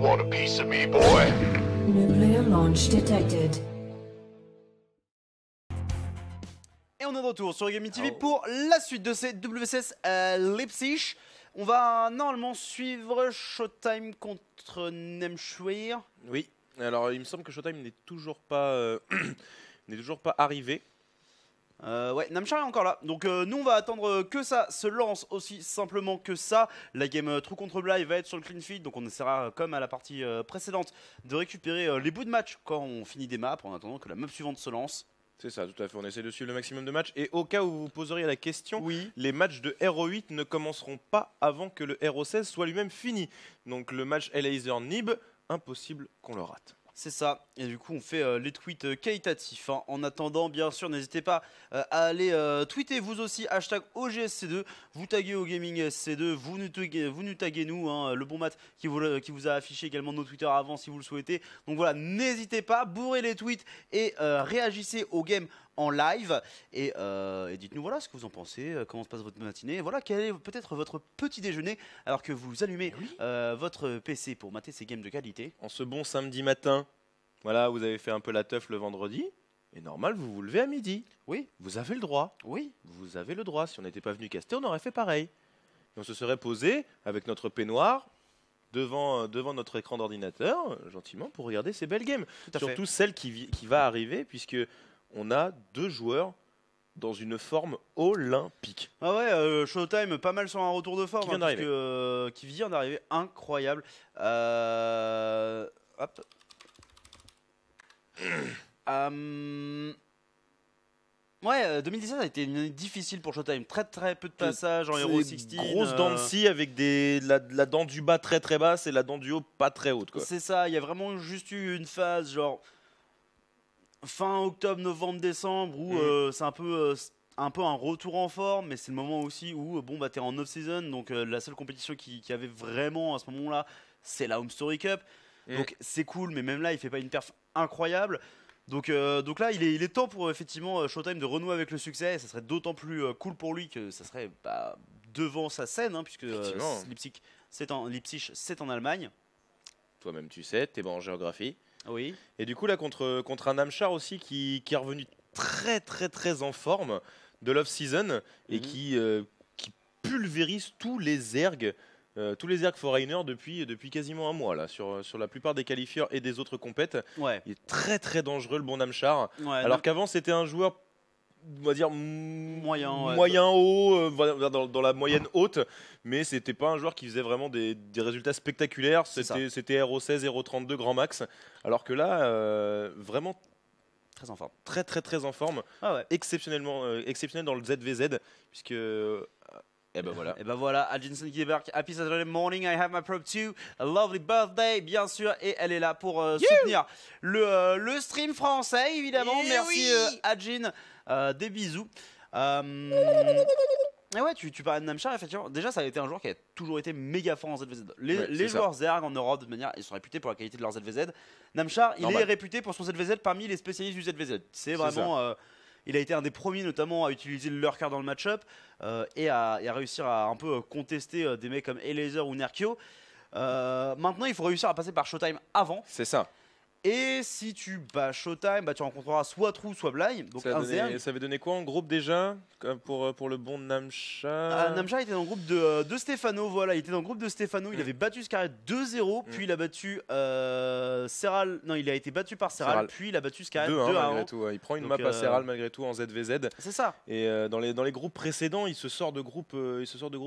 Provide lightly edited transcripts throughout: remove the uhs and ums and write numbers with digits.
want a piece of me, boy? Nuclear launch detected. Et on est de retour sur Gaming TV pour la suite de ces WCS Leipzig. On va normalement suivre Showtime contre Nemshwir. Oui, alors il me semble que Showtime n'est toujours pas, n'est toujours pas arrivé. Ouais, Namshar est encore là. Donc nous on va attendre que ça se lance aussi simplement que ça. La game True contre Bly va être sur le clean feed. Donc on essaiera comme à la partie précédente de récupérer les bouts de match quand on finit des maps en attendant que la map suivante se lance. C'est ça, tout à fait. On essaie de suivre le maximum de matchs. Et au cas où vous vous poseriez la question, Oui. les matchs de RO8 ne commenceront pas avant que le RO16 soit lui-même fini. Donc le match Elaser-Nib, impossible qu'on le rate. C'est ça, et du coup on fait les tweets qualitatifs. Hein. En attendant, bien sûr, n'hésitez pas à aller tweeter vous aussi, hashtag OGSC2, vous taguez au Gaming SC2, vous nous taguez nous, hein, le bon mat qui vous a affiché également nos Twitter avant si vous le souhaitez. Donc voilà, n'hésitez pas, bourrez les tweets et réagissez au game en live et dites-nous voilà ce que vous en pensez, comment se passe votre matinée, voilà quel est peut-être votre petit déjeuner alors que vous allumez votre PC pour mater ces games de qualité. En ce bon samedi matin, voilà, vous avez fait un peu la teuf le vendredi, et normal, vous vous levez à midi. Oui, Vous avez le droit. oui. Vous avez le droit. Si on n'était pas venu caster, on aurait fait pareil. Et on se serait posé avec notre peignoir devant notre écran d'ordinateur, gentiment, pour regarder ces belles games. Tout à fait. Surtout celle qui va arriver, puisque on a 2 joueurs dans une forme olympique. Ah ouais, Showtime pas mal sur un retour de forme. Qui vient d'arriver. Qui vient d'arriver, incroyable. Hop. Ouais, 2017 a été une année difficile pour Showtime. Très très peu de passages en Hero 16. Grosse dent de scie avec la dent du bas très très basse et la dent du haut pas très haute, quoi. C'est ça, il y a vraiment juste eu une phase genre fin octobre, novembre, décembre où c'est un peu un retour en forme, mais c'est le moment aussi où bon bah t'es en off-season, donc la seule compétition qui avait vraiment à ce moment-là, c'est la Home Story Cup. Donc c'est cool, mais même là il fait pas une perf incroyable. Donc là il est temps pour effectivement Showtime de renouer avec le succès, et ça serait d'autant plus cool pour lui que ça serait devant sa scène, hein, puisque Leipzig c'est en Allemagne. Toi-même tu sais, t'es bon en géographie. Oui. Et du coup là contre un Namshar aussi qui est revenu très très très en forme de l'off-season et qui pulvérise tous les ergs foreigners depuis quasiment un mois là sur la plupart des qualifieurs et des autres compètes. Ouais. Il est très très dangereux le bon Namshar. Ouais, Alors qu'avant c'était un joueur, on va dire moyen haut, dans la moyenne haute, mais c'était pas un joueur qui faisait vraiment des résultats spectaculaires. C'était RO16, RO32 grand max. Alors que là, vraiment très en forme. Très très très en forme. Ah ouais. Exceptionnel dans le ZVZ, puisque et ben voilà. Et ben voilà, Adjinson qui débarque. Happy Saturday morning, I have my probe too. A lovely birthday, bien sûr. Et elle est là pour soutenir le stream français, évidemment. Et merci oui. Adjin. Des bisous. Et ouais, tu parlais de Namshar, effectivement. Déjà, ça a été un joueur qui a toujours été méga fort en ZVZ. Les joueurs Zerg en Europe, de manière, ils sont réputés pour la qualité de leur ZVZ. Namshar, il est réputé pour son ZVZ parmi les spécialistes du ZVZ. C'est vraiment. Il a été un des premiers notamment à utiliser le lurker dans le match-up et à réussir à un peu contester des mecs comme Elaser ou Nerkio. Maintenant, il faut réussir à passer par Showtime avant. C'est ça. Et si tu bats Showtime, tu rencontreras soit True, soit Bly. Donc ça avait donné quoi en groupe déjà pour le bon Namshar? Namshar était dans le groupe de Stefano. Voilà, il était dans le groupe de Stefano. Il avait battu Scarlet 2-0, puis il a battu Serral. Non, il a été battu par Serral, puis il a battu Scarlet 2-1. Malgré tout. Il prend une map à Serral malgré tout en ZVZ. C'est ça. Et dans les groupes précédents, il se sort de groupes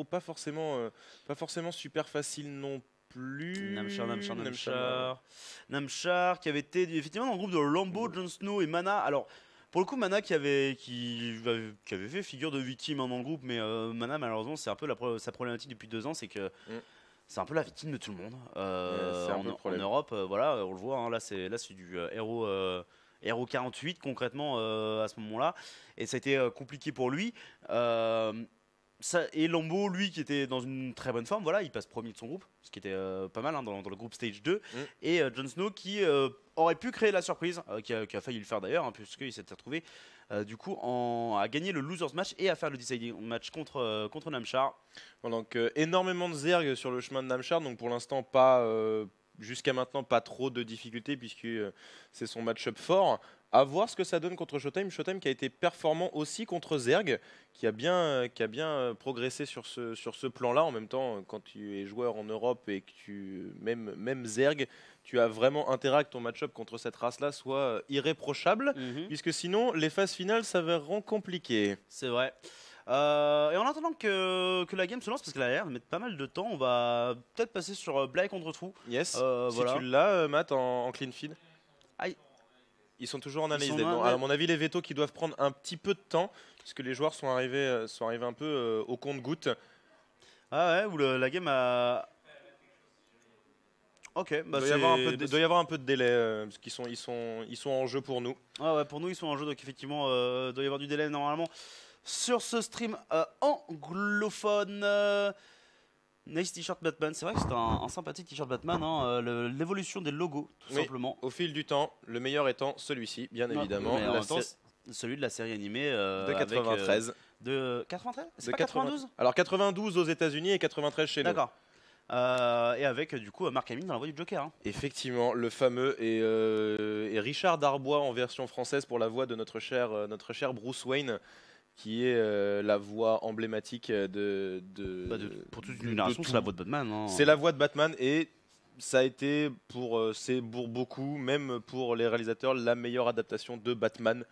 pas forcément super faciles non plus. Namshar qui avait été effectivement dans le groupe de Lambo, Jon Snow et Mana. Alors pour le coup Mana qui avait fait figure de victime dans le groupe, mais Mana malheureusement c'est un peu sa problématique depuis 2 ans, c'est que c'est un peu la victime de tout le monde en Europe. Voilà, on le voit, hein, là c'est du Hero 48 concrètement à ce moment-là, et ça a été compliqué pour lui. Et Lambo, lui, qui était dans une très bonne forme, voilà, il passe premier de son groupe, ce qui était pas mal, hein, dans le groupe Stage 2. Et Jon Snow qui aurait pu créer la surprise, qui a failli le faire d'ailleurs, hein, puisqu'il s'était retrouvé du coup à gagner le losers match et à faire le deciding match contre Namshar. Bon, donc énormément de Zerg sur le chemin de Namshar, donc pour l'instant pas jusqu'à maintenant pas trop de difficultés puisque c'est son match-up fort. À voir ce que ça donne contre Showtime. Showtime qui a été performant aussi contre Zerg, qui a bien progressé sur ce plan-là. En même temps, quand tu es joueur en Europe et que même Zerg, tu as vraiment intérêt à que ton match-up contre cette race-là soit irréprochable, puisque sinon les phases finales s'avèreront compliquées. C'est vrai. Et en attendant que la game se lance, parce qu'elle a l'air de mettre pas mal de temps, on va peut-être passer sur Bly contre Trou. Yes. Si voilà. tu l'as, Matt, en clean feed. Aïe. Ils sont toujours en analyse. Sont À mon avis, les vétos qui doivent prendre un petit peu de temps, puisque les joueurs sont arrivés un peu au compte-gouttes. Ah ouais, où la game a... Ok, bah il doit y avoir un peu de délai, parce qu'ils sont en jeu pour nous. Ah ouais, pour nous ils sont en jeu, donc effectivement doit y avoir du délai normalement sur ce stream anglophone. Nice t-shirt Batman, c'est vrai que c'est un sympathique t-shirt Batman, hein, l'évolution des logos tout simplement. Au fil du temps, le meilleur étant celui-ci, bien évidemment. Celui de la série animée de 93. De 93 C'est pas 92 Alors 92 aux États-Unis et 93 chez nous. D'accord. Et avec du coup Mark Hamill dans la voix du Joker. Hein. Effectivement, le fameux et Richard Darbois en version française pour la voix de notre cher Bruce Wayne, qui est la voix emblématique pour toute une génération, c'est la voix de Batman. Hein. C'est la voix de Batman et ça a été pour beaucoup, même pour les réalisateurs, la meilleure adaptation de Batman,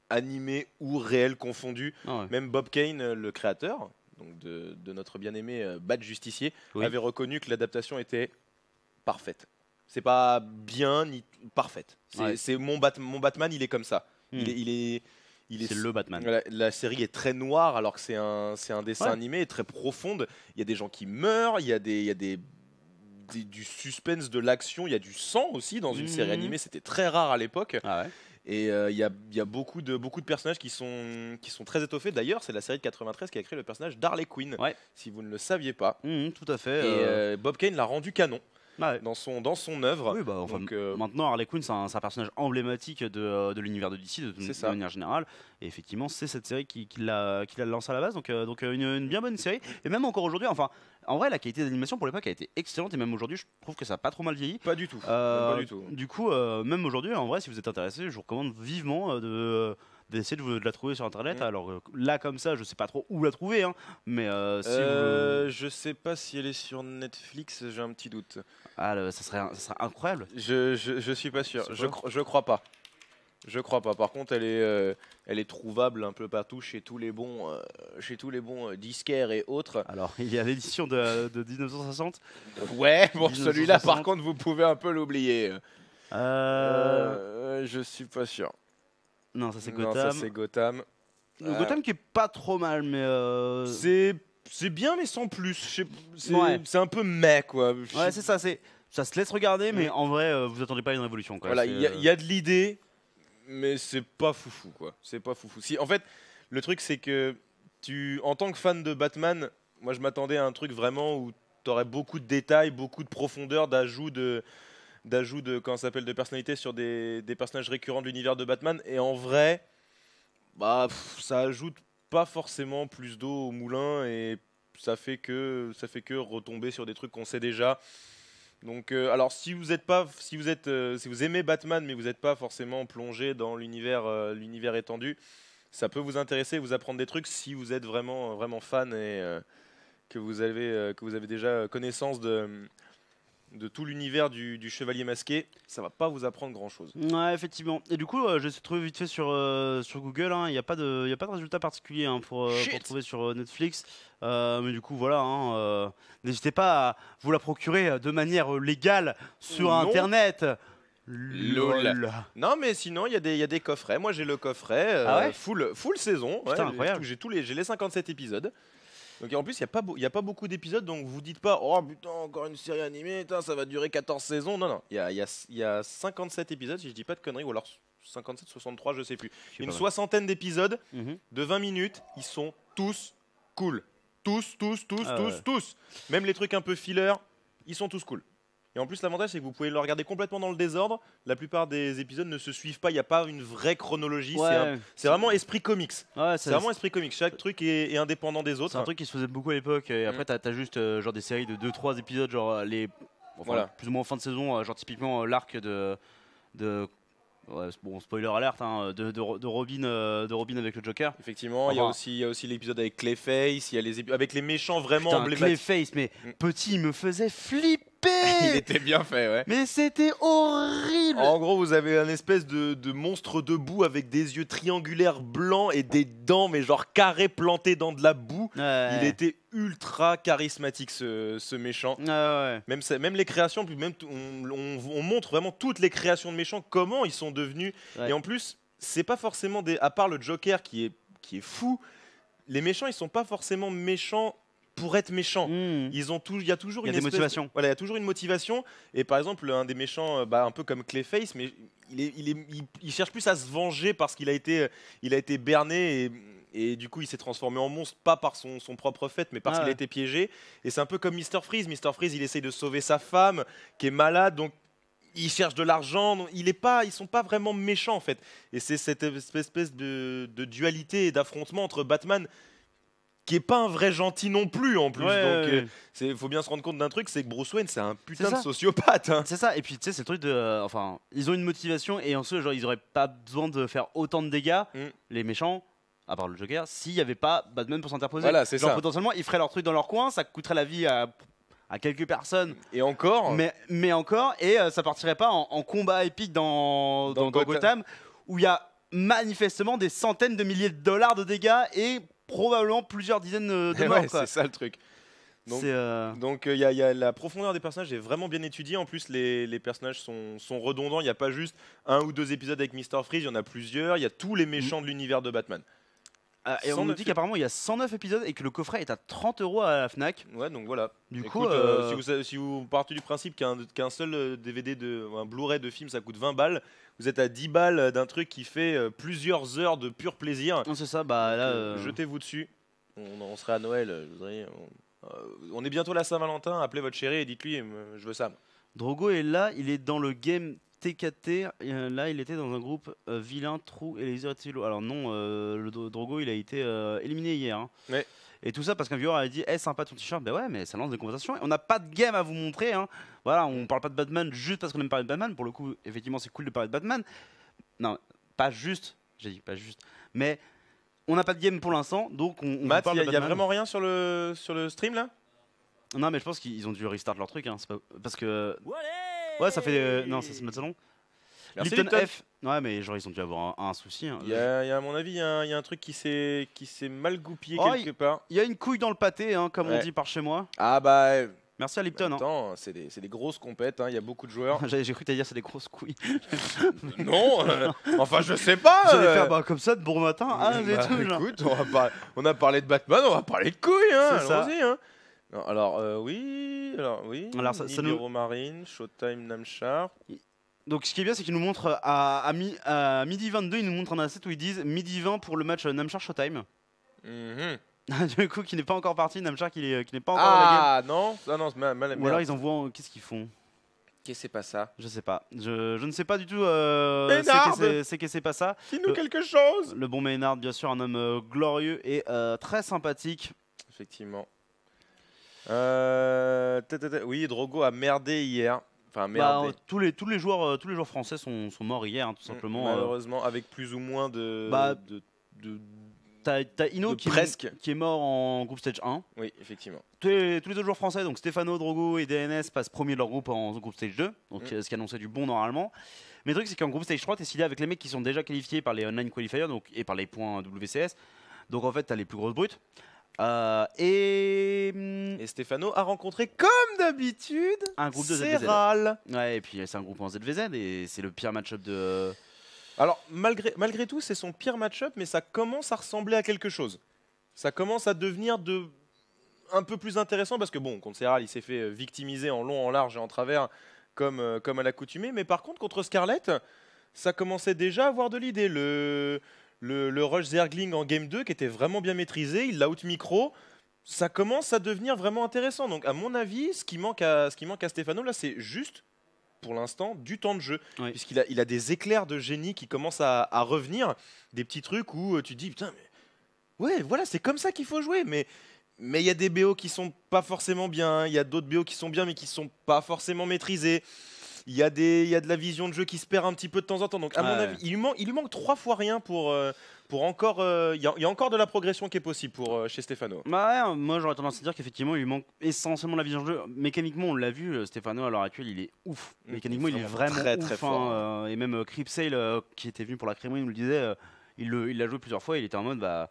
animé ou réel confondu. Ah ouais. Même Bob Kane, le créateur donc de notre bien-aimé Bat Justicier, avait reconnu que l'adaptation était parfaite. C'est pas bien ni parfaite. C'est mon Batman, il est comme ça. C'est le Batman. La série est très noire alors que c'est un dessin animé très profonde. Il y a des gens qui meurent, il y a du suspense, de l'action, il y a du sang aussi dans une série animée. C'était très rare à l'époque. Ah ouais. Et il y a beaucoup de personnages qui sont très étoffés. D'ailleurs, c'est la série de 93 qui a créé le personnage d'Harley Quinn, si vous ne le saviez pas. Tout à fait. Et Bob Kane l'a rendu canon. Ouais. Dans son œuvre. Oui, donc, maintenant Harley Quinn c'est un personnage emblématique de l'univers de DC de manière générale, et effectivement c'est cette série qui l'a lancé à la base, donc une bien bonne série, et même encore aujourd'hui, enfin en vrai la qualité d'animation pour l'époque a été excellente, et même aujourd'hui je trouve que ça n'a pas trop mal vieilli. Pas du tout. Pas du tout. Du coup même aujourd'hui en vrai si vous êtes intéressé je vous recommande vivement d'essayer de la trouver sur internet. Alors là comme ça je sais pas trop où la trouver, hein, mais je sais pas si elle est sur Netflix, j'ai un petit doute. Ça serait incroyable. Je suis pas sûr. Je crois pas. Je crois pas. Par contre, elle est trouvable un peu partout chez tous les bons disquaires et autres. Alors, il y a l'édition de 1960. Ouais, bon, celui-là, par contre, vous pouvez un peu l'oublier. Je suis pas sûr. Non, ça c'est Gotham. Non, ça c'est Gotham. Gotham qui est pas trop mal, mais c'est bien, mais sans plus. C'est un peu meh, quoi. Ouais, c'est ça. Ça se laisse regarder, mais en vrai, vous attendez pas à une révolution, quoi. Voilà, il y a de l'idée, mais c'est pas foufou, quoi. C'est pas foufou. En fait, le truc, c'est que en tant que fan de Batman, moi, je m'attendais à un truc vraiment où tu aurais beaucoup de détails, beaucoup de profondeur, d'ajout de personnalité sur des personnages récurrents de l'univers de Batman. Et en vrai, ça ajoute pas forcément plus d'eau au moulin et ça fait que retomber sur des trucs qu'on sait déjà. Donc, alors si vous aimez Batman mais vous n'êtes pas forcément plongé dans l'univers étendu, ça peut vous intéresser, vous apprendre des trucs si vous êtes vraiment vraiment fan et que vous avez déjà connaissance de tout l'univers du Chevalier Masqué. Ça va pas vous apprendre grand chose. Ouais, effectivement. Et du coup, j'ai trouvé vite fait sur Google, il n'y a pas de résultat particulier pour trouver sur Netflix. Mais du coup, voilà, n'hésitez pas à vous la procurer de manière légale sur Internet. Lol. Non, mais sinon, il y a des coffrets. Moi, j'ai le coffret full saison. Putain, incroyable. J'ai les 57 épisodes. Donc en plus, il n'y a pas beaucoup d'épisodes, donc vous dites pas « Oh putain, encore une série animée, ça va durer 14 saisons ». Non, il y a 57 épisodes, si je dis pas de conneries, ou alors 57, 63, je sais plus. Une soixantaine d'épisodes de 20 minutes, ils sont tous cool. Tous. Même les trucs un peu filler, ils sont tous cool. Et en plus, l'avantage, c'est que vous pouvez le regarder complètement dans le désordre. La plupart des épisodes ne se suivent pas. Il n'y a pas une vraie chronologie. Ouais, c'est vraiment esprit comics. Ouais, c'est vraiment esprit comics. Chaque truc est indépendant des autres. C'est un truc qui se faisait beaucoup à l'époque. Et après, t'as juste genre des séries de 2-3 épisodes, genre les Enfin, Voilà. plus ou moins en fin de saison, genre typiquement l'arc de ouais, bon, spoiler alert, hein, de Robin avec le Joker. Effectivement, il y a aussi l'épisode avec Clayface, il y a avec les méchants vraiment Putain, emblématiques. Clayface, mais petit, il me faisait flipper. Il était bien fait, ouais. Mais c'était horrible. En gros, vous avez un espèce de monstre debout avec des yeux triangulaires blancs et des dents, mais genre carrées plantées dans de la boue. Ouais. Il était ultra charismatique, ce méchant. Ouais. Même les créations, puis même on montre vraiment toutes les créations de méchants, comment ils sont devenus. Ouais. Et en plus, c'est pas forcément à part le Joker qui est fou, les méchants ils sont pas forcément méchants pour être méchants. Mmh. Il y a toujours Il y a une des motivations. Voilà, il y a toujours une motivation. Et par exemple, un des méchants, un peu comme Clayface, mais il cherche plus à se venger parce qu'il a été berné et du coup il s'est transformé en monstre, pas par son propre fait, mais parce qu'il a été piégé. Et c'est un peu comme Mr. Freeze. Mr. Freeze, il essaye de sauver sa femme qui est malade, donc il cherche de l'argent. Ils sont pas vraiment méchants en fait. Et c'est cette espèce de dualité et d'affrontement entre Batman, qui est pas un vrai gentil non plus en plus. Donc faut bien se rendre compte d'un truc, c'est que Bruce Wayne c'est un putain de sociopathe. Hein. C'est ça. Et puis tu sais, c'est le truc de, enfin, ils ont une motivation et en soi, genre, ils auraient pas besoin de faire autant de dégâts, les méchants. À part le Joker, s'il n'y avait pas Batman pour s'interposer. Voilà, c'est genre ça. Potentiellement, ils feraient leur truc dans leur coin, ça coûterait la vie à quelques personnes. Et encore. Mais encore, et ça partirait pas en combat épique dans Gotham, où il y a manifestement des centaines de milliers de dollars de dégâts et probablement plusieurs dizaines de morts. C'est ça le truc. Donc il y a la profondeur des personnages est vraiment bien étudiée. En plus, les personnages sont redondants. Il n'y a pas juste un ou deux épisodes avec Mr. Freeze, il y en a plusieurs. Il y a tous les méchants de l'univers de Batman. Et on nous dit qu'apparemment il y a 109 épisodes et que le coffret est à 30 € à la Fnac. Ouais, donc voilà. Du Écoute, coup, si vous partez du principe qu'un seul DVD un Blu-ray de film ça coûte 20 balles, vous êtes à 10 balles d'un truc qui fait plusieurs heures de pur plaisir. C'est ça, bah là. Jetez-vous dessus. On serait à Noël, je voudrais. On est bientôt la Saint-Valentin, appelez votre chéri et dites-lui je veux ça. Drogo est là, il est dans le game TKT, là il était dans un groupe Vilain, Trou et les Irrétilos. Alors non, le Drogo il a été éliminé hier. Hein. Ouais. Et tout ça parce qu'un viewer a dit sympa ton t-shirt. Ben ouais, mais ça lance des conversations. Et on n'a pas de game à vous montrer. Hein. Voilà, on parle pas de Batman juste parce qu'on aime parler de Batman. Pour le coup, effectivement, c'est cool de parler de Batman. Non, pas juste. J'ai dit pas juste. Mais on n'a pas de game pour l'instant, donc on Matt, parle de Batman. Il y a vraiment rien sur le stream là? Non, mais je pense qu'ils ont dû restart leur truc. Hein. C'est pas... Parce que. Ouais, ça fait. Non, ça c'est notre salon. Merci Lipton Lipton. F. Ouais, mais genre ils ont dû avoir un souci. Hein. Il y a, à mon avis, il y a un truc qui s'est mal goupillé quelque part. Il y a une couille dans le pâté, hein, comme on dit par chez moi. Ah bah. Merci à Lipton. Attends, c'est des grosses compètes, il y a beaucoup de joueurs. J'ai cru que t'allais dire c'est des grosses couilles. Non, enfin je sais pas. J'allais faire comme ça de bon matin. Ah, des trucs, genre. Écoute, on a parlé de Batman, on va parler de couilles, hein. C'est ça. Allons-y, hein. Non, alors oui. Alors ça Nibiru Marine, Showtime Namchar. Donc ce qui est bien, c'est qu'ils nous montrent à midi 22, ils nous montrent un asset où ils disent midi 20 pour le match Namchar Showtime. Du coup, qui n'est pas encore parti, Namchar qui n'est pas encore dans la game. Ah non, Ou alors ils envoient. Qu'est-ce qu'ils font? Qu'est-ce que c'est pas ça? Je sais pas. Je ne sais pas du tout. C'est que c'est pas ça. Dis-nous quelque chose. Le bon Maynard, bien sûr, un homme glorieux et très sympathique. Effectivement. Oui, Drogo a merdé hier. Enfin, merdé. Tous les joueurs français sont morts hier, hein, tout simplement. Malheureusement, avec plus ou moins de T'as Ino qui est mort en groupe stage 1. Oui, effectivement. Tous les autres joueurs français, donc Stefano, Drogo et DNS, passent premier de leur groupe en groupe stage 2, donc ce qui annonçait du bon normalement. Mais le truc, c'est qu'en groupe stage 3, t'es décidé avec les mecs qui sont déjà qualifiés par les online qualifiers et par les points WCS. Donc en fait, t'as les plus grosses brutes. Et Stefano a rencontré, comme d'habitude, un groupe de Serral. Ouais, et puis c'est un groupe en ZVZ et c'est le pire match-up de. Alors, malgré tout, c'est son pire match-up, mais ça commence à ressembler à quelque chose. Ça commence à devenir un peu plus intéressant, parce que bon, contre Serral, il s'est fait victimiser en long, en large et en travers, comme à l'accoutumée. Mais par contre, contre Scarlett, ça commençait déjà à avoir de l'idée. Le rush Zergling en game 2, qui était vraiment bien maîtrisé, il l'a out-micro. Ça commence à devenir vraiment intéressant. Donc, à mon avis, ce qui manque à Stefano, là, c'est juste, pour l'instant, du temps de jeu. Oui. Puisqu'il a des éclairs de génie qui commencent à revenir, des petits trucs où tu te dis putain, mais ouais, voilà, c'est comme ça qu'il faut jouer. Mais Mais il y a des BO qui sont pas forcément bien, il y a d'autres BO qui sont bien mais qui sont pas forcément maîtrisés. Il y a de la vision de jeu qui se perd un petit peu de temps en temps. Donc à mon avis, il lui manque 3 fois rien pour encore. Il y a encore de la progression qui est possible chez Stefano. Bah ouais, moi j'aurais tendance à dire qu'effectivement il lui manque essentiellement la vision de jeu. Mécaniquement on l'a vu, Stefano à l'heure actuelle il est ouf. Mécaniquement il est vraiment très, ouf, très fort. et même Cripsale qui était venu pour la crémerie nous le disait, il l'a joué plusieurs fois, il était en mode bah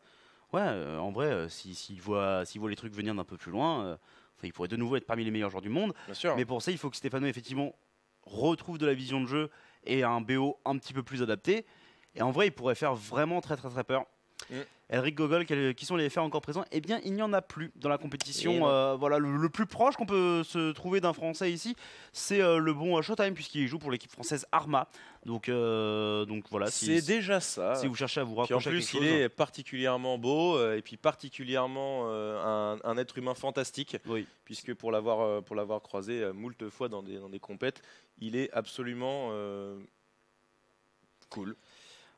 ouais en vrai s'il voit les trucs venir d'un peu plus loin, il pourrait de nouveau être parmi les meilleurs joueurs du monde. Bien sûr. Mais pour ça il faut que Stefano effectivement retrouve de la vision de jeu et un BO un petit peu plus adapté. Et en vrai, il pourrait faire vraiment très très très peur. Elric Gogol, qui sont les effets encore présents? Eh bien, il n'y en a plus dans la compétition. Voilà, le plus proche qu'on peut se trouver d'un Français ici, c'est le bon Showtime, puisqu'il joue pour l'équipe française Arma. Donc voilà. C'est déjà ça. Si vous cherchez à vous Puis rapprocher en à plus, quelque il chose, est particulièrement beau et puis particulièrement un être humain fantastique. oui. Puisque pour l'avoir croisé moult fois dans des compètes, il est absolument cool.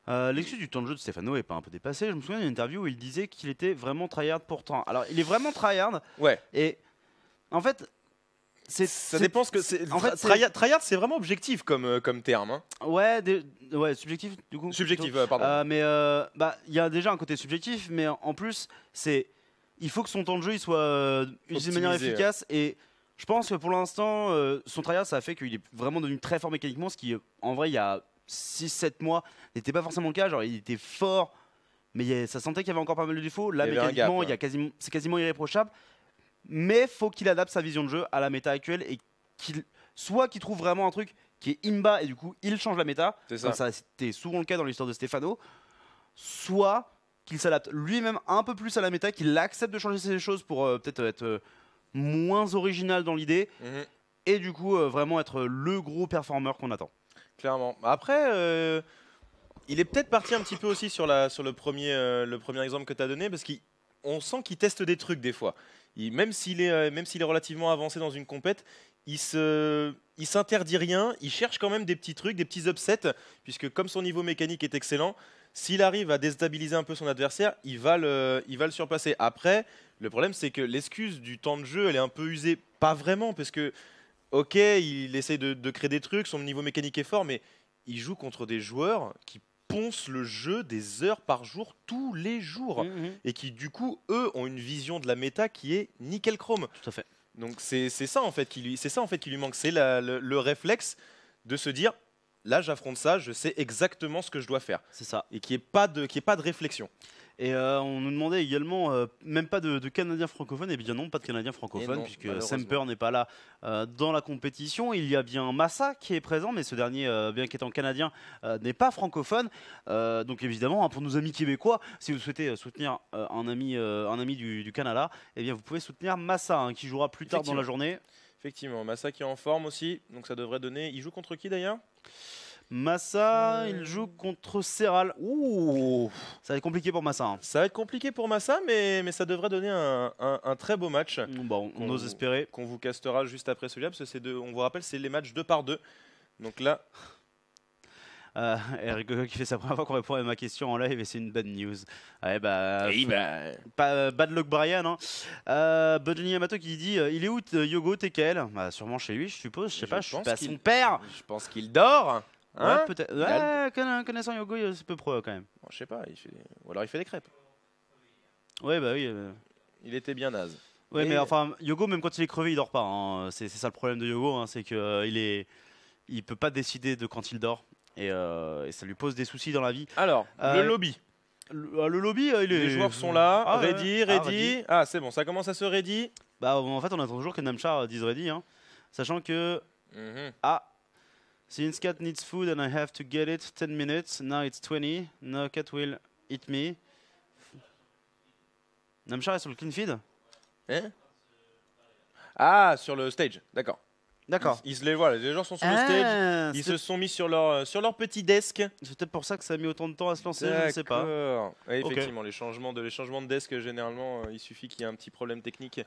L'excuse du temps de jeu de Stefano est pas un peu dépassé. Je me souviens d'une interview où il disait qu'il était vraiment tryhard pourtant. Alors, il est vraiment tryhard. Ouais. Et en fait, ça dépend ce que c'est. En fait, tryhard, c'est vraiment objectif comme terme. Hein. Ouais, subjectif du coup. Subjectif, pardon. Mais il y a déjà un côté subjectif, mais en plus, il faut que son temps de jeu il soit utilisé de manière efficace. Et je pense que pour l'instant, son tryhard, ça a fait qu'il est vraiment devenu très fort mécaniquement, ce qui, en vrai, il y a 6-7 mois, n'était pas forcément le cas. Genre, il était fort, mais ça sentait qu'il y avait encore pas mal de défauts. Là, mécaniquement, c'est quasiment irréprochable. Mais faut qu'il adapte sa vision de jeu à la méta actuelle et qu'il trouve vraiment un truc qui est imba et du coup il change la méta, comme ça c'était souvent le cas dans l'histoire de Stefano, soit qu'il s'adapte lui-même un peu plus à la méta, qu'il accepte de changer ces choses pour peut-être être moins original dans l'idée et du coup vraiment être le gros performeur qu'on attend. Clairement. Après, il est peut-être parti un petit peu aussi sur le premier exemple que tu as donné parce qu'on sent qu'il teste des trucs des fois. Même s'il est relativement avancé dans une compète, il s'interdit rien, il cherche quand même des petits trucs, des petits upsets, puisque comme son niveau mécanique est excellent, s'il arrive à déstabiliser un peu son adversaire, il va le surpasser. Après, le problème c'est que l'excuse du temps de jeu, elle est un peu usée. Pas vraiment, parce que, ok, il essaye de créer des trucs, son niveau mécanique est fort, mais il joue contre des joueurs qui poncent le jeu des heures par jour, tous les jours, et qui du coup, eux, ont une vision de la méta qui est nickel chrome. Tout à fait. Donc c'est ça en fait qui lui manque, c'est le réflexe de se dire là j'affronte ça, je sais exactement ce que je dois faire. C'est ça. Et qui est pas de réflexion. Et on nous demandait également, même pas de Canadiens francophones, et bien non, pas de Canadiens francophones, puisque Semper n'est pas là dans la compétition. Il y a bien Massa qui est présent, mais ce dernier, bien qu'étant Canadien, n'est pas francophone. Donc évidemment, pour nos amis québécois, si vous souhaitez soutenir un ami du Canada, eh bien vous pouvez soutenir Massa, qui jouera plus tard dans la journée. Effectivement, Massa qui est en forme aussi, donc ça devrait donner... Il joue contre qui d'ailleurs ? Massa, il joue contre Serral. Ouh, ça va être compliqué pour Massa. Ça va être compliqué pour Massa, mais ça devrait donner un très beau match. Bon, on ose espérer. Qu'on vous castera juste après celui-là, parce que on vous rappelle, c'est les matchs 2 par 2. Donc là... Eric Gogo qui fait sa première fois qu'on répond à ma question en live et c'est une bad news. Ouais, bad luck Brian. Budgeny Yamato qui dit il est où Yogo TKL? Sûrement chez lui, je suppose. Je sais pas, je suis pas son père. Je pense qu'il dort. Hein, ouais, peut-être. Ouais, connaissant Yogo, c'est peu pro quand même. Bon, je sais pas, ou alors il fait des crêpes. Ouais, bah oui. Il était bien naze. Ouais, mais enfin, Yogo, même quand il est crevé, il dort pas. Hein. C'est ça le problème de Yogo, c'est qu'il peut pas décider de quand il dort. Et ça lui pose des soucis dans la vie. Alors, le lobby. Le lobby, les joueurs sont là, ready. Ah, c'est bon, ça commence à se ready. Bah, en fait, on attend toujours que Namchar dise ready. Sachant que... Since cat needs food and I have to get it 10 minutes, now it's 20. Now cat will eat me. Namchar est sur le clean feed. Ah, sur le stage, d'accord. D'accord. Les gens sont sur le stage, ils se sont mis sur leur petit desk. C'est peut-être pour ça que ça a mis autant de temps à se lancer, je ne sais pas. Ouais, effectivement, les changements de desk, généralement, il suffit qu'il y ait un petit problème technique.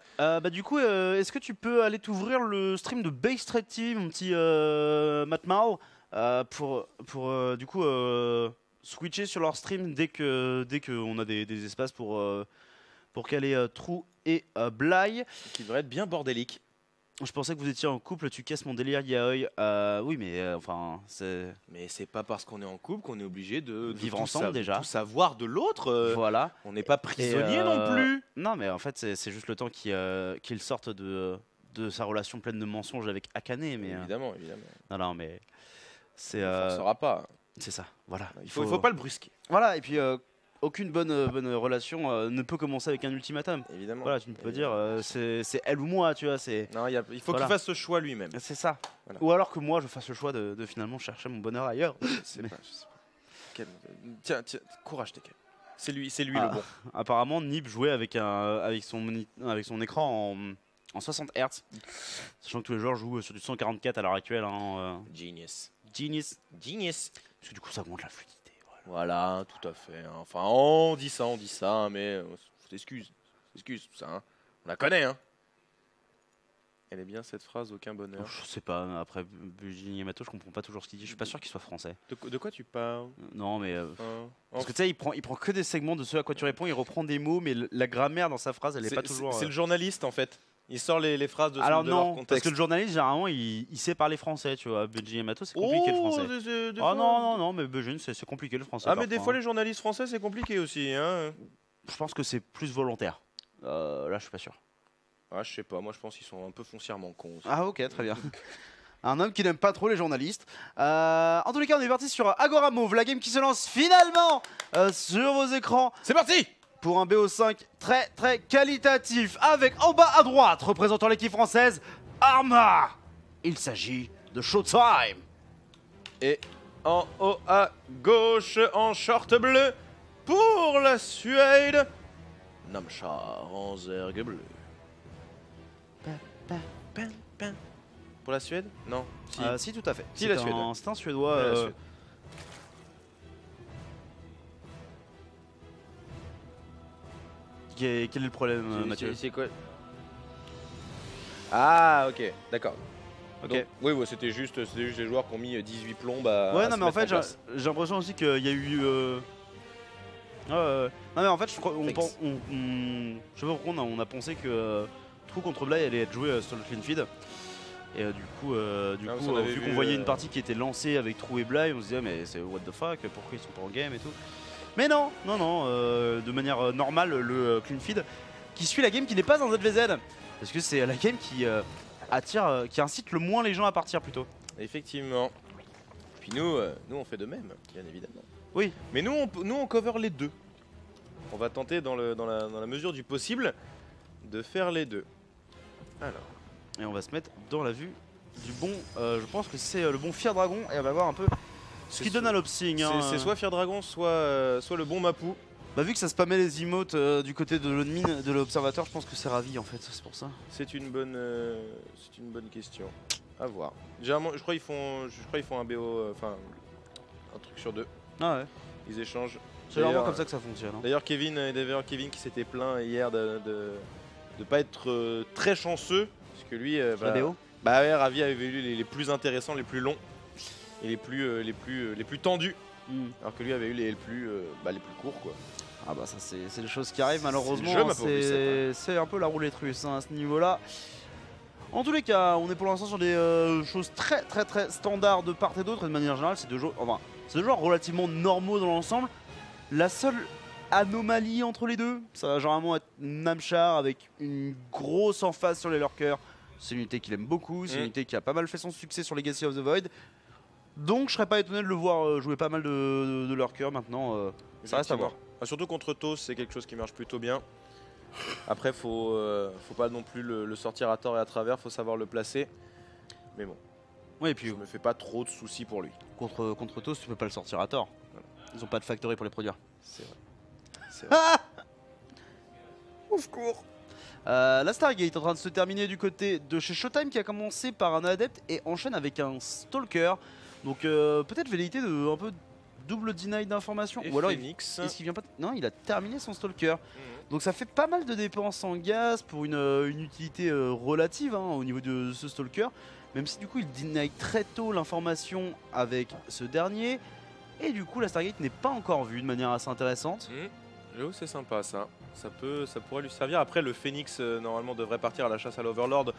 Du coup, est-ce que tu peux aller t'ouvrir le stream de Base Trade TV, mon petit Matt Mao, pour du coup switcher sur leur stream dès que on a des espaces pour caler True et Bly. Qui devrait être bien bordélique. Je pensais que vous étiez en couple, tu casses mon délire yaoi. Oui, mais enfin, c'est... Mais c'est pas parce qu'on est en couple qu'on est obligé de Vivre tout ensemble, déjà. tout savoir de l'autre. Voilà. On n'est pas prisonnier Et, non plus. Non, mais en fait, c'est juste le temps qu'il sorte de sa relation pleine de mensonges avec Akane. Mais, Évidemment, évidemment. non, mais c'est... Il ne forcera pas. C'est ça, voilà. Il faut pas le brusquer. Voilà, et puis aucune bonne relation ne peut commencer avec un ultimatum. Évidemment. Voilà, tu ne peux pas dire c'est elle ou moi, tu vois. Non, il faut voilà. qu'il fasse ce choix lui-même. C'est ça. Voilà. Ou alors que moi, je fasse le choix de finalement chercher mon bonheur ailleurs. Je sais pas. Tiens, courage, Tekken. C'est lui le bon. Apparemment, Nib jouait avec son écran en 60 Hz. Sachant que tous les joueurs jouent sur du 144 à l'heure actuelle. Genius. Parce que du coup, ça augmente la fluidité. Voilà, tout à fait. Enfin, on dit ça, mais excuse, tout ça. Hein. On la connaît, hein. Elle est bien cette phrase, aucun bonheur. Je sais pas, après Buji Yamato, je comprends pas toujours ce qu'il dit. Je suis pas sûr qu'il soit français. De quoi tu parles? Non, mais. Parce que tu sais, il prend que des segments de ce à quoi tu réponds, il reprend des mots, mais la grammaire dans sa phrase, elle est pas toujours. C'est le journaliste en fait. Il sort les phrases de Alors leur non, contexte. parce que le journaliste, généralement, il sait parler français, tu vois. Buji Yamato, c'est compliqué le français. Ah non, mais Buji, c'est compliqué le français. Ah, mais des fois, les journalistes français, c'est compliqué aussi. Hein. Je pense que c'est plus volontaire. Là, je suis pas sûr. Ah, je sais pas, moi je pense qu'ils sont un peu foncièrement cons aussi. Ah, ok, très bien. Un homme qui n'aime pas trop les journalistes. En tous les cas, on est parti sur Agora Move, la game qui se lance finalement sur vos écrans. C'est parti! Pour un BO5 très très qualitatif, avec en bas à droite, représentant l'équipe française, Arma. Il s'agit de Showtime. Et en haut à gauche, en short bleu, pour la Suède, Namchar en zerg bleu. Pour la Suède? Non. Si, tout à fait. Si, la Suède. C'est un Suédois. La Suède. Quel est le problème, Mathieu? C'est quoi? Ah, ok, d'accord. Ok. Donc, oui, c'était juste les joueurs qui ont mis 18 plombes à. Ouais, à non, se mais en mettre fait, place. j'ai l'impression aussi qu'il y a eu. Non, mais en fait, je crois. Je sais pas pourquoi on a pensé que True contre Bly allait être joué sur le clean feed. Et du coup, vu qu'on voyait une partie qui était lancée avec True et Bly, on se disait, mais c'est what the fuck, pourquoi ils sont pas en game et tout. Mais non, de manière normale, le clean feed qui suit la game qui n'est pas un ZVZ. Parce que c'est la game qui qui incite le moins les gens à partir plutôt. Effectivement. Puis nous on fait de même, bien évidemment. Oui. Mais nous on cover les deux. On va tenter dans la mesure du possible de faire les deux. Alors. Et on va se mettre dans la vue du bon, je pense que c'est le bon Fear Dragon, et on va voir un peu ce qui donne à l'Opsing. C'est soit Fear Dragon, soit le bon Mapou. Bah vu que ça spammait les emotes du côté de l'admin de l'observateur, je pense que c'est ravi en fait, c'est pour ça. C'est une bonne question. À voir. Généralement, je crois qu'ils font un BO, enfin un truc sur deux. Ah ouais. Ils échangent. C'est vraiment comme ça que ça fonctionne. Hein. D'ailleurs Kevin qui s'était plaint hier de pas être très chanceux, parce que lui, bah ouais, Ravi avait eu les plus intéressants, les plus longs et les plus tendus, alors que lui avait eu les plus courts quoi. Ah bah ça c'est les choses qui arrivent malheureusement, c'est un peu la roulette russe hein, à ce niveau-là. En tous les cas, on est pour l'instant sur des choses très très très standards de part et d'autre, et de manière générale c'est deux joueurs relativement normaux dans l'ensemble. La seule anomalie entre les deux, ça va généralement être Namchar avec une grosse emphase sur les lurkers. C'est une unité qu'il aime beaucoup, c'est une unité qui a pas mal fait son succès sur Legacy of the Void. Donc je serais pas étonné de le voir jouer pas mal de lurkers maintenant, ça reste à voir. Surtout contre Toast, c'est quelque chose qui marche plutôt bien. Après, faut pas non plus le sortir à tort et à travers, faut savoir le placer. Mais bon, ouais, et puis, je me fais pas trop de soucis pour lui. Contre Toast, tu peux pas le sortir à tort. Voilà. Ils ont pas de factory pour les produire. C'est vrai. C'est vrai. Ouf court. La Stargate est en train de se terminer du côté de chez Showtime qui a commencé par un adepte et enchaîne avec un Stalker. Donc peut-être velléité de un peu double deny d'informations. Ou alors est-ce qu'il vient pas non, il a terminé son Stalker. Donc ça fait pas mal de dépenses en gaz pour une utilité relative hein, au niveau de ce Stalker. Même si du coup il deny très tôt l'information avec ce dernier. Et du coup la Stargate n'est pas encore vue de manière assez intéressante. J'avoue, c'est sympa ça. Ça pourrait lui servir. Après, le Phoenix normalement devrait partir à la chasse à l'Overlord.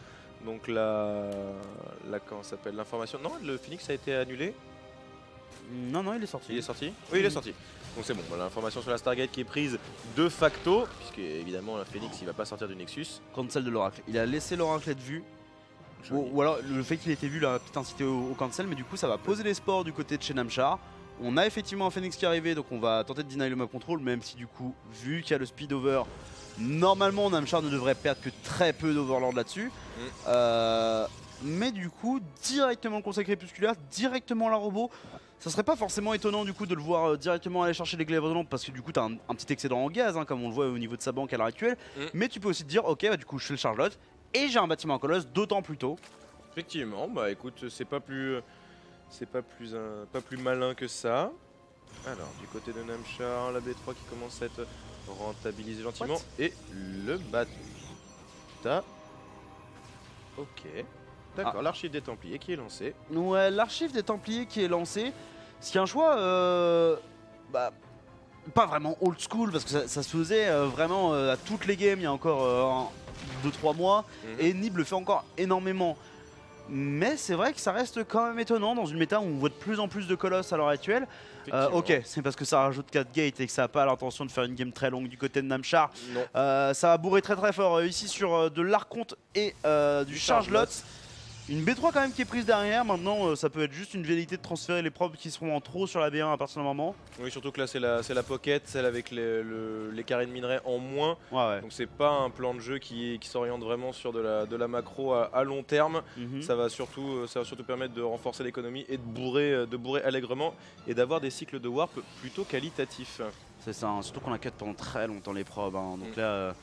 Donc comment ça s'appelle, l'information. Non, le Phoenix a été annulé. Non, non, il est sorti. Il est sorti. Oui, il est sorti. Donc c'est bon. L'information sur la Stargate qui est prise de facto, puisque évidemment la Phoenix il va pas sortir du Nexus. Cancel de l'oracle. Il a laissé l'oracle être vu. Ou alors le fait qu'il ait été vu l'a peut-être incité au cancel, mais du coup ça va poser les sports du côté de chez Namchar. On a effectivement un Phoenix qui est arrivé, donc on va tenter de deny le map control, même si du coup, vu qu'il y a le speed over, normalement Namchar ne devrait perdre que très peu d'overlord là-dessus. Mais du coup, directement le conseil crépusculaire, directement la robot. Ça serait pas forcément étonnant du coup de le voir directement aller chercher les glaives redondantes, parce que du coup t'as un petit excédent en gaz, hein, comme on le voit au niveau de sa banque à l'heure actuelle. Mais tu peux aussi te dire, ok, bah, du coup je fais le charge lot et j'ai un bâtiment en colosse d'autant plus tôt. Effectivement, bah écoute, c'est pas plus malin que ça. Alors, du côté de Namchar, la B3 qui commence à être rentabilisée gentiment. Et le bata. Ok. D'accord, l'archive des Templiers qui est lancée. Ouais, l'archive des Templiers qui est lancée. Ce qui est un choix, bah, pas vraiment old school, parce que ça se faisait vraiment à toutes les games il y a encore 2-3 mois. Et Nib le fait encore énormément. Mais c'est vrai que ça reste quand même étonnant dans une méta où on voit de plus en plus de colosses à l'heure actuelle. Ok, c'est parce que ça rajoute 4 gates et que ça n'a pas l'intention de faire une game très longue du côté de Namchar. Ça va bourrer très très fort ici sur de l'Archonte et du charge lot. Une B3 quand même qui est prise derrière. Maintenant ça peut être juste une velléité de transférer les probes qui seront en trop sur la B1 à partir d'un moment. Oui, surtout que là c'est la pocket, celle avec les carrés de minerais en moins. Ouais. Donc c'est pas un plan de jeu qui s'oriente vraiment sur de la macro à long terme. Ça va surtout permettre de renforcer l'économie et de bourrer allègrement et d'avoir des cycles de warp plutôt qualitatifs. C'est ça, hein, surtout qu'on a cut pendant très longtemps les probes. Hein, donc là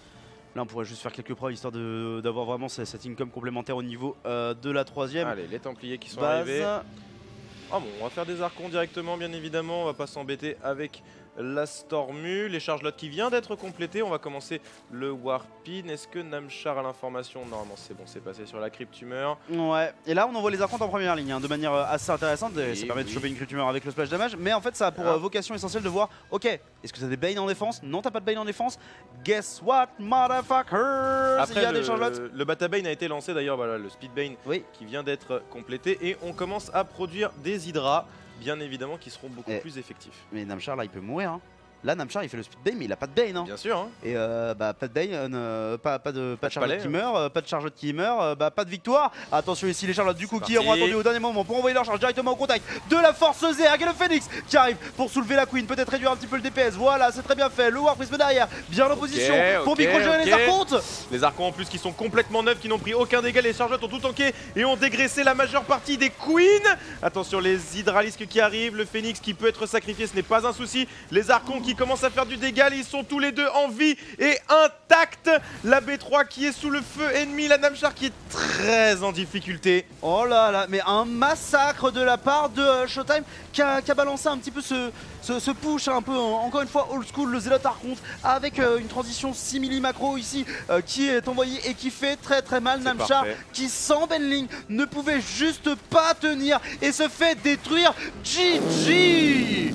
on pourrait juste faire quelques probes histoire d'avoir vraiment cette income complémentaire au niveau de la troisième. Allez, les Templiers qui sont base. arrivés. Ah bon, on va faire des archons directement, bien évidemment. On va pas s'embêter avec la Stormu. Les charge lots qui vient d'être complétés. On va commencer le Warpin. Est-ce que Namchar a l'information? Normalement, c'est bon, c'est passé sur la Cryptumeur. Ouais, et là on envoie les archontes en première ligne hein, de manière assez intéressante. Ça permet de choper une Cryptumeur avec le splash damage. Mais en fait, ça a pour vocation essentielle de voir, ok, est-ce que t'as des Bane en défense? Non, t'as pas de Bane en défense. Guess what, motherfuckers? Après, il y a des charge lots. Le Bata Bane a été lancé d'ailleurs, voilà, le Speed Bane qui vient d'être complété. Et on commence à produire des Hydras, bien évidemment, qui seront beaucoup plus effectifs. Mais Namchar là il peut mourir. Hein. Là Namchar il fait le speed bane mais il a pas de bane hein. Bien sûr hein. Et pas de bane, pas de charlotte qui meurt, pas de charlotte qui meurt, pas de victoire. Attention ici les charlottes du coup qui auront attendu au dernier moment pour envoyer leur charge directement au contact de la force Zerg et le Phoenix qui arrive pour soulever la Queen, peut-être réduire un petit peu le DPS. Voilà, c'est très bien fait, le War Prism derrière, bien en position pour micro-gérer les archontes. Les archons en plus qui sont complètement neufs, qui n'ont pris aucun dégât, les charlottes ont tout tanké et ont dégraissé la majeure partie des Queens. Attention les hydralisques qui arrivent, le Phoenix qui peut être sacrifié, ce n'est pas un souci. Les archons qui commencent à faire du dégât, ils sont tous les deux en vie et intacts. La B3 qui est sous le feu ennemi, la Namchar qui est très en difficulté. Oh là là, mais un massacre de la part de Showtime qui a balancé un petit peu ce push un peu encore une fois old school, le Zealot Archonte avec une transition simili macro ici qui est envoyée et qui fait très très mal. Namchar qui sans Benling ne pouvait juste pas tenir et se fait détruire. GG.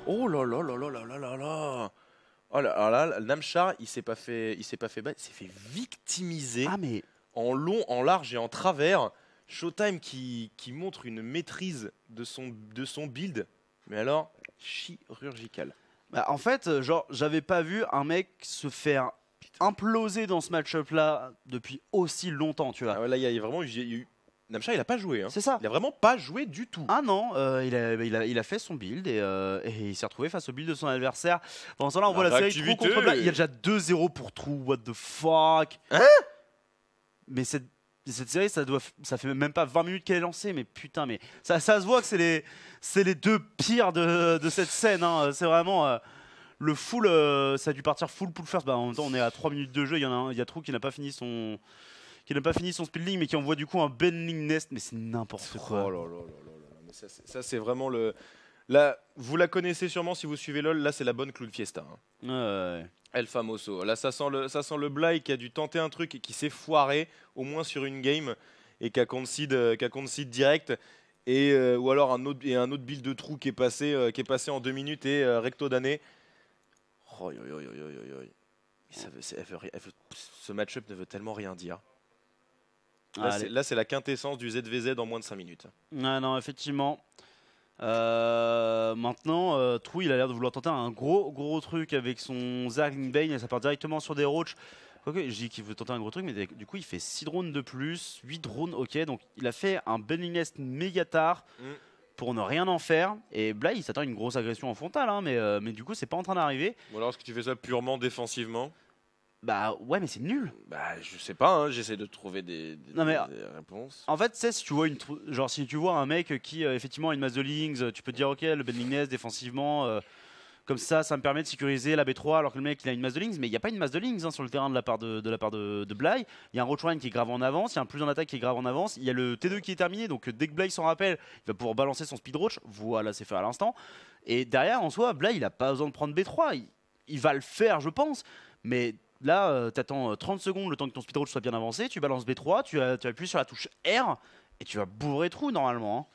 Oh là là là là là là là là. Oh là là, Namchar, il s'est pas fait battre, il s'est fait victimiser. Ah mais en long, en large et en travers. Showtime qui montre une maîtrise de son build, mais alors chirurgical. Bah, en fait, genre j'avais pas vu un mec se faire imploser dans ce match-up là depuis aussi longtemps, tu vois. Ah ouais, là il y a vraiment eu Namchar il a pas joué, hein. C'est ça. Il a vraiment pas joué du tout. Ah non, il a fait son build et il s'est retrouvé face au build de son adversaire. Pendant ce temps-là, on voit la série True contre Black. Il y a déjà 2-0 pour True, what the fuck. Hein? Mais cette série, ça fait même pas 20 minutes qu'elle est lancée, mais putain, mais ça se voit que c'est les deux pires de cette scène. Hein. C'est vraiment le full, ça a dû partir full pull first. Bah, en même temps, on est à 3 minutes de jeu, il y a True qui n'a pas fini son speedling mais qui envoie du coup un Benling Nest, mais c'est n'importe quoi. Oh là là là là. Mais ça c'est vraiment le... Là, vous la connaissez sûrement si vous suivez LoL, là c'est la bonne Cloud Fiesta. Hein. Ouais. El Famoso. Là ça sent le Bly qui a dû tenter un truc et qui s'est foiré, au moins sur une game, et qui a concede direct. Et, ou alors un autre build de trou qui est passé en 2 minutes et recto d'année. Oh, ce match-up ne veut tellement rien dire. Là, c'est la quintessence du ZVZ en moins de 5 minutes. Ah non, effectivement. Maintenant, Trou, il a l'air de vouloir tenter un gros truc avec son Zergling Bane. Et ça part directement sur des roaches. Quoique, je dis qu'il veut tenter un gros truc, mais du coup, il fait 6 drones de plus. 8 drones, ok. Donc, il a fait un Bending Nest méga tard. Pour ne rien en faire. Et Bly, il s'attend à une grosse agression en frontal, hein, mais du coup, c'est pas en train d'arriver. Ou alors, est-ce que tu fais ça purement défensivement? Bah ouais, mais c'est nul. Bah je sais pas, hein, j'essaie de trouver des réponses. En fait, si tu vois si tu vois un mec qui effectivement a une masse de links, tu peux te dire ok, le Bending Nest défensivement, comme ça me permet de sécuriser la B3 alors que le mec il a une masse de links, mais il n'y a pas une masse de links sur le terrain de la part de Bly. Il y a un Roach Rhine qui est grave en avance, il y a un plus en attaque qui est grave en avance, il y a le T2 qui est terminé, donc dès que Bly s'en rappelle, il va pouvoir balancer son Speed Roach. Voilà, c'est fait à l'instant. Et derrière, en soi, Bly il a pas besoin de prendre B3, il va le faire, je pense, mais là, t'attends 30 secondes le temps que ton speed roach soit bien avancé, tu balances B3, tu appuies sur la touche R et tu vas bourrer Trou normalement. Hein.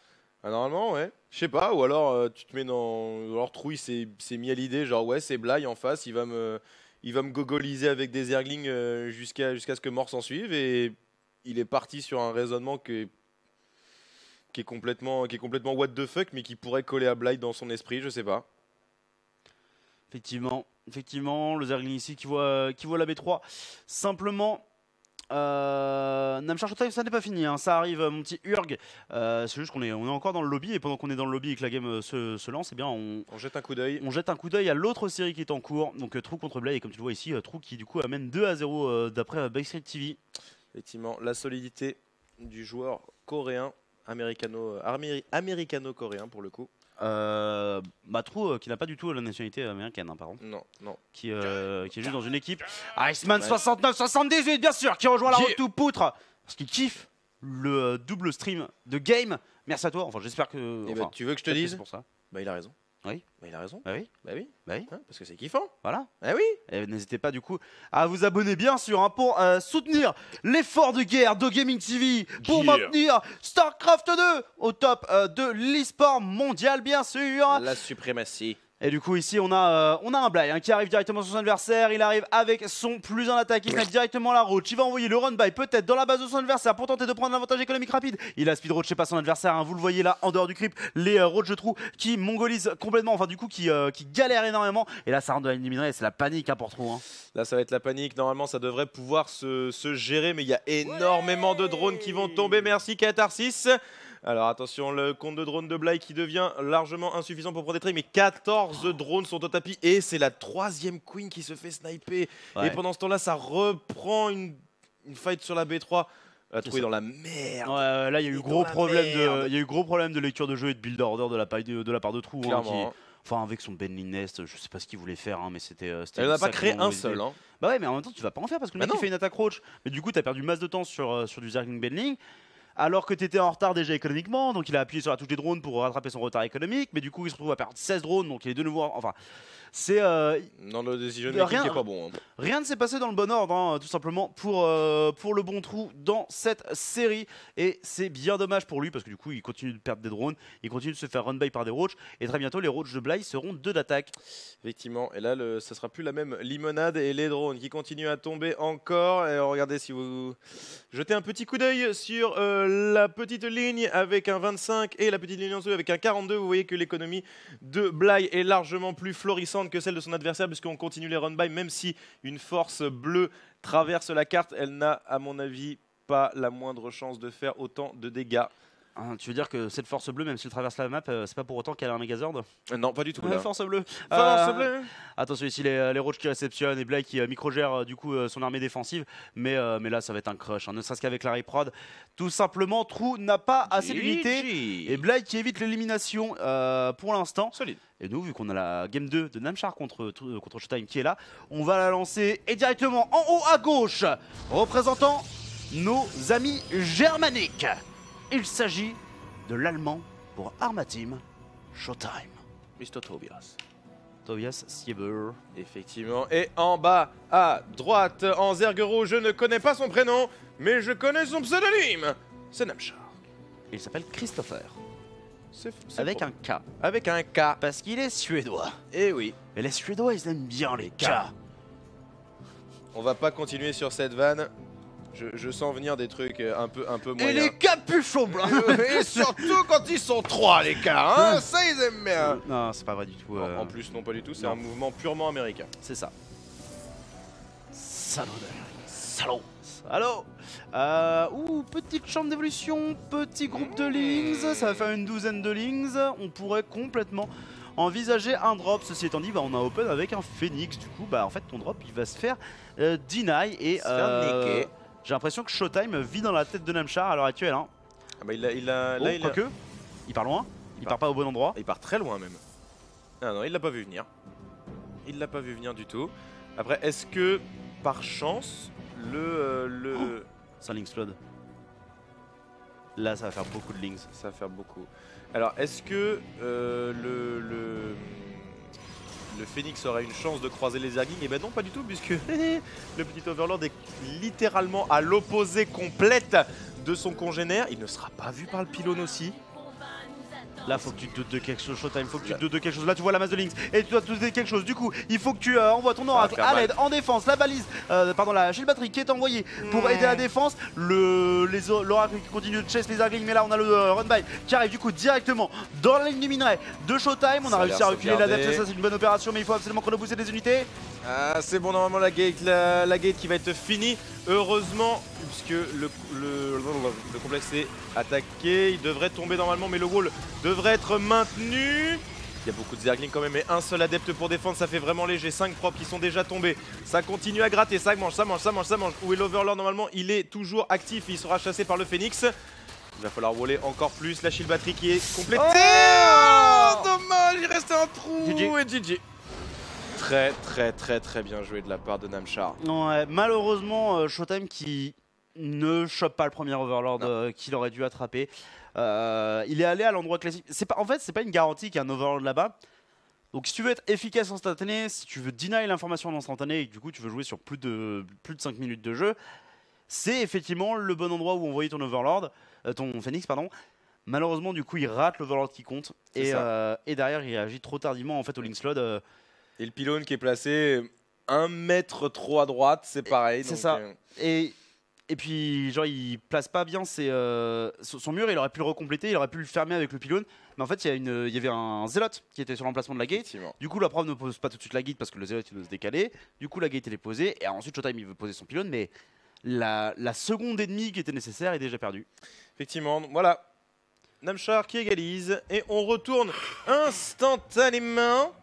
Ah, normalement, ouais. Je sais pas, ou alors tu te mets dans. Ou alors Trou il s'est mis à l'idée, genre ouais, c'est Bly en face, il va me gogoliser avec des Zerglings jusqu'à ce que mort s'en suive et il est parti sur un raisonnement qui est complètement what the fuck, mais qui pourrait coller à Bly dans son esprit, je sais pas. Effectivement, le Zergling ici qui voit la B3. Simplement, Namchar Showtime, ça n'est pas fini. Hein. Ça arrive, mon petit Urg. C'est juste qu'on est encore dans le lobby. Et pendant qu'on est dans le lobby et que la game se lance, eh bien, on jette un coup d'œil. On jette un coup d'œil à l'autre série qui est en cours. Donc Trou contre Bly. Et comme tu le vois ici, Trou qui du coup amène 2-0 d'après Backstreet TV. Effectivement, la solidité du joueur coréen, américano-coréen pour le coup. Trou qui n'a pas du tout la nationalité américaine, hein, par contre. Non. Qui est juste dans une équipe. Iceman 69-78, bien sûr, qui rejoint la route tout poutre. Parce qu'il kiffe le double stream de game. Merci à toi. Enfin, j'espère que. Enfin, tu veux que je te dise pour ça. Bah, il a raison. Oui. Bah, il a raison. Bah oui. Hein, parce que c'est kiffant. Voilà. Ah oui. Et n'hésitez pas du coup à vous abonner bien sûr hein, pour soutenir l'effort de guerre de Gaming TV pour maintenir StarCraft 2 au top de l'e-sport mondial bien sûr. La suprématie. Et du coup ici on a un Bly hein, qui arrive directement sur son adversaire. Il arrive avec son plus en attaque. Il met directement la roach. Il va envoyer le run by peut-être dans la base de son adversaire pour tenter de prendre l'avantage économique rapide. Il a speed roach, c'est pas son adversaire hein. Vous le voyez là en dehors du creep. Les roach de Trou qui mongolisent complètement. Enfin du coup qui galèrent énormément. Et là ça rentre dans l'éliminatoire et c'est la panique hein, pour Trou hein. Là ça va être la panique. Normalement ça devrait pouvoir se gérer. Mais il y a énormément de drones qui vont tomber. Merci Catharsis. Alors attention, le compte de drone de Bly qui devient largement insuffisant pour prendre des traits, mais 14 drones sont au tapis et c'est la 3e queen qui se fait sniper. Ouais. Et pendant ce temps-là, ça reprend une fight sur la B3. La Trou est dans la merde. Ouais, là il y a eu gros problème de lecture de jeu et de build order de la part de Trou. Hein, enfin avec son Bending Nest, je sais pas ce qu'il voulait faire, hein, mais c'était. Elle n'a pas créé un seul. Hein. Bah ouais, mais en même temps tu vas pas en faire parce que le mec il fait une attaque roach. Mais du coup tu as perdu masse de temps sur du Zergling Bending. Alors que tu étais en retard déjà économiquement, donc il a appuyé sur la touche des drones pour rattraper son retard économique, mais du coup il se retrouve à perdre 16 drones, donc il est de nouveau. Enfin, c'est. Non, le decision making n'est pas bon. Hein. Rien ne s'est passé dans le bon ordre, hein, tout simplement, pour le bon Trou dans cette série. Et c'est bien dommage pour lui, parce que du coup il continue de perdre des drones, il continue de se faire run by par des roaches, et très bientôt les roaches de Bly seront 2 d'attaque. Effectivement, et là ça sera plus la même limonade, et les drones qui continuent à tomber encore. Et regardez si vous jetez un petit coup d'œil sur. La petite ligne avec un 25 et la petite ligne en dessous avec un 42, vous voyez que l'économie de Bly est largement plus florissante que celle de son adversaire puisqu'on continue les run-by, même si une force bleue traverse la carte, elle n'a à mon avis pas la moindre chance de faire autant de dégâts. Tu veux dire que cette force bleue, même si elle traverse la map, c'est pas pour autant qu'elle a un Megazord? Non, pas du tout. Là. Force bleue. Force bleue. Attention ici, les roaches qui réceptionnent et Bly qui microgère du coup son armée défensive. Mais là, ça va être un crush. Hein. Ne serait-ce qu'avec la reprod. Tout simplement, Trou n'a pas assez d'unités. Et Bly qui évite l'élimination pour l'instant. Solide. Et nous, vu qu'on a la game 2 de Namchar contre Showtime qui est là, on va la lancer. Et directement en haut à gauche, représentant nos amis germaniques. Il s'agit de l'allemand pour Arma Team Showtime. Mr. Tobias. Tobias Sieber. Effectivement. Et en bas à droite, en Zergero, je ne connais pas son prénom, mais je connais son pseudonyme. C'est Namchar. Il s'appelle Christopher. C'est avec faux. un K. Avec un K. Parce qu'il est suédois. Et oui. Et les Suédois, ils aiment bien les K. On va pas continuer sur cette vanne. Je sens venir des trucs un peu Et moyens. les capuchons blancs. Et surtout quand ils sont 3 les cas, hein, ça ils aiment bien. Non, c'est pas vrai du tout. En plus non pas du tout, c'est non. un mouvement purement américain. C'est ça. Salaud. Salaud. Salaud. Petite chambre d'évolution, petit groupe de Lings. Ça va faire une douzaine de Lings. On pourrait complètement envisager un drop. Ceci étant dit, on a open avec un Phoenix. Du coup, en fait, ton drop, il va se faire deny. Et j'ai l'impression que Showtime vit dans la tête de Namchar à l'heure actuelle. Hein. Ah bah il a Quoique, il part loin. Il part pas au bon endroit. Il part très loin même. Ah non, il l'a pas vu venir. Il l'a pas vu venir du tout. Après, est-ce que par chance C'est un Lynx Flood. Là, ça va faire beaucoup de Lynx. Ça va faire beaucoup. Alors, est-ce que le Phoenix aurait une chance de croiser les Zerglings? Eh ben non, pas du tout, puisque le petit Overlord est littéralement à l'opposé complète de son congénère. Il ne sera pas vu par le pylône aussi. Là, faut que tu te doutes de quelque chose, Showtime. Faut que tu te doutes de quelque chose. Là, tu vois la masse de Lynx et tu dois te douter de quelque chose. Du coup, il faut que tu envoies ton oracle à l'aide en défense. La balise, la shield batterie qui est envoyée pour aider la défense. L'oracle qui continue de chase les Zerglings. Mais là, on a le run by qui arrive du coup directement dans la ligne du minerai de Showtime. On a réussi à reculer l'adepte. Ça, c'est une bonne opération, mais il faut absolument qu'on booster des unités. Ah, c'est bon, normalement la gate qui va être finie. Heureusement, puisque le complexe est attaqué, il devrait tomber normalement, mais le wall devrait être maintenu. Il y a beaucoup de Zerglings quand même, mais un seul adepte pour défendre, ça fait vraiment léger. 5 propres qui sont déjà tombés. Ça continue à gratter, ça mange. Où est l'Overlord? Normalement, il est toujours actif, il sera chassé par le Phoenix. Il va falloir waller encore plus. La shield batterie qui est complétée. Oh, dommage, il restait un trou. GG. Et GG. Très bien joué de la part de Namchar. Ouais, malheureusement, Showtime qui ne chope pas le premier Overlord qu'il aurait dû attraper. Il est allé à l'endroit classique. En fait, c'est pas une garantie qu'il y a un Overlord là-bas. Donc si tu veux être efficace instantané, si tu veux deny l'information en instantané et que du coup tu veux jouer sur plus de 5 minutes de jeu, c'est effectivement le bon endroit où envoyer ton Overlord, ton Phoenix pardon. Malheureusement du coup il rate l'Overlord qui compte et derrière il réagit trop tardivement en fait au Lynx Flood. Et le pylône qui est placé 1 mètre trop à droite, c'est pareil. C'est ça. Et puis, genre, il place pas bien son mur, il aurait pu le recompléter, il aurait pu le fermer avec le pylône. Mais en fait, il y avait un zélote qui était sur l'emplacement de la gate. Du coup, la prof ne pose pas tout de suite la gate parce que le zélote il doit se décaler. Du coup, la gate elle est posée. Et ensuite, Showtime il veut poser son pylône. Mais la seconde et demie qui était nécessaire est déjà perdue. Effectivement, voilà. Namchar qui égalise. Et on retourne instantanément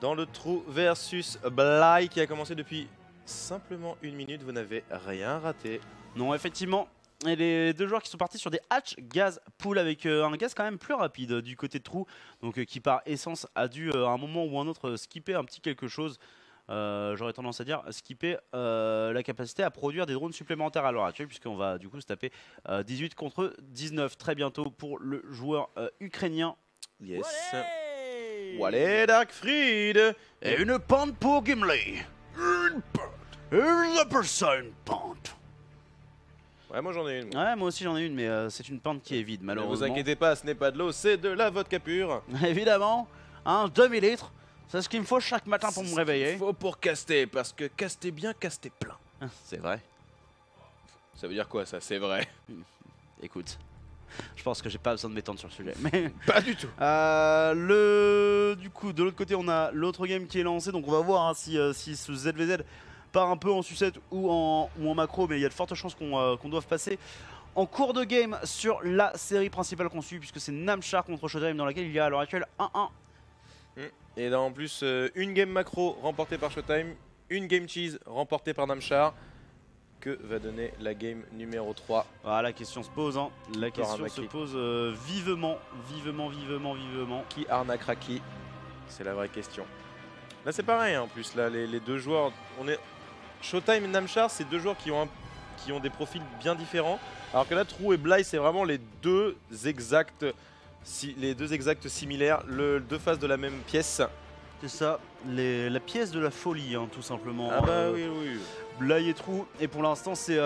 dans le trou versus Bly qui a commencé depuis simplement 1 minute. Vous n'avez rien raté. Non, effectivement. Et les deux joueurs qui sont partis sur des hatch gaz pool avec un gaz quand même plus rapide du côté de trou. Donc qui par essence a dû à un moment ou un autre skipper un petit quelque chose. J'aurais tendance à dire skipper la capacité à produire des drones supplémentaires à l'heure actuelle, puisqu'on va du coup se taper 18 contre 19 très bientôt pour le joueur ukrainien. Yes. Wallet Darkfried. Et une pente pour Gimli. Une pente. Une pente. Ouais, moi j'en ai une. Ouais, moi aussi j'en ai une, mais c'est une pente qui est vide, malheureusement. Ne vous inquiétez pas, ce n'est pas de l'eau, c'est de la vodka pure. Évidemment, un demi-litre, c'est ce qu'il me faut chaque matin pour me réveiller. Il faut pour caster, parce que caster bien, caster plein. C'est vrai. Ça veut dire quoi ça, c'est vrai? Écoute, je pense que j'ai pas besoin de m'étendre sur le sujet. Mais pas du tout. Du coup, de l'autre côté, on a l'autre game qui est lancé, donc on va voir si ce ZVZ part un peu en sucette ou en macro, mais il y a de fortes chances qu'on doive passer en cours de game sur la série principale qu'on suit, puisque c'est Namchar contre Showtime dans laquelle il y a à l'heure actuelle 1-1. Et là en plus, une game macro remportée par Showtime, une game cheese remportée par Namchar. Que va donner la game numéro 3? Ah, la question se pose, hein. La question se pose vivement. Qui arnaquera qui? C'est la vraie question. Là c'est pareil, hein, en plus, là les deux joueurs, Showtime et Namchar, c'est deux joueurs qui ont des profils bien différents. Alors que là, True et Bly, c'est vraiment les deux exacts similaires, deux faces de la même pièce. C'est ça, la pièce de la folie, hein, tout simplement. Ah bah oui. Bly et True, et pour l'instant c'est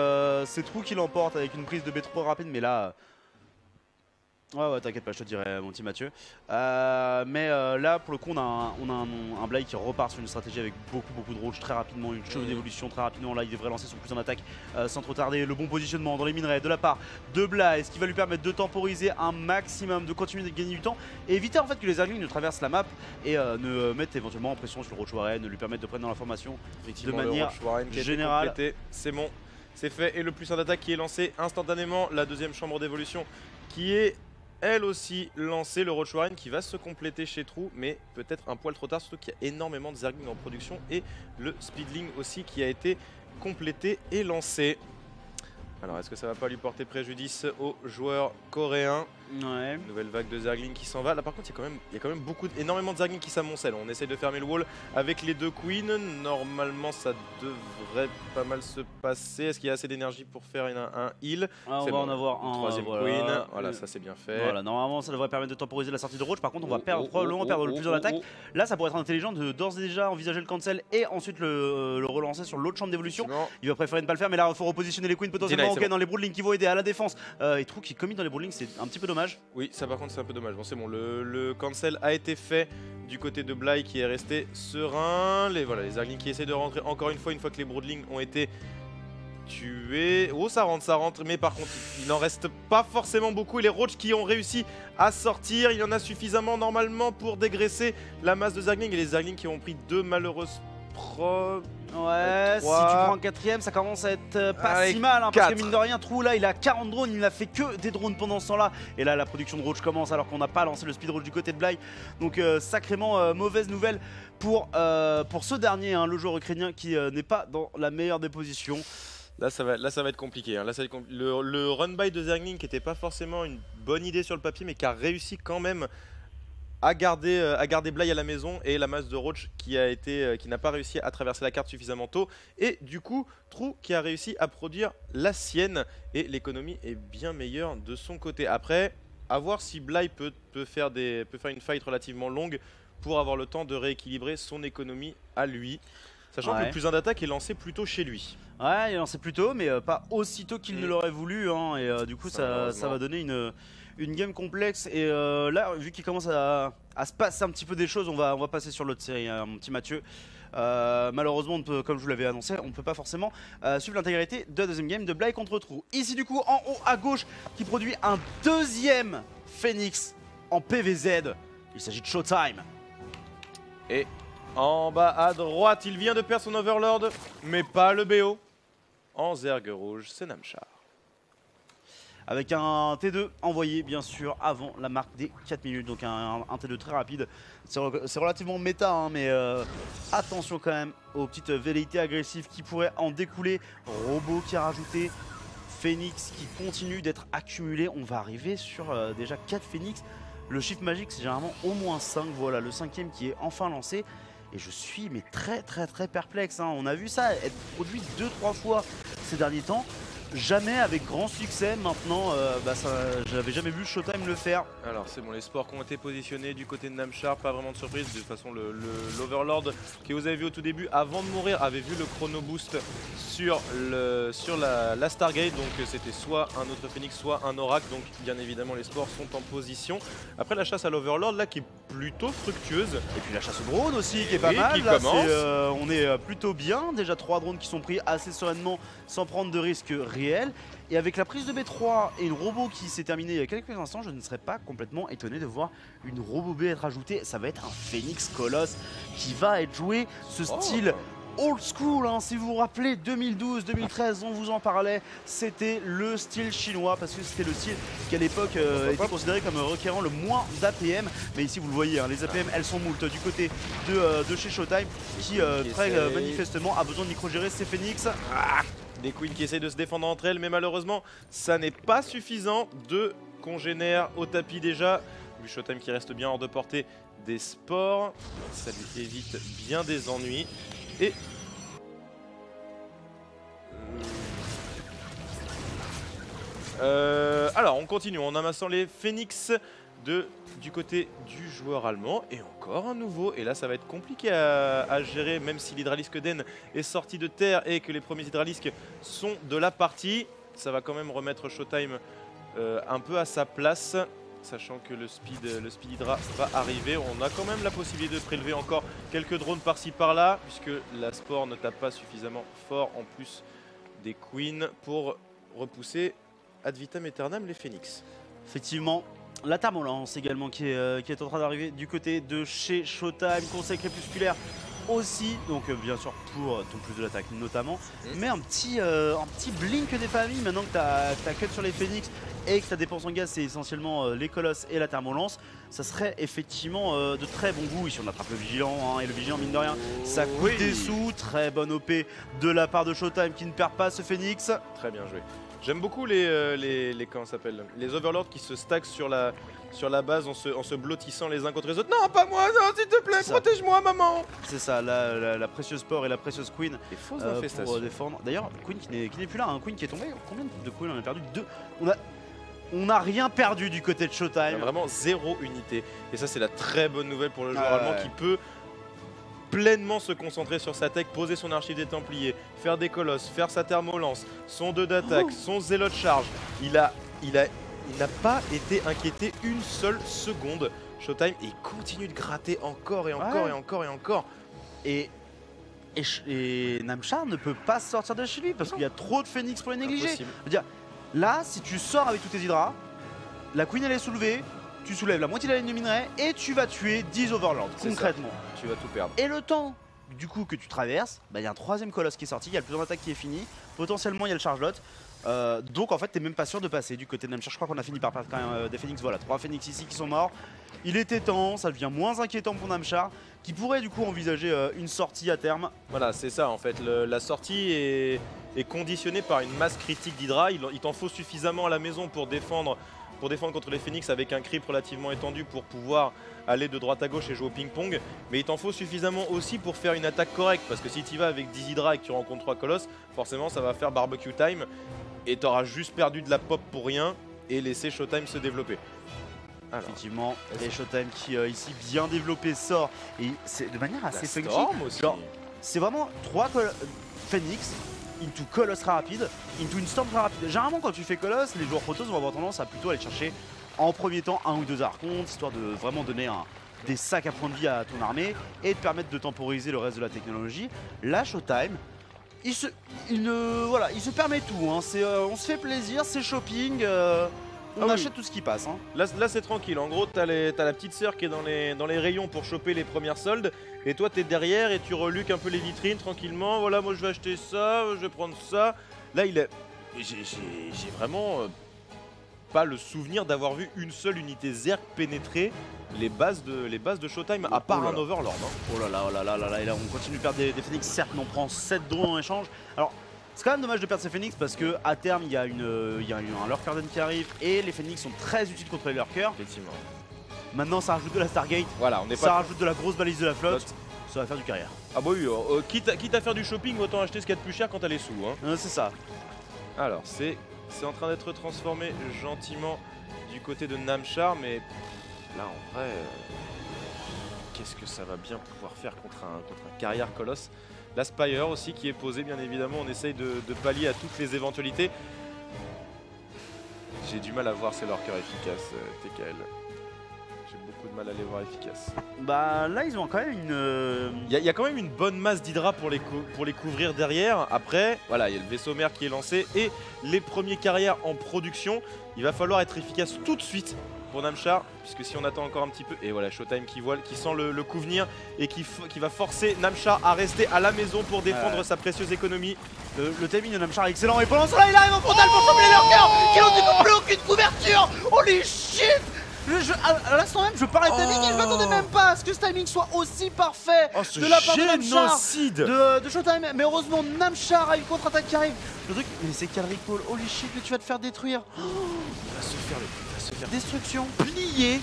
True qui l'emporte avec une prise de B3 rapide, mais là Ouais, t'inquiète pas, je te dirai, mon petit Mathieu. Mais là, pour le coup, on a un Bly qui repart sur une stratégie avec beaucoup de rouge très rapidement, une cheveux d'évolution très rapidement. Là, il devrait lancer son plus en attaque sans trop tarder. Le bon positionnement dans les minerais de la part de Bly, ce qui va lui permettre de temporiser un maximum, de continuer de gagner du temps et éviter en fait que les Zerglings ne traversent la map et ne mettent éventuellement en pression sur le Roach Warren, ne lui permettent de prendre dans l'information de manière générale. C'est bon, c'est fait. Et le plus en attaque qui est lancé instantanément. La deuxième chambre d'évolution qui est elle aussi lancée, le Roach Warren qui va se compléter chez True, mais peut-être un poil trop tard, surtout qu'il y a énormément de Zerglings en production et le Speedling aussi qui a été complété et lancé. Alors est-ce que ça va pas lui porter préjudice aux joueurs coréens? Ouais. Nouvelle vague de Zerglings qui s'en va. Là par contre il y a quand même énormément de Zerglings qui s'amoncellent. On essaye de fermer le wall avec les deux queens. Normalement ça devrait pas mal se passer. Est-ce qu'il y a assez d'énergie pour faire un heal? On va en avoir un. Troisième queen. Voilà, ça c'est bien fait. Voilà, normalement ça devrait permettre de temporiser la sortie de Roach. Par contre on va probablement perdre le plus en attaque. Là ça pourrait être intelligent de d'ores et déjà envisager le cancel et ensuite le relancer sur l'autre chambre d'évolution. Il va préférer ne pas le faire, mais là il faut repositionner les queens potentiellement dans les broodlings qui vont aider à la défense. Et True qui commit dans les broodlings, c'est un petit peu dommage. Oui, ça par contre c'est un peu dommage. Bon c'est bon, le cancel a été fait du côté de Bly qui est resté serein. Les Zerglings qui essaient de rentrer encore une fois que les broodlings ont été tués. Oh ça rentre, mais par contre il n'en reste pas forcément beaucoup. Et les Roach qui ont réussi à sortir, il y en a suffisamment normalement pour dégraisser la masse de Zerglings. Et les Zerglings qui ont pris deux malheureuses Ouais, si tu prends un quatrième, ça commence à être pas si mal, hein, parce que mine de rien, True là il a 40 drones, il n'a fait que des drones pendant ce temps là. Et là la production de Roach commence alors qu'on n'a pas lancé le speed Roach du côté de Bly. Donc sacrément mauvaise nouvelle pour ce dernier, hein, le joueur ukrainien qui n'est pas dans la meilleure des positions. Là ça va être compliqué, hein. Le run by de Zergling qui n'était pas forcément une bonne idée sur le papier mais qui a réussi quand même à garder Bly à la maison, et la masse de Roach qui n'a pas réussi à traverser la carte suffisamment tôt, et du coup True qui a réussi à produire la sienne, et l'économie est bien meilleure de son côté. Après, à voir si Bly peut faire une fight relativement longue pour avoir le temps de rééquilibrer son économie à lui, sachant que le plus un d'attaque est lancé plutôt chez lui. Ouais, il est lancé plus tôt, mais pas aussi tôt qu'il ne l'aurait voulu, hein, et du coup ça va donner une game complexe. Et là, vu qu'il commence à se passer un petit peu des choses, on va passer sur l'autre série, hein, mon petit Mathieu. Malheureusement, comme je vous l'avais annoncé, on ne peut pas forcément suivre l'intégralité de la deuxième game de Bly contre True. Ici du coup, en haut à gauche, qui produit un deuxième Phoenix en PVZ. Il s'agit de Showtime. Et en bas à droite, il vient de perdre son Overlord, mais pas le BO. En Zerg rouge, c'est Namchar. Avec un T2 envoyé bien sûr avant la marque des 4 minutes, donc un T2 très rapide. C'est relativement méta, hein, mais attention quand même aux petites velléités agressives qui pourraient en découler. Robot qui a rajouté, Phoenix qui continue d'être accumulé. On va arriver sur déjà 4 Phoenix. Le chiffre magique c'est généralement au moins 5, voilà le cinquième qui est enfin lancé. Et je suis mais très perplexe, hein. On a vu ça être produit 2-3 fois ces derniers temps. Jamais avec grand succès. Maintenant, j'avais jamais vu Showtime le faire. Alors c'est bon, les sports qui ont été positionnés du côté de Namchar, pas vraiment de surprise. De toute façon, l'Overlord que vous avez vu au tout début, avant de mourir, avait vu le chrono boost sur la Stargate. Donc c'était soit un autre Phoenix, soit un Oracle. Donc bien évidemment, les sports sont en position. Après la chasse à l'Overlord, là qui est plutôt fructueuse. Et puis la chasse au drone aussi qui est pas mal. Là, on est plutôt bien. Déjà 3 drones qui sont pris assez sereinement sans prendre de risques réels. Et avec la prise de B3 et une robot qui s'est terminée il y a quelques instants, je ne serais pas complètement étonné de voir une robot B être ajoutée. Ça va être un Phoenix Colosse qui va être joué. Ce style old school, hein, si vous vous rappelez 2012-2013, on vous en parlait, c'était le style chinois parce que c'était le style qui à l'époque était considéré comme requérant le moins d'APM. Mais ici vous le voyez, hein, les APM elles sont moult du côté de chez Showtime qui très manifestement a besoin de micro-gérer ses Phoenix. Des queens qui essayent de se défendre entre elles, mais malheureusement ça n'est pas suffisant. Deux congénères au tapis déjà. Du Showtime qui reste bien hors de portée des sports, ça lui évite bien des ennuis. Et alors on continue en amassant les Phoenix du côté du joueur allemand, et encore un nouveau, et là ça va être compliqué à gérer, même si l'hydralisque Den est sorti de terre et que les premiers hydralisques sont de la partie. Ça va quand même remettre Showtime un peu à sa place. sachant que le speed Hydra va arriver. On a quand même la possibilité de prélever encore quelques drones par-ci par-là, puisque la Spore ne tape pas suffisamment fort en plus des Queens pour repousser ad vitam aeternam les Phoenix. Effectivement, la Thermolance également qui est en train d'arriver du côté de chez Showtime, conseil crépusculaire aussi, donc bien sûr pour ton plus de l'attaque notamment, mais un petit blink des familles maintenant que tu as cut sur les Phoenix et que ta dépense en gaz c'est essentiellement les Colosses et la Thermolance, ça serait effectivement de très bon goût. Ici on attrape le Vigilant, hein, et le Vigilant mine de rien ça coûte des sous, très bonne OP de la part de Showtime qui ne perd pas ce Phoenix. Très bien joué. J'aime beaucoup les comment ça s'appelle, les Overlords qui se stackent sur la base en se blottissant les uns contre les autres. Non, pas moi, non, s'il te plaît, protège-moi, maman. C'est ça, la précieuse Spore et la précieuse Queen pour défendre. D'ailleurs, Queen qui n'est plus là, un Queen qui est tombé. Combien de Queen on a perdu? 2. On n'a rien perdu du côté de Showtime. Vraiment 0 unité. Et ça, c'est la très bonne nouvelle pour le joueur allemand qui peut pleinement se concentrer sur sa tech, poser son archive des Templiers, faire des colosses, faire sa thermolance, son 2 d'attaque, son zélo de charge. Il n'a pas été inquiété une seule seconde. Showtime, et il continue de gratter encore et encore et encore et encore. Et Namshar ne peut pas sortir de chez lui parce qu'il y a trop de Phoenix pour les négliger. Je veux dire, là, si tu sors avec tous tes hydras, la Queen elle est soulevée, tu soulèves la moitié de la ligne de minerai et tu vas tuer 10 Overlords concrètement. Tu vas tout perdre. Et le temps du coup que tu traverses, il y a un 3ème colosse qui est sorti, il y a le plus d'attaque qui est fini, potentiellement il y a le charge lot. Donc en fait t'es même pas sûr de passer du côté de Namshar. Je crois qu'on a fini par perdre quand même des Phoenix. Voilà, 3 Phoenix ici qui sont morts. Il était temps, ça devient moins inquiétant pour Namshar qui pourrait du coup envisager une sortie à terme. Voilà, c'est ça en fait, la sortie est conditionnée par une masse critique d'Hydra. Il t'en faut suffisamment à la maison pour défendre contre les Phoenix avec un creep relativement étendu pour pouvoir aller de droite à gauche et jouer au ping-pong. Mais il t'en faut suffisamment aussi pour faire une attaque correcte, parce que si tu vas avec 10 Hydra et que tu rencontres 3 colosses, forcément ça va faire barbecue time et tu auras juste perdu de la pop pour rien et laisser Showtime se développer. Alors, effectivement, et Showtime qui ici bien développé sort, et c'est de manière assez funky. C'est vraiment 3 Phoenix into Colosse très rapide, into une Storm très rapide. Généralement quand tu fais Colosse, les joueurs Protoss vont avoir tendance à plutôt aller chercher en premier temps 1 ou 2 archontes, histoire de vraiment donner des sacs à points de vie à ton armée et de permettre de temporiser le reste de la technologie. Là, Showtime, il se permet tout, hein. On se fait plaisir, c'est shopping, on achète tout ce qui passe. Hein. Là c'est tranquille, en gros t'as la petite sœur qui est dans les rayons pour choper les premières soldes, et toi t'es derrière et tu reluques un peu les vitrines tranquillement. Voilà, moi je vais acheter ça, je vais prendre ça. Là j'ai vraiment pas le souvenir d'avoir vu une seule unité Zerg pénétrer les bases de Showtime, à part un Overlord. Hein. Oh là là, et là on continue de perdre des Phoenix, certes mais on prend 7 drones en échange. Alors c'est quand même dommage de perdre ces Phoenix parce que à terme il y a un Lurker Den qui arrive et les Phoenix sont très utiles contre les Lurkers. Effectivement. Maintenant ça rajoute de la Stargate, voilà, ça rajoute de la grosse balise de la flotte, ça va faire du carrière. Ah bah oui, quitte à faire du shopping, autant acheter ce qu'il y a de plus cher quand t'as les sous. Hein. C'est ça. Alors c'est en train d'être transformé gentiment du côté de Namshar, mais là en vrai, qu'est-ce que ça va bien pouvoir faire contre un carrière colosse. La Spire aussi qui est posée, bien évidemment, on essaye de pallier à toutes les éventualités. J'ai du mal à voir ces lurkers efficaces, TKL. J'ai beaucoup de mal à les voir efficaces. Bah là ils ont quand même une... Il y a quand même une bonne masse d'Hydra pour les couvrir derrière. Après, voilà, il y a le vaisseau mère qui est lancé et les premiers carrières en production. Il va falloir être efficace tout de suite pour Namshar, puisque si on attend encore un petit peu, et voilà Showtime qui sent le coup venir et qui va forcer Namshar à rester à la maison pour défendre sa précieuse économie. Le timing de Namshar est excellent et pendant ce temps-là il arrive en frontal pour choper les lurkers qui n'ont du coup plus aucune couverture. Holy shit! À l'instant même je parlais de timing et je m'attendais même pas à ce que ce timing soit aussi parfait de la part de Namshar de Showtime, mais heureusement Namshar a une contre-attaque qui arrive. Le truc, mais c'est quel recall, holy shit, mais tu vas te faire détruire. Il va se faire destruction, plié.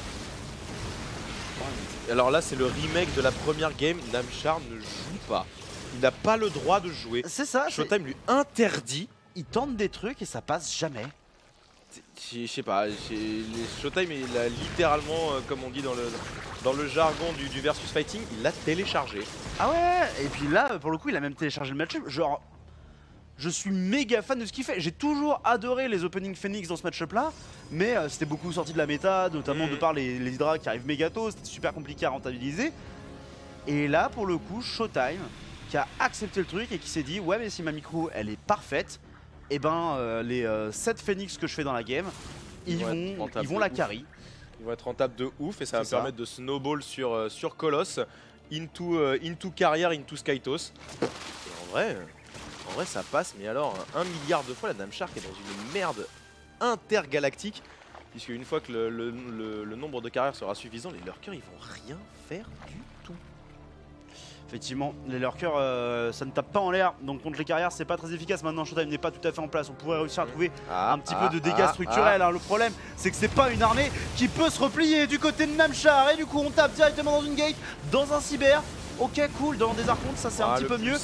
Alors là c'est le remake de la première game, Namshar ne joue pas. Il n'a pas le droit de jouer. C'est ça. Showtime lui interdit. Il tente des trucs et ça passe jamais. Je sais pas, Showtime il a littéralement, comme on dit dans le jargon du versus fighting, il l'a téléchargé. Ah ouais, et puis là pour le coup il a même téléchargé le match-up. Genre je suis méga fan de ce qu'il fait. J'ai toujours adoré les opening Phoenix dans ce match-up là, mais c'était beaucoup sorti de la méta, notamment de par les Hydra qui arrivent méga tôt, c'était super compliqué à rentabiliser. Et là pour le coup, Showtime qui a accepté le truc et qui s'est dit ouais mais si ma micro elle est parfaite, et ben les 7 Phoenix que je fais dans la game, ils vont la carry. Ils vont être rentables de ouf et ça va me permettre de snowball sur Coloss, into carrière, into Skytos. Et en vrai ça passe, mais alors 1 milliard de fois la Dame Shark est dans une merde intergalactique. Puisque une fois que le nombre de carrières sera suffisant, les lurkers ils vont rien faire du tout. Effectivement, les lurkers ça ne tape pas en l'air, donc contre les carrières c'est pas très efficace. Maintenant Showtime n'est pas tout à fait en place, on pourrait réussir à trouver un petit peu de dégâts structurels. Hein. Le problème c'est que c'est pas une armée qui peut se replier du côté de Namchar, et du coup on tape directement dans une gate, dans un cyber. Ok cool, dans des archontes ça c'est un petit peu mieux.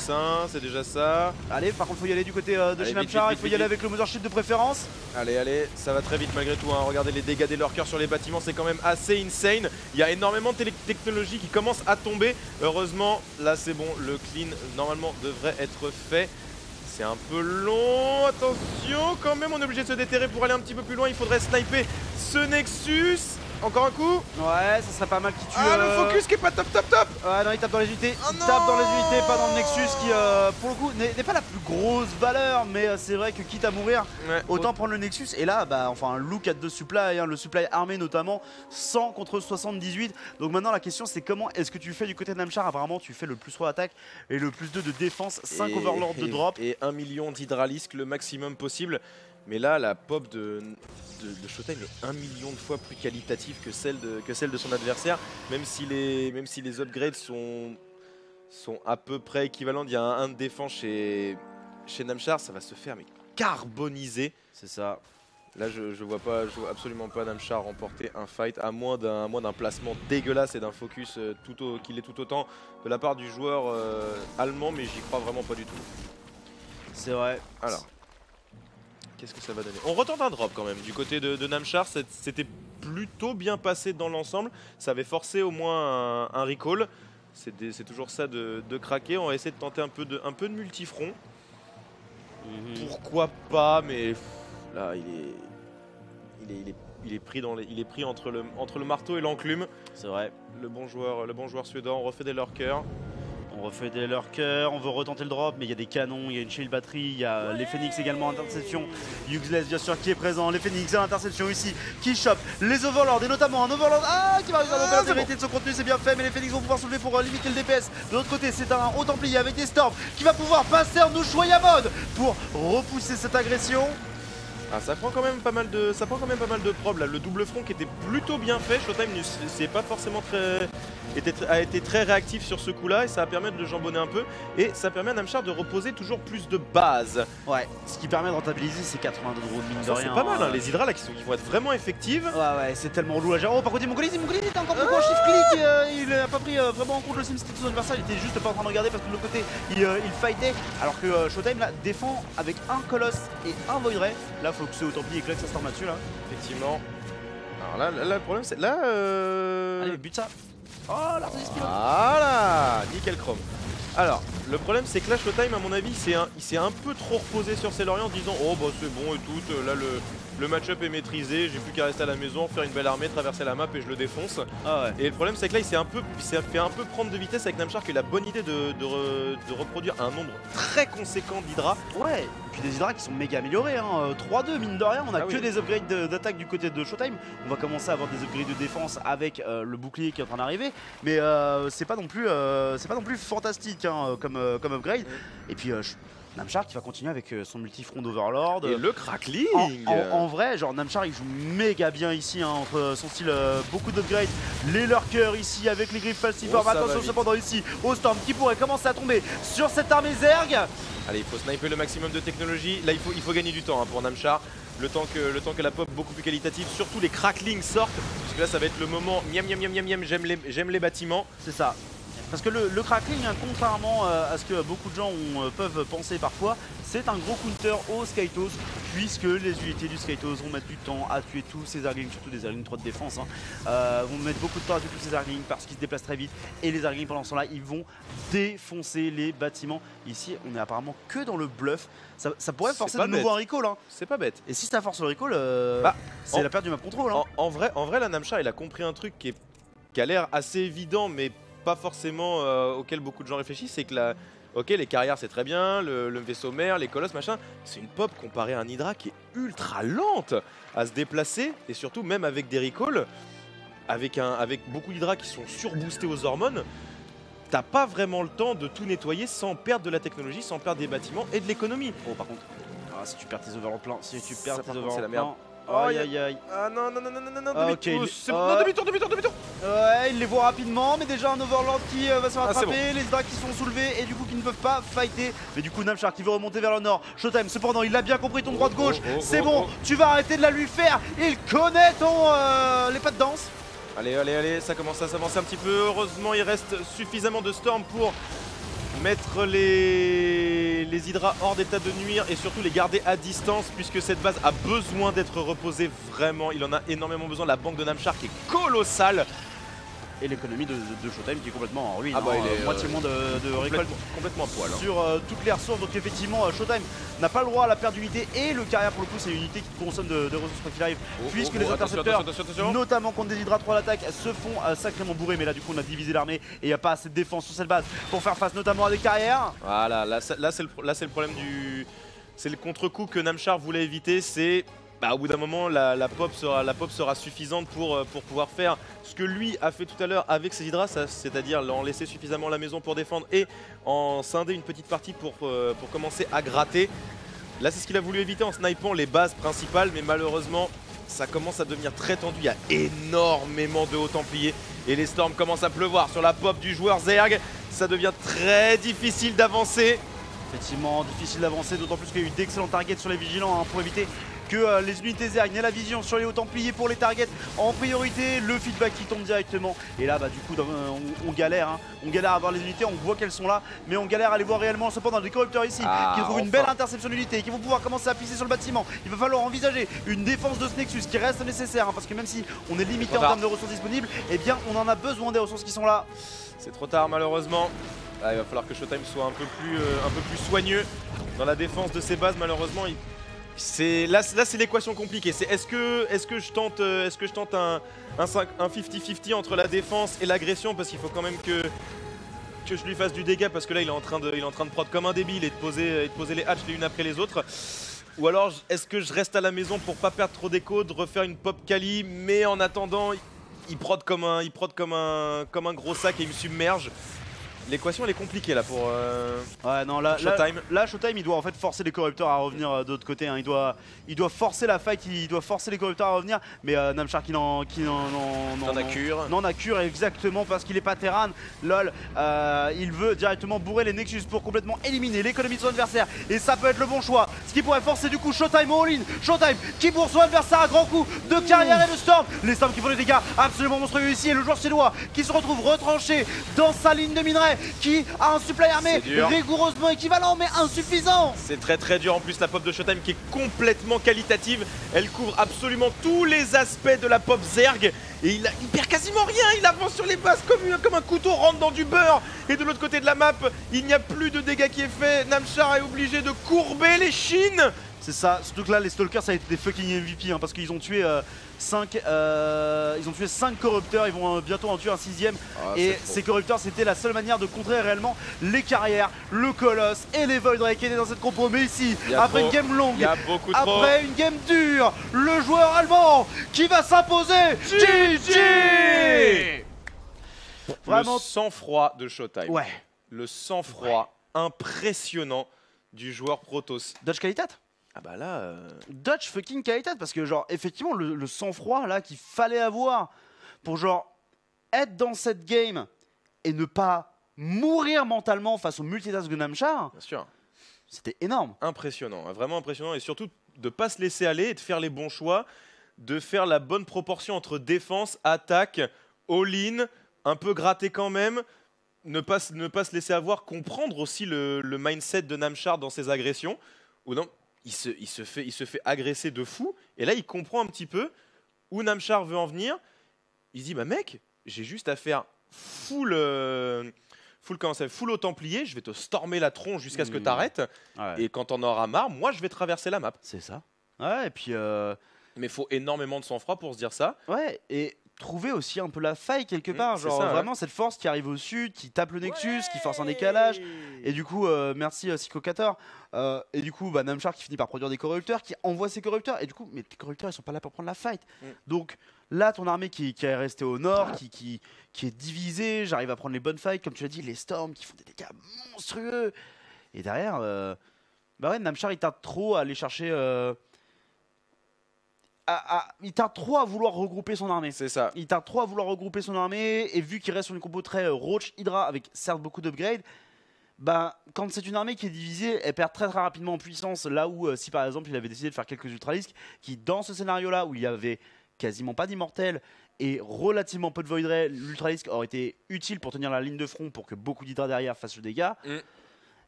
C'est déjà ça. Allez, par contre faut y aller du côté de chez Namchar, il faut y aller avec le Mothership de préférence. Allez, ça va très vite malgré tout, hein. Regardez les dégâts des lurkers sur les bâtiments, c'est quand même assez insane. Il y a énormément de technologie qui commence à tomber. Heureusement, là c'est bon, le clean normalement devrait être fait. C'est un peu long, attention quand même, on est obligé de se déterrer pour aller un petit peu plus loin. Il faudrait sniper ce Nexus. Encore un coup. Ouais, ça serait pas mal qu'il tue. Ah, le focus qui est pas top. Ouais, non, il tape dans les unités. Il tape dans les unités, pas dans le Nexus qui, pour le coup, n'est pas la plus grosse valeur. Mais c'est vrai que quitte à mourir, autant prendre le Nexus. Et là, bah, enfin, un look at de supply, hein, le supply armé notamment, 100 contre 78. Donc maintenant, la question, c'est comment est-ce que tu fais du côté de Namchar? Apparemment, tu fais le plus 3 attaque et le plus 2 de défense, 5 overlords de drop. Et 1 million d'hydralisques le maximum possible. Mais là, la pop de Showtime est 1 million de fois plus qualitative que celle de son adversaire. Même si les upgrades sont à peu près équivalentes. Il y a un de défense chez Namchar, ça va se faire mais carboniser. C'est ça. Là, je vois absolument pas Namchar remporter un fight, à moins d'un placement dégueulasse et d'un focus qu'il est tout autant de la part du joueur allemand, mais j'y crois vraiment pas du tout. C'est vrai. Alors. Qu'est-ce que ça va donner? On retente un drop quand même du côté de Namchar, c'était plutôt bien passé dans l'ensemble, ça avait forcé au moins un recall, c'est toujours ça de craquer. On va essayer de tenter un peu de multifront, pourquoi pas, mais là il est pris entre le marteau et l'enclume. C'est vrai. Le bon joueur suédois, on refait des lurkers. On refait des lurkers, on veut retenter le drop, mais il y a des canons, il y a une shield batterie, il y a les Phoenix également à interception. Uxless bien sûr qui est présent, les Phoenix à interception ici, qui chope les Overlords et notamment un Overlord qui va réussir à domper l'intégrité de son contenu, c'est bien fait, mais les Phoenix vont pouvoir soulever pour limiter le DPS. De l'autre côté, c'est un haut templier avec des Storms qui va pouvoir passer en Ushuaïa mode pour repousser cette agression. Ah, ça prend quand même pas mal de prob là. Le double front qui était plutôt bien fait. Showtime c'est pas forcément a été très réactif sur ce coup là et ça va permettre de jambonner un peu et ça permet à Namchar de reposer toujours plus de base. Ouais, ce qui permet de rentabiliser ces 82 drones mine de rien. C'est pas mal hein, les hydras là qui vont être vraiment effectives. Ouais, c'est tellement lourd à gérer. Oh, par contre, Mongolis était encore beaucoup en shift click. Il a pas pris vraiment en compte le sim c'était de son adversaire. Il était juste pas en train de regarder parce que de l'autre côté il fightait. Alors que Showtime là défend avec un Coloss et un Void Ray. Là, faut que ce Templier éclate sa storm là-dessus là. Effectivement. Alors là le problème c'est là. Allez, bute ça. Oh, l'artiste pilote. Voilà, nickel chrome. Alors, le problème c'est que là Showtime à mon avis il s'est un peu trop reposé sur ses lauriers en disant oh bah c'est bon et tout, là le match-up est maîtrisé, j'ai plus qu'à rester à la maison, faire une belle armée, traverser la map et je le défonce. Ah ouais. Et le problème c'est que là il s'est fait un peu prendre de vitesse avec Namchar qui a eu la bonne idée de reproduire un nombre très conséquent d'Hydra. Ouais, et puis des Hydra qui sont méga améliorés, hein. 3-2 mine de rien, on a que des upgrades d'attaque du côté de Showtime. On va commencer à avoir des upgrades de défense avec le bouclier qui est en train d'arriver, mais c'est pas non plus fantastique hein, comme upgrade. Et puis Namchar qui va continuer avec son multifront d'Overlord. Et le crackling en vrai, genre Namchar il joue méga bien ici hein, entre son style beaucoup d'upgrades. Les lurkers ici avec les griffes falciformes. Attention cependant ici au Storm qui pourrait commencer à tomber sur cette armée Zerg. Allez, il faut sniper le maximum de technologie. Là il faut gagner du temps hein, pour Namchar. Le temps que la pop beaucoup plus qualitative, surtout les cracklings sortent. Parce que là ça va être le moment miam, j'aime les bâtiments. C'est ça. Parce que le crackling, hein, contrairement à ce que beaucoup de gens peuvent penser parfois, c'est un gros counter au Skytos, puisque les unités du Skytos vont mettre du temps à tuer tous ces Zerglings, surtout des Zerglings 3 de défense, hein, vont mettre beaucoup de temps à tuer tous ces Zerglings parce qu'ils se déplacent très vite, et les Zerglings pendant ce temps-là, ils vont défoncer les bâtiments. Ici, on est apparemment que dans le bluff, ça pourrait forcer de nouveau un recall. Hein. C'est pas bête. Et si ça force le recall, c'est la perte du map control. Hein. En vrai, la Namchar, il a compris un truc qui a l'air assez évident, mais pas forcément auquel beaucoup de gens réfléchissent, c'est que ok, les carrières c'est très bien, le vaisseau mère, les colosses, machin, c'est une pop comparée à un Hydra qui est ultra lente à se déplacer, et surtout même avec des recalls, avec beaucoup d'Hydra qui sont surboostés aux hormones, t'as pas vraiment le temps de tout nettoyer sans perdre de la technologie, sans perdre des bâtiments et de l'économie. Oh par contre, si tu perds tes overall pleins, si tu perds tes overall c'est la merde. Aïe aïe aïe. Ah non, Okay, demi-tour. Ouais, il les voit rapidement, mais déjà un Overlord qui va se rattraper, bon. les Hydra qui sont soulevés et du coup qui ne peuvent pas fighter. Mais du coup Namchar qui veut remonter vers le nord. Showtime cependant, il a bien compris ton droit de gauche. C'est bon, tu vas arrêter de la lui faire. Il connaît les pas de danse. Allez, ça commence à s'avancer un petit peu. Heureusement, il reste suffisamment de storm pour mettre les Hydras hors d'état de nuire et surtout les garder à distance, puisque cette base a besoin d'être reposée vraiment. Il en a énormément besoin. La banque de Namchar qui est colossale. Et l'économie de Showtime qui est complètement en ruine. Ah bah, il est moitié moins de récolte complètement à poil. Hein. Sur toutes les ressources. Donc effectivement, Showtime n'a pas le droit à la perte d'unité. Et le carrière pour le coup, c'est une unité qui consomme de ressources quoi qu'il arrive. Puisque les intercepteurs, attention. notamment contre des Hydra 3 à l'attaque, se font sacrément bourrer. Mais là, du coup, on a divisé l'armée et il n'y a pas assez de défense sur cette base pour faire face notamment à des carrières. Voilà, là c'est le problème du. C'est le contre-coup que Namchar voulait éviter. C'est. Bah, au bout d'un moment, la pop sera suffisante pour pouvoir faire ce que lui a fait tout à l'heure avec ses Hydras, c'est-à-dire en laisser suffisamment la maison pour défendre et en scinder une petite partie pour commencer à gratter. Là, c'est ce qu'il a voulu éviter en snipant les bases principales, mais malheureusement, ça commence à devenir très tendu. Il y a énormément de hauts templiers et les storms commencent à pleuvoir sur la pop du joueur Zerg. Ça devient très difficile d'avancer. Effectivement, difficile d'avancer, d'autant plus qu'il y a eu d'excellents targets sur les vigilants pour éviter que les unités Zerg n'aient la vision sur les hauts templiers pour les targets en priorité. Le feedback qui tombe directement. Et là, bah, du coup, on galère. Hein. On galère à voir les unités, on voit qu'elles sont là, mais on galère à les voir réellement. Cependant, les corrupteurs ici qui trouvent une belle interception d'unité, qui vont pouvoir commencer à pisser sur le bâtiment. Il va falloir envisager une défense de ce Nexus qui reste nécessaire, hein, parce que même si on est limité en termes de ressources disponibles, eh bien, on en a besoin des ressources qui sont là. C'est trop tard, malheureusement. Là, il va falloir que Showtime soit un peu plus soigneux dans la défense de ses bases. Malheureusement, là c'est l'équation compliquée. C'est est-ce que je tente un 50-50 entre la défense et l'agression, parce qu'il faut quand même que je lui fasse du dégât, parce que là il est en train de prod comme un débile et de poser les hatches les unes après les autres. Ou alors est-ce que je reste à la maison pour pas perdre trop d'écho, de refaire une pop Kali, mais en attendant il prod comme un gros sac et il me submerge. L'équation elle est compliquée là pour ouais, non, Showtime. Là, Showtime il doit en fait forcer les corrupteurs à revenir de l'autre côté. Hein. Il doit forcer la fight, il doit forcer les corrupteurs à revenir. Mais Namchar qui n'en a cure exactement parce qu'il est pas Terran. Lol, il veut directement bourrer les Nexus pour complètement éliminer l'économie de son adversaire. Et ça peut être le bon choix. Ce qui pourrait forcer du coup Showtime en all-in. Showtime qui bourre son adversaire à grands coups de carrière et de storm. Les storms qui font des dégâts absolument monstrueux ici. Et le joueur suédois qui se retrouve retranché dans sa ligne de minerai, qui a un supply armé rigoureusement équivalent mais insuffisant. C'est très dur. En plus la pop de Showtime qui est complètement qualitative, elle couvre absolument tous les aspects de la pop Zerg et il perd quasiment rien. Il avance sur les bases comme un couteau rentre dans du beurre. Et de l'autre côté de la map, il n'y a plus de dégâts qui est fait. Namchar est obligé de courber les chines. C'est ça, surtout que là les Stalkers ça a été des fucking MVP hein, parce qu'ils ont tué 5 corrupteurs, ils vont bientôt en tuer un 6ème. Et ces corrupteurs c'était la seule manière de contrer réellement les carrières, le Colosse et les Void Ray qui étaient dans cette compo. Mais ici, après une game longue, après une game dure, le joueur allemand qui va s'imposer. GG. Vraiment le sang-froid de Showtime. Ouais. Le sang-froid impressionnant du joueur Protoss. Dodge qualitat. Ah bah là... Dodge fucking qualité, parce que genre effectivement le sang-froid là qu'il fallait avoir pour genre être dans cette game et ne pas mourir mentalement face au multitask de Namchar. Bien sûr. C'était énorme. Impressionnant, vraiment impressionnant, et surtout de pas se laisser aller et de faire les bons choix, de faire la bonne proportion entre défense, attaque, all-in, un peu gratté quand même, ne pas se laisser avoir, comprendre aussi le mindset de Namchar dans ses agressions. Ou non, il se fait agresser de fou. Et là, il comprend un petit peu où Namchar veut en venir. Il se dit, bah mec, j'ai juste à faire full au Templier, je vais te stormer la tronche jusqu'à ce que tu arrêtes. Ouais. Et quand t'en auras marre, moi, je vais traverser la map. C'est ça. Ouais, et puis... Mais il faut énormément de sang-froid pour se dire ça. Ouais, et trouver aussi un peu la faille quelque part. c'est Genre ça, vraiment cette force qui arrive au sud, qui tape le Nexus, qui force un décalage. Et du coup, merci Psychocator. Et du coup, Namchar qui finit par produire des corrupteurs, qui envoie ses corrupteurs. Et du coup, mais tes corrupteurs, ils sont pas là pour prendre la fight. Donc là, ton armée qui est restée au nord, qui est divisée, j'arrive à prendre les bonnes fights, comme tu l'as dit, les Storms qui font des dégâts monstrueux. Et derrière, bah ouais, Namchar il tarde trop à aller chercher. Il tarde trop à vouloir regrouper son armée. C'est ça. Il tarde trop à vouloir regrouper son armée. Et vu qu'il reste sur une compo très Roach Hydra avec certes beaucoup d'upgrades, bah, quand c'est une armée qui est divisée, elle perd très très rapidement en puissance. Là où si par exemple il avait décidé de faire quelques Ultralisks, qui dans ce scénario là où il y avait quasiment pas d'immortels et relativement peu de Void Ray, l'Ultralisk aurait été utile pour tenir la ligne de front pour que beaucoup d'Hydra derrière fassent le dégât.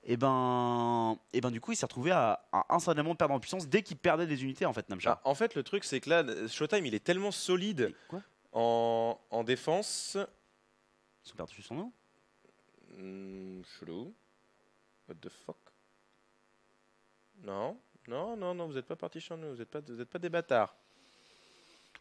Et ben du coup il s'est retrouvé à instantanément perdre en puissance dès qu'il perdait des unités en fait, Namchar. En fait le truc c'est que là Showtime il est tellement solide en défense. Ils ont perdu son nom. Chelou. What the fuck. Non, vous êtes pas partis chez nous, vous êtes pas des bâtards.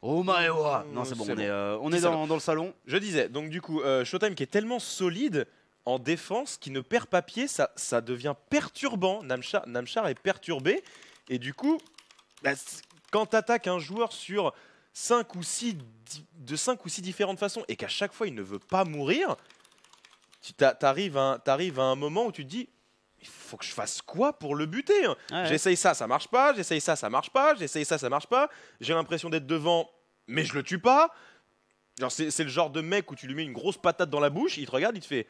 Oh Maewa. Non c'est bon, on est dans le salon. Je disais, donc du coup Showtime qui est tellement solide en défense, qui ne perd pas pied, ça devient perturbant. Namchar est perturbé. Et du coup, quand tu attaques un joueur sur 5 ou 6 différentes façons et qu'à chaque fois il ne veut pas mourir, tu arrives à un moment où tu te dis, il faut que je fasse quoi pour le buter? J'essaye ça marche pas. J'essaye ça marche pas. J'essaye ça marche pas. J'ai l'impression d'être devant, mais je le tue pas. Genre, c'est le genre de mec où tu lui mets une grosse patate dans la bouche, il te regarde, il te fait...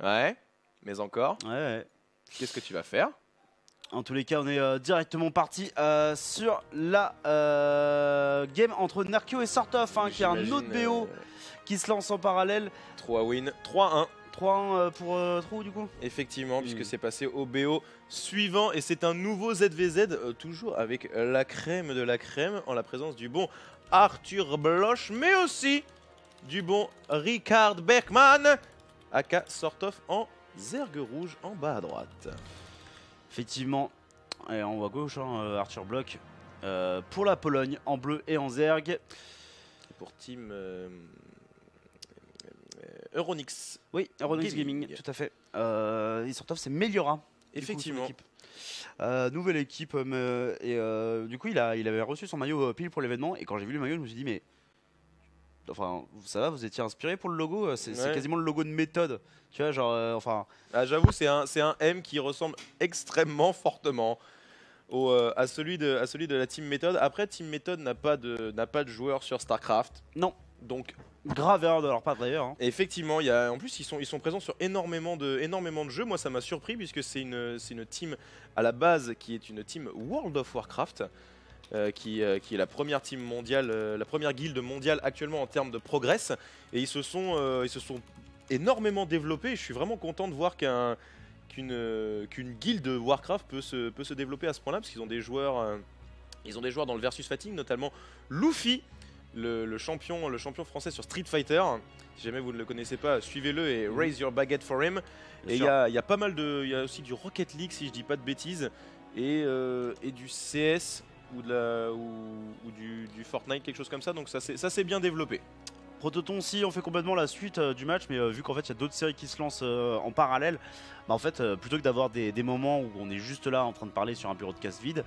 Ouais, mais encore. Ouais. Qu'est-ce que tu vas faire? En tous les cas, on est directement parti sur la game entre Nerkio et Sortoff, qui est un autre BO qui se lance en parallèle. 3 wins, 3-1. 3-1 pour Trou du coup. Effectivement, puisque c'est passé au BO suivant et c'est un nouveau ZVZ, toujours avec la crème de la crème, en la présence du bon Arthur Bloch, mais aussi du bon Ricard Beckman. Aka Sortoff en zergue rouge en bas à droite. Effectivement, et en haut à gauche, Arthur Bloch pour la Pologne en bleu et en zergue. Et pour team Euronix. Oui, Euronix Gaming, tout à fait. Et Sortoff c'est Meliora. Effectivement. Nouvelle équipe et du coup il avait reçu son maillot pile pour l'événement et quand j'ai vu le maillot je me suis dit mais enfin ça va, vous étiez inspiré pour le logo, c'est quasiment le logo de méthode, tu vois, genre enfin j'avoue c'est un M qui ressemble extrêmement fortement à celui de la Team Méthode. Après Team Méthode n'a pas de joueurs sur StarCraft. Non. Donc grave erreur de leur part d'ailleurs. Et effectivement, en plus ils sont présents sur énormément de jeux. Moi ça m'a surpris puisque c'est une team à la base qui est une team World of Warcraft. Qui est la première team mondiale, la première guilde mondiale actuellement en termes de progress. Et ils se sont énormément développés. Je suis vraiment content de voir qu'une guilde de Warcraft peut se développer à ce point-là, parce qu'ils ont des joueurs, dans le versus fatigue, notamment Luffy, le champion français sur Street Fighter. Si jamais vous ne le connaissez pas, suivez-le et raise your baguette for him. Et il y a pas mal il y a aussi du Rocket League si je dis pas de bêtises, et du CS. Ou du Fortnite, quelque chose comme ça, donc ça s'est bien développé. Prototon aussi, on fait complètement la suite du match, mais vu qu'en fait il y a d'autres séries qui se lancent en parallèle, en fait plutôt que d'avoir des moments où on est juste là en train de parler sur un bureau de casse vide,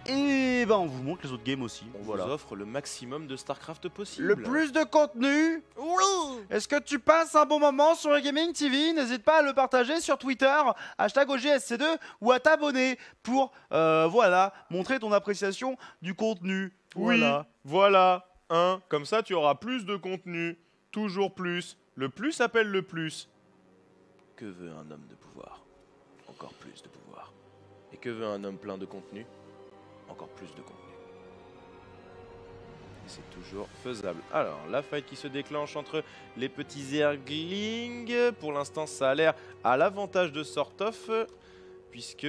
et on vous montre les autres games aussi. On vous offre le maximum de StarCraft possible. Le plus de contenu. Oui. Est-ce que tu passes un bon moment sur le Gaming TV? N'hésite pas à le partager sur Twitter, #OGSC2, ou à t'abonner pour montrer ton appréciation du contenu. Voilà. Comme ça tu auras plus de contenu, toujours plus. Le plus appelle le plus. Que veut un homme de pouvoir? Encore plus de pouvoir. Et que veut un homme plein de contenu? Encore plus de contenu. C'est toujours faisable. Alors, la fight qui se déclenche entre les petits Zerglings. Pour l'instant, ça a l'air à l'avantage de Sortov, puisque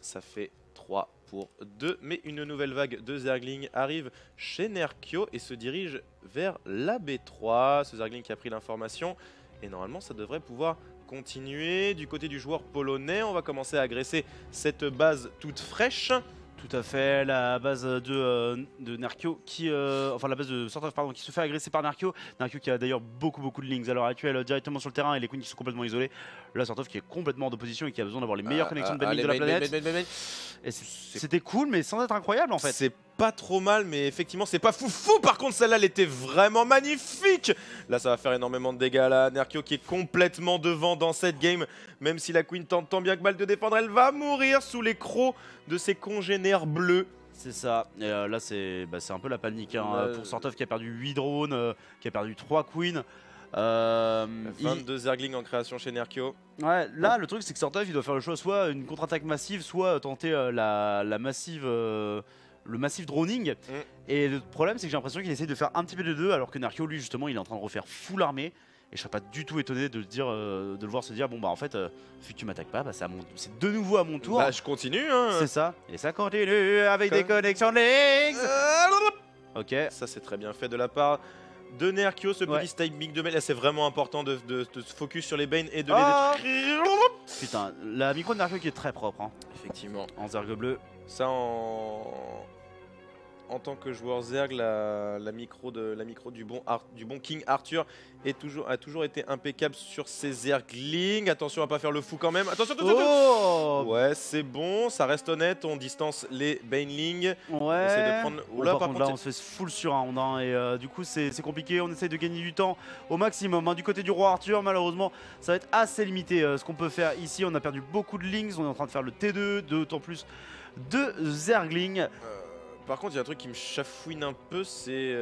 ça fait 3 pour 2. Mais une nouvelle vague de Zerglings arrive chez Nerkio et se dirige vers la B3. Ce Zergling qui a pris l'information. Et normalement, ça devrait pouvoir continuer. Du côté du joueur polonais, on va commencer à agresser cette base toute fraîche. Tout à fait, la base de Nerkio qui, enfin la base de Sortov pardon, qui se fait agresser par Nerkio. Nerkio qui a d'ailleurs beaucoup de lings à l'heure actuelle directement sur le terrain et les queens qui sont complètement isolés. Là Sortov qui est complètement en opposition et qui a besoin d'avoir les meilleures connexions de banning de la planète. Et c'était cool mais sans être incroyable en fait. C'est pas trop mal mais effectivement c'est pas foufou. Par contre celle-là elle était vraiment magnifique. Là ça va faire énormément de dégâts là. Nerkio qui est complètement devant dans cette game. Même si la queen tente tant bien que mal de défendre, elle va mourir sous les crocs de ses congénères bleus. C'est ça, et là c'est un peu la panique hein, pour Sortov qui a perdu 8 drones, qui a perdu 3 queens. 22 Zerglings en création chez Nerkio. Ouais, là le truc c'est que Sortov il doit faire le choix soit une contre-attaque massive, soit tenter la massive, le massif droning. Et le problème c'est que j'ai l'impression qu'il essaye de faire un petit peu de deux alors que Nerkio lui justement il est en train de refaire full armée. Et je serais pas du tout étonné de le voir se dire bon bah en fait vu que tu m'attaques pas, bah, c'est de nouveau à mon tour. Bah je continue hein. C'est ça. Et ça continue avec des connexions de links. Ok. Ça c'est très bien fait de la part de Nerkio, ce petit timing de mail. Là c'est vraiment important de se focus sur les Bane et de les détruire. Putain, la micro de Nerkio qui est très propre hein. Effectivement. En Zerg bleu. Ça en tant que joueur Zerg, la micro du bon King Arthur a toujours été impeccable sur ses Zerglings. Attention à pas faire le fou quand même. Attention, Oh ouais, c'est bon, ça reste honnête. On distance les Banelings. Ouais. Essaye de prendre... Oula, par contre, là, on se fait full sur un round hein, et du coup, c'est compliqué. On essaye de gagner du temps au maximum. Hein. Du côté du roi Arthur, malheureusement, ça va être assez limité. Ce qu'on peut faire ici, on a perdu beaucoup de links. On est en train de faire le T2, d'autant plus de Zerglings. Par contre, il y a un truc qui me chafouine un peu, c'est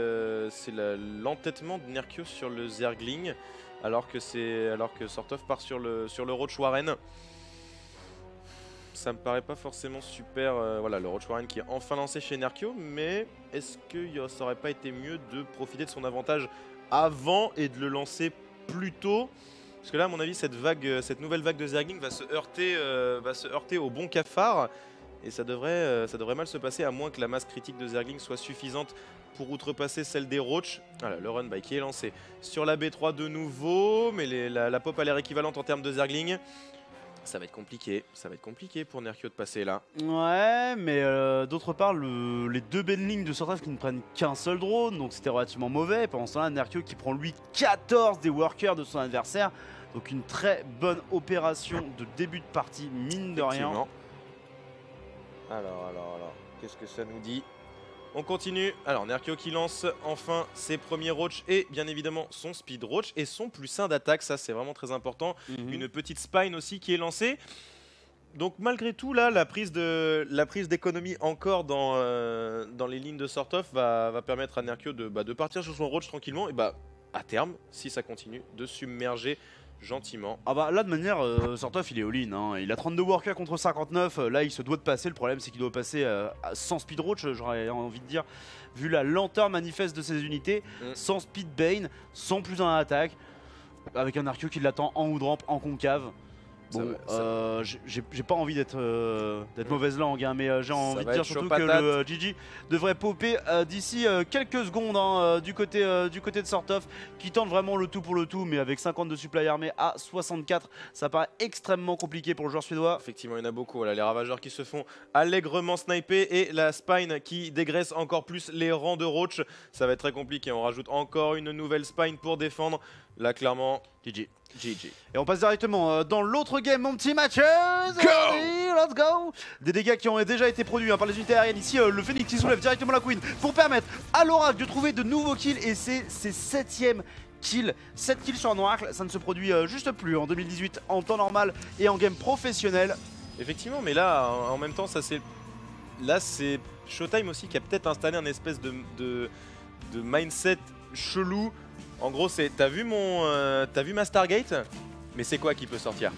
l'entêtement de Nerkio sur le Zergling, alors que Sortov part sur le Roach Warren. Ça me paraît pas forcément super. Voilà, le Roach Warren qui est enfin lancé chez Nerkio, mais est-ce que ça aurait pas été mieux de profiter de son avantage avant et de le lancer plus tôt? Parce que là, à mon avis, cette nouvelle vague de Zergling va se heurter au bon cafard. Et ça devrait mal se passer à moins que la masse critique de Zergling soit suffisante pour outrepasser celle des Roach. Voilà, le run by qui est lancé sur la B3 de nouveau, mais la pop a l'air équivalente en termes de Zergling. Ça va être compliqué pour Nerkio de passer là. Ouais, mais d'autre part, les deux Banelings de Sortov qui ne prennent qu'un seul drone, donc c'était relativement mauvais. Pendant ce temps-là, Nerkio qui prend lui 14 des workers de son adversaire. Donc une très bonne opération de début de partie, mine de rien. Alors, qu'est-ce que ça nous dit? On continue. Alors, Nerkio qui lance enfin ses premiers Roach et bien évidemment son Speed Roach et son +1 d'attaque. Ça, c'est vraiment très important. Une petite Spine aussi qui est lancée. Donc, malgré tout, là, la prise d'économie encore dans les lignes de Sortov va permettre à Nerkio de partir sur son Roach tranquillement. Et à terme, si ça continue, de submerger gentiment. Ah bah là de manière, Sortov il est all-in, hein. Il a 32 workers contre 59, là il se doit de passer, le problème c'est qu'il doit passer sans speed roach, j'aurais envie de dire, vu la lenteur manifeste de ses unités, sans speed bane, sans +1 attaque, avec un Nerkio qui l'attend en woodramp, en concave. Bon, j'ai pas envie d'être mauvaise langue, hein, mais j'ai envie de dire surtout que le GG devrait popper d'ici quelques secondes hein, du côté de Sortov, qui tente vraiment le tout pour le tout, mais avec 50 de supply armé à 64, ça paraît extrêmement compliqué pour le joueur suédois. Effectivement, il y en a beaucoup. Voilà, les ravageurs qui se font allègrement sniper et la Spine qui dégraisse encore plus les rangs de Roach. Ça va être très compliqué. On rajoute encore une nouvelle Spine pour défendre. Là, clairement, GG. GG. Et on passe directement dans l'autre game, mon petit Mathieu. Let's go. Des dégâts qui ont déjà été produits hein, par les unités aériennes. Ici, le Phoenix qui soulève directement la Queen pour permettre à l'Oracle de trouver de nouveaux kills. Et c'est ses 7e kills. 7 kills sur un Oracle, ça ne se produit juste plus en 2018 en temps normal et en game professionnel. Effectivement, mais là, en même temps, là, c'est Showtime aussi qui a peut-être installé un espèce de mindset chelou. En gros, t'as vu ma Stargate? Mais c'est quoi qui peut sortir?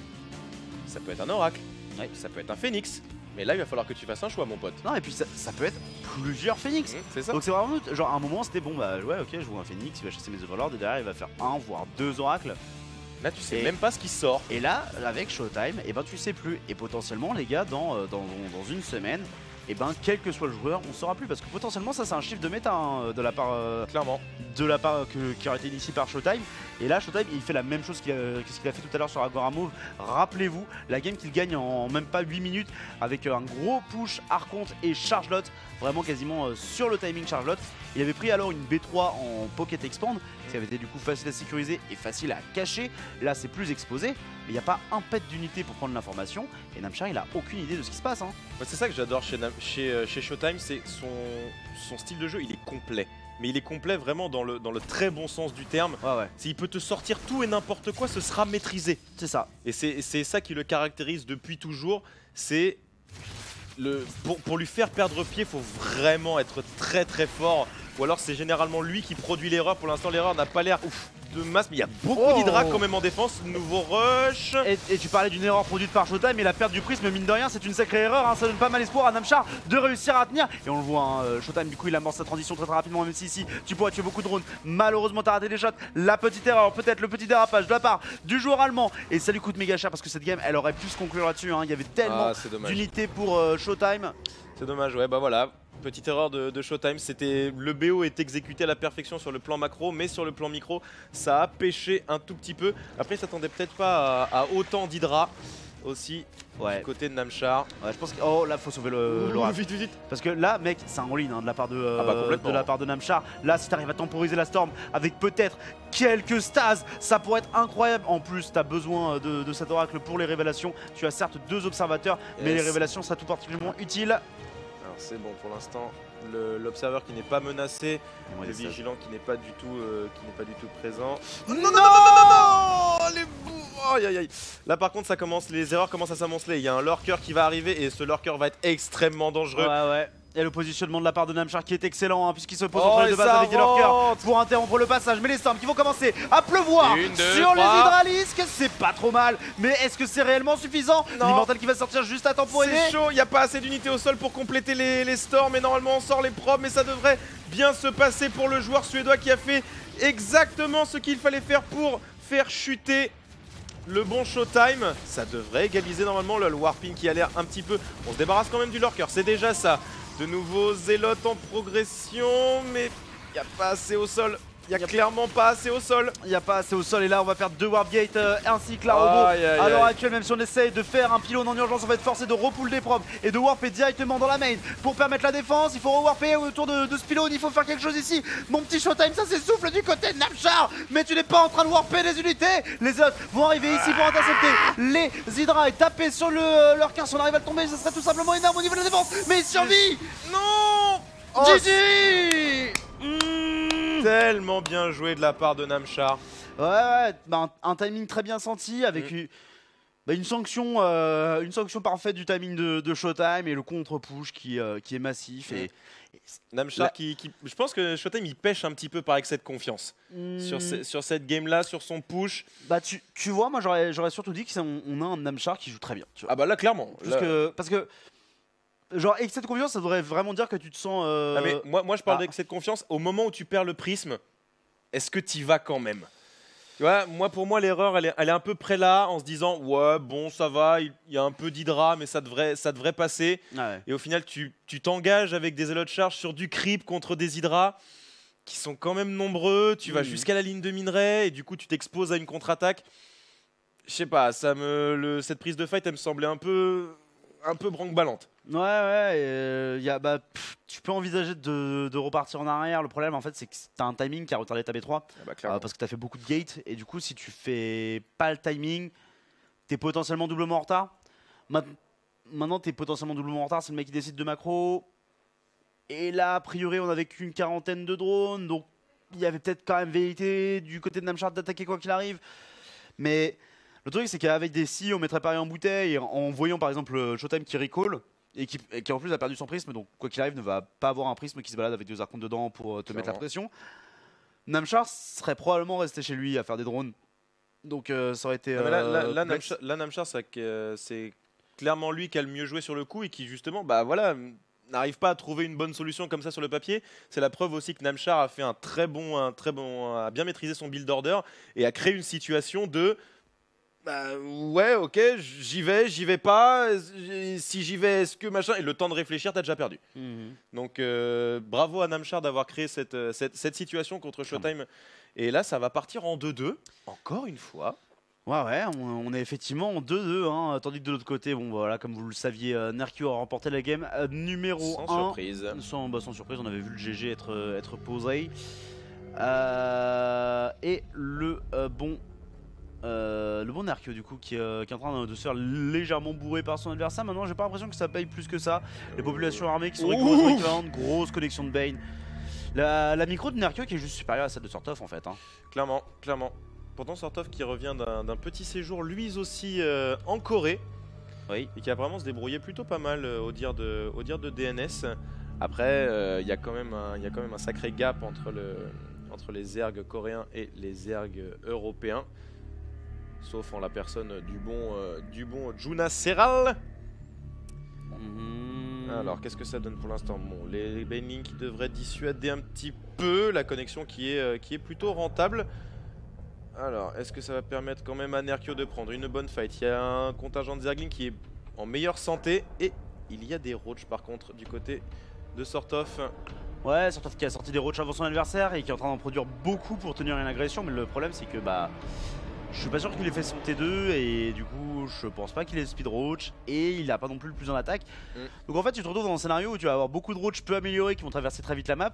Ça peut être un Oracle, ça peut être un Phoenix, Mais là, il va falloir que tu fasses un choix, mon pote. Non, et puis ça peut être plusieurs Phoenix. C'est ça. Donc c'est vraiment, genre à un moment c'était bon, bah ouais, ok, je joue un Phoenix, il va chasser mes Overlords et derrière il va faire un voire deux oracles. Là, tu sais Et- même pas ce qui sort. Et là, avec Showtime, et ben tu sais plus. Et potentiellement, les gars, dans une semaine, et ben quel que soit le joueur, on saura plus parce que potentiellement ça c'est un chiffre de méta hein, de la part Clairement. qui aurait été initié par Showtime. Et là, Showtime, il fait la même chose qu'il a fait tout à l'heure sur Agora Move. Rappelez-vous, la game qu'il gagne en même pas 8 minutes avec un gros push, Archonte et Chargelotte, vraiment quasiment sur le timing Chargelotte. Il avait pris alors une B3 en Pocket Expand, qui avait été du coup facile à sécuriser et facile à cacher. Là, c'est plus exposé, mais il n'y a pas un pet d'unité pour prendre l'information. Et Namchar, il a aucune idée de ce qui se passe. Hein. Ouais, c'est ça que j'adore chez Showtime, c'est son style de jeu, il est complet. Mais il est complet vraiment dans le très bon sens du terme. Ouais. S'il peut te sortir tout et n'importe quoi, ce sera maîtrisé. C'est ça. Et c'est ça qui le caractérise depuis toujours. C'est pour lui faire perdre pied, il faut vraiment être très très fort. Ou alors c'est généralement lui qui produit l'erreur. Pour l'instant, l'erreur n'a pas l'air de masse, mais il y a beaucoup d'Hydra quand même en défense. Nouveau rush. Et tu parlais d'une erreur produite par Showtime, mais la perte du prisme, mine de rien, c'est une sacrée erreur. Hein, ça donne pas mal espoir à Namchar de réussir à tenir. Et on le voit, hein, Showtime, du coup, il amorce sa transition très rapidement, même si ici, tu pourrais tuer beaucoup de drones. Malheureusement, t'as raté des shots. La petite erreur, peut-être le petit dérapage de la part du joueur allemand. Et ça lui coûte méga cher parce que cette game, elle aurait pu se conclure là-dessus. Hein. Il y avait tellement d'unités pour Showtime. C'est dommage, ouais, bah voilà. Petite erreur de Showtime, le BO est exécuté à la perfection sur le plan macro, mais sur le plan micro, ça a pêché un tout petit peu. Après, il s'attendait peut-être pas à autant d'Hydra aussi du côté de Namchar. Ouais, je pense que oh là, faut sauver l'oracle. Vite. Parce que là, mec, c'est un all-in hein, de la part de Namchar. Là, si t'arrives à temporiser la Storm avec peut-être quelques stases, ça pourrait être incroyable. En plus, t'as besoin de cet oracle pour les révélations. Tu as certes 2 observateurs, mais les révélations, ça tout particulièrement utile. C'est bon pour l'instant, l'observeur qui n'est pas menacé, le vigilant qui n'est pas du tout présent. Non, les bouts. Aïe aïe aïe. Là par contre les erreurs commencent à s'amonceler. Il y a un lurker qui va arriver et ce lurker va être extrêmement dangereux. Ouais. Et le positionnement de la part de Namchar qui est excellent hein, puisqu'il se pose entre les deux bases avec des lurkers pour interrompre le passage. Mais les storms qui vont commencer à pleuvoir sur les hydralisques, c'est pas trop mal. Mais est-ce que c'est réellement suffisant? L'Immortal qui va sortir juste à temporiser. C'est chaud, il n'y a pas assez d'unités au sol pour compléter les storms. Et normalement on sort les probes, mais ça devrait bien se passer pour le joueur suédois qui a fait exactement ce qu'il fallait faire pour faire chuter le bon Showtime. Ça devrait égaliser normalement le warping qui a l'air un petit peu... On se débarrasse quand même du lurker, c'est déjà ça. De nouveaux zélotes en progression, mais il n'y a pas assez au sol. Il n'y a clairement pas assez au sol. Il n'y a pas assez au sol et là on va faire 2 warp gates ainsi que la robot. À l'heure actuelle, même si on essaye de faire un pylône en urgence, on va être forcé de repull des probes et de warper directement dans la main pour permettre la défense. Il faut rewarper autour de ce pylône, il faut faire quelque chose ici. Mon petit Showtime, ça s'essouffle du côté de Namchar, mais tu n'es pas en train de warper les unités. Les autres vont arriver ici pour intercepter les Hydra et taper sur leur cœur. Si on arrive à le tomber, ça serait tout simplement énorme au niveau de la défense. Mais il survit. Non. GG. Tellement bien joué de la part de Namchar. Ouais, bah un timing très bien senti avec une sanction parfaite du timing de Showtime et le contre-push qui est massif. Et Namchar je pense que Showtime il pêche un petit peu par excès de confiance sur cette game là, sur son push. Bah tu vois, moi j'aurais surtout dit qu'on a un Namchar qui joue très bien. Tu vois. Ah bah là clairement. Parce que genre excès de confiance, ça devrait vraiment dire que tu te sens. Ah mais moi je parle d'excès de confiance au moment où tu perds le prisme. Est-ce que tu y vas quand même? Tu vois, pour moi l'erreur elle est un peu près là en se disant ouais bon ça va, il y a un peu d'Hydra mais ça devrait passer. Et au final tu t'engages avec des élots de charge sur du creep contre des Hydra qui sont quand même nombreux. Tu vas jusqu'à la ligne de minerai et du coup tu t'exposes à une contre-attaque. Je sais pas, cette prise de fight elle me semblait un peu branque-ballante. Tu peux envisager de repartir en arrière. Le problème en fait c'est que t'as un timing qui a retardé ta B3 parce que t'as fait beaucoup de gates et du coup si tu fais pas le timing t'es potentiellement doublement en retard. Maintenant t'es potentiellement doublement en retard, c'est le mec qui décide de macro et là a priori on avait qu'une quarantaine de drones donc il y avait peut-être quand même velléité du côté de Namchar d'attaquer quoi qu'il arrive, mais le truc c'est qu'avec des si on mettrait pareil en bouteille en voyant par exemple Showtime qui recall et qui en plus a perdu son prisme, donc quoi qu'il arrive ne va pas avoir un prisme qui se balade avec 2 archontes dedans pour te mettre la pression. Namchar serait probablement resté chez lui à faire des drones, donc ça aurait été là Namchar c'est clairement lui qui a le mieux joué sur le coup et qui justement, bah voilà, n'arrive pas à trouver une bonne solution comme ça sur le papier. C'est la preuve aussi que Namchar a fait a bien maîtrisé son build order et a créé une situation de bah ouais, ok, j'y vais pas. Si j'y vais, est-ce que machin. Et le temps de réfléchir, t'as déjà perdu. Donc bravo à Namchar d'avoir créé cette situation contre Showtime. Et là, ça va partir en 2-2, encore une fois. Ouais, on est effectivement en 2-2, hein, tandis que de l'autre côté, bon voilà, comme vous le saviez, Nerkio a remporté la game numéro 1. Sans surprise. Sans surprise, on avait vu le GG être posé. Et le bon Nerkio du coup qui est en train de se faire légèrement bourrer par son adversaire. Maintenant j'ai pas l'impression que ça paye plus que ça. Les populations armées qui sont rigoureusement équivalentes, grosse connexion de Bane. La micro de Nerkio qui est juste supérieure à celle de Sortov en fait. Hein. Clairement. Pourtant Sortov qui revient d'un petit séjour lui aussi en Corée. Oui. Et qui a vraiment se débrouillé plutôt pas mal au dire de DNS. Après il y a quand même un sacré gap entre les ergs coréens et les ergs européens. Sauf en la personne du bon Juna Serral. Alors qu'est-ce que ça donne pour l'instant? Bon, les Baneling qui devraient dissuader un petit peu, la connexion qui est plutôt rentable. Alors est-ce que ça va permettre quand même à Nerkio de prendre une bonne fight? Il y a un contingent de Zergling qui est en meilleure santé et il y a des roaches par contre du côté de Sortov. Ouais, Sortov qui a sorti des roaches avant son adversaire et qui est en train d'en produire beaucoup pour tenir une agression, mais le problème c'est que bah je suis pas sûr qu'il ait fait son T2 et du coup je pense pas qu'il ait speed roach et il a pas non plus le plus en attaque. Donc en fait tu te retrouves dans un scénario où tu vas avoir beaucoup de roach peu améliorés qui vont traverser très vite la map.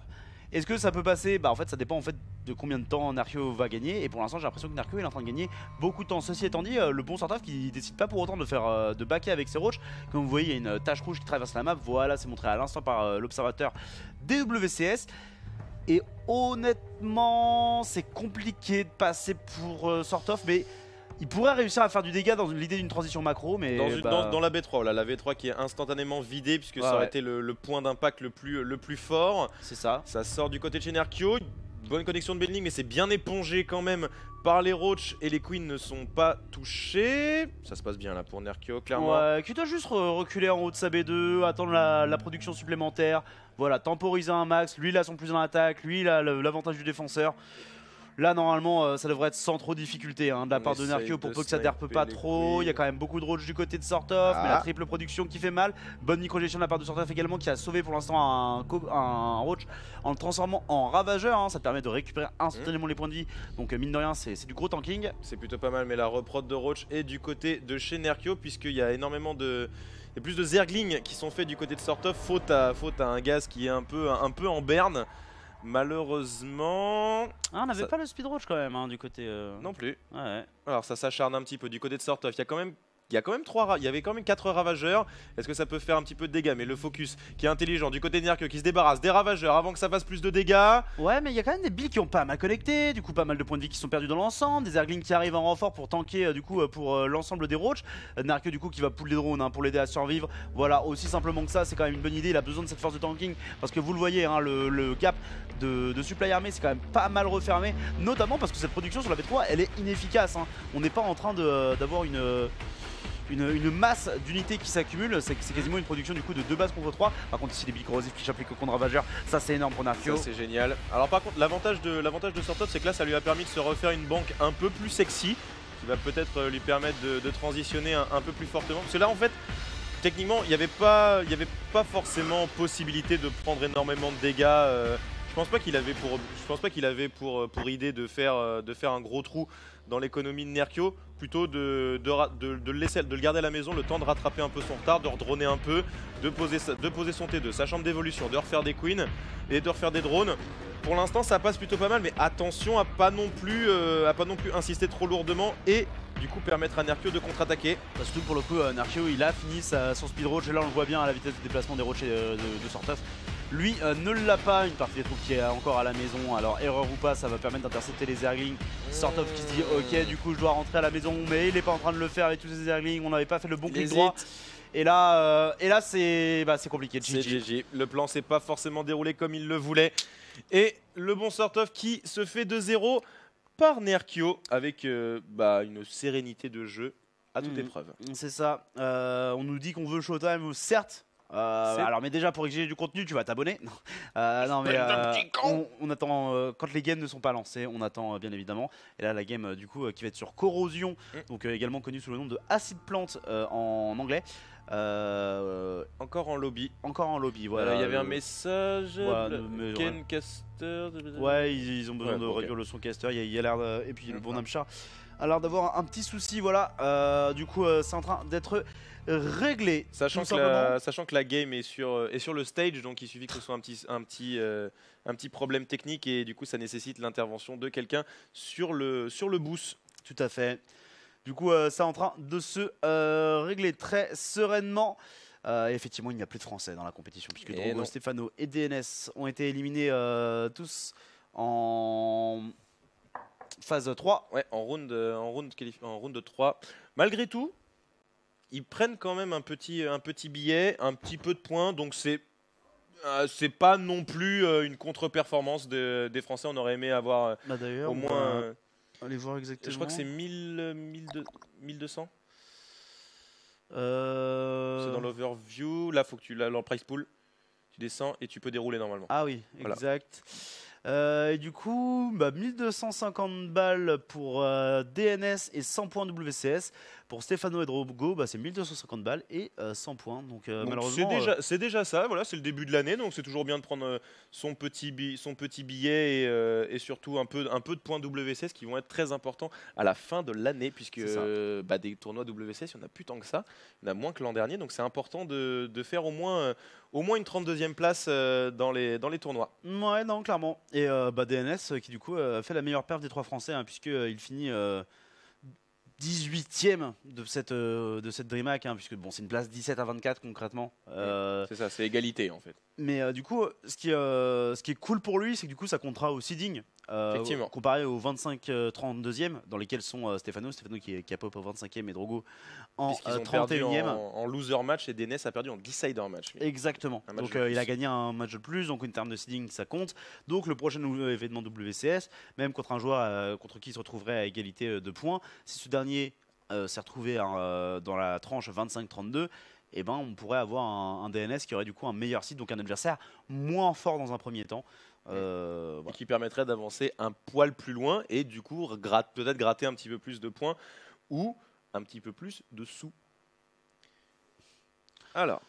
Est-ce que ça peut passer? Bah en fait ça dépend en fait de combien de temps Nerkio va gagner et pour l'instant j'ai l'impression que Nerkio est en train de gagner beaucoup de temps. Ceci étant dit, le bon Sortov qui décide pas pour autant de backer avec ses roach. Comme vous voyez il y a une tache rouge qui traverse la map, voilà c'est montré à l'instant par l'observateur DWCS. Et honnêtement, c'est compliqué de passer pour Sortov, mais il pourrait réussir à faire du dégât dans l'idée d'une transition macro. Mais dans la B3, là, la V3 qui est instantanément vidée, puisque ça aurait été le point d'impact le plus fort. C'est ça. Ça sort du côté de chez Nerkio. Bonne connexion de Baneling, mais c'est bien épongé quand même par les roaches et les queens ne sont pas touchés. Ça se passe bien là pour Nerkio, clairement. Ouais, qui doit juste reculer en haut de sa B2, attendre la production supplémentaire. Voilà, temporiser un max. Lui, il a son plus en attaque. Lui, il a l'avantage du défenseur. Là, normalement, ça devrait être sans trop de difficulté de la part de Nerkio pour peu que ça derpe pas trop. Il y a quand même beaucoup de roach du côté de Sortov, mais la triple production qui fait mal. Bonne micro-gestion de la part de Sortov également qui a sauvé pour l'instant un roach en le transformant en ravageur. Ça te permet de récupérer instantanément les points de vie. Donc, mine de rien, c'est du gros tanking. C'est plutôt pas mal, mais la reprod de roach est du côté de chez Nerkio, puisqu'il y a énormément de. Il y a plus de Zerglings qui sont faits du côté de Sortov, faute à un gaz qui est un peu en berne. Malheureusement... on n'avait pas le speed roach quand même du côté... Non plus. Ouais. Alors ça s'acharne un petit peu du côté de Sortov. Il y avait quand même 4 ravageurs. Est-ce que ça peut faire un petit peu de dégâts? Mais le focus qui est intelligent du côté de Nerkio qui se débarrasse des ravageurs avant que ça fasse plus de dégâts. Ouais, mais il y a quand même des billes qui ont pas mal connecté. Du coup, pas mal de points de vie qui sont perdus dans l'ensemble. Des Zerglings qui arrivent en renfort pour tanker pour l'ensemble des roaches. Nerkio du coup qui va pull les drones pour l'aider à survivre. Voilà, aussi simplement que ça, c'est quand même une bonne idée. Il a besoin de cette force de tanking parce que vous le voyez, le gap de supply armée c'est quand même pas mal refermé. Notamment parce que cette production sur la V3 elle est inefficace. On n'est pas en train d'avoir une masse d'unités qui s'accumulent, c'est quasiment une production du coup de 2 bases contre 3. Par contre ici les billes corrosives qui chopent les cocons de ravageurs, ça c'est énorme pour Nerkio. Ça c'est génial. Alors par contre l'avantage de Sortov c'est que là ça lui a permis de se refaire une banque un peu plus sexy qui va peut-être lui permettre de transitionner un peu plus fortement. Parce que là en fait techniquement il n'y avait pas forcément possibilité de prendre énormément de dégâts. Je pense pas qu'il avait pour idée de faire un gros trou dans l'économie de Nerkio, plutôt de le garder à la maison, le temps de rattraper un peu son retard, de redroner un peu, de poser son T2, sa chambre d'évolution, de refaire des queens et de refaire des drones. Pour l'instant ça passe plutôt pas mal, mais attention à pas non plus insister trop lourdement et du coup permettre à Nerkio de contre-attaquer. Surtout que pour le coup Nerkio il a fini son speed roach et là on le voit bien à la vitesse de déplacement des roachs de Sortov. Lui ne l'a pas, une partie des troupes qui est encore à la maison, alors erreur ou pas ça va permettre d'intercepter les Zerglings. Sortov qui se dit ok du coup je dois rentrer à la maison mais il est pas en train de le faire avec tous ces Zerglings, on n'avait pas fait le bon clic droit. Et là c'est compliqué. C'est GG, le plan s'est pas forcément déroulé comme il le voulait. Et le bon Sortov qui se fait 2-0 par Nerkio avec une sérénité de jeu à toute épreuve. C'est ça. On nous dit qu'on veut Showtime, certes. Alors, mais déjà pour exiger du contenu, tu vas t'abonner. Non, mais on attend quand les games ne sont pas lancés, on attend bien évidemment. Et là, la game du coup qui va être sur Corrosion, donc également connue sous le nom de Acid Plant en anglais. Encore en lobby. Encore en lobby, voilà. Il y avait un message. Voilà, Ken Caster. Ouais, ils ont besoin de réduire le son caster. Il y a l'air et puis le bon Namchar a l'air d'avoir un petit souci, voilà. Du coup, c'est en train d'être réglé. Sachant que la game est sur le stage, donc il suffit que ce soit un petit problème technique et du coup ça nécessite l'intervention de quelqu'un sur le boost. Tout à fait. Du coup, c'est en train de se régler très sereinement. Effectivement, il n'y a plus de Français dans la compétition puisque Drogo, Stéphano et DNS ont été éliminés tous en phase 3. Ouais, en round 3. Malgré tout, ils prennent quand même un petit billet, un petit peu de points, donc c'est pas non plus une contre-performance des Français. On aurait aimé avoir au moins. Allez voir exactement. Je crois que c'est 1200. C'est dans l'overview. Là, faut que tu dans le price pool. Tu descends et tu peux dérouler normalement. Ah oui, exact. Et du coup, 1250 balles pour DNS et 100 points WCS. Pour Stéphano et Drogo, c'est 1250 balles et 100 points. Donc malheureusement, c'est déjà ça. Voilà, c'est le début de l'année, donc c'est toujours bien de prendre son petit billet et surtout un peu de points WCS qui vont être très importants à la fin de l'année, puisque des tournois WCS, il n'y en a plus tant que ça. Il y en a moins que l'an dernier, donc c'est important de faire au moins une 32e place dans les tournois. Ouais, non, clairement. Et DNS qui du coup fait la meilleure perf des 3 Français, puisqu'il finit 18e de cette DreamHack, puisque bon, c'est une place 17 à 24 concrètement. C'est ça, c'est égalité en fait. Mais du coup, ce qui est cool pour lui, c'est que du coup, ça comptera au seeding. Comparé aux 25-32e, dans lesquels sont Stéphano qui a pop au 25e et Drogo en 31e. En loser match, et DNS a perdu en decider match. Exactement. Donc il a gagné un match de plus, donc en termes de seeding, ça compte. Donc le prochain événement WCS, même contre un joueur contre qui il se retrouverait à égalité de points, si ce dernier s'est retrouvé dans la tranche 25-32, on pourrait avoir un DNS qui aurait du coup un meilleur seed, donc un adversaire moins fort dans un premier temps. Et qui permettrait d'avancer un poil plus loin et du coup peut-être gratter un petit peu plus de points ou un petit peu plus de sous. Alors,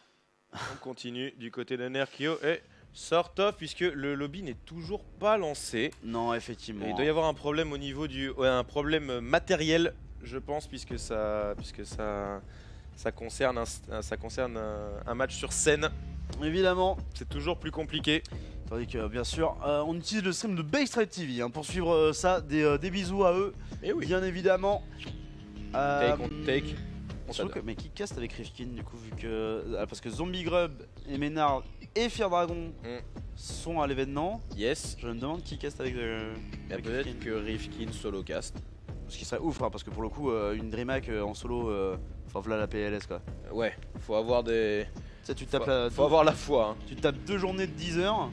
on continue du côté de Nerkio et sort off puisque le lobby n'est toujours pas lancé. Non, effectivement. Et il doit y avoir un problème au niveau un problème matériel, je pense, puisque ça concerne un match sur scène. Évidemment, c'est toujours plus compliqué. Tandis que bien sûr, on utilise le stream de Basetrade TV pour suivre ça. Des bisous à eux, bien évidemment. Take. Mais qui caste avec Rifkin du coup, vu que parce que Zombie Grub et Ménard et Fear Dragon sont à l'événement. Yes. Je me demande qui caste avec. Peut-être que Rifkin solo cast. Ce qui serait ouf, parce que pour le coup, une DreamHack en solo, voilà la PLS quoi. Ouais, faut avoir des. Faut avoir la foi. Tu te tapes 2 journées de 10 heures.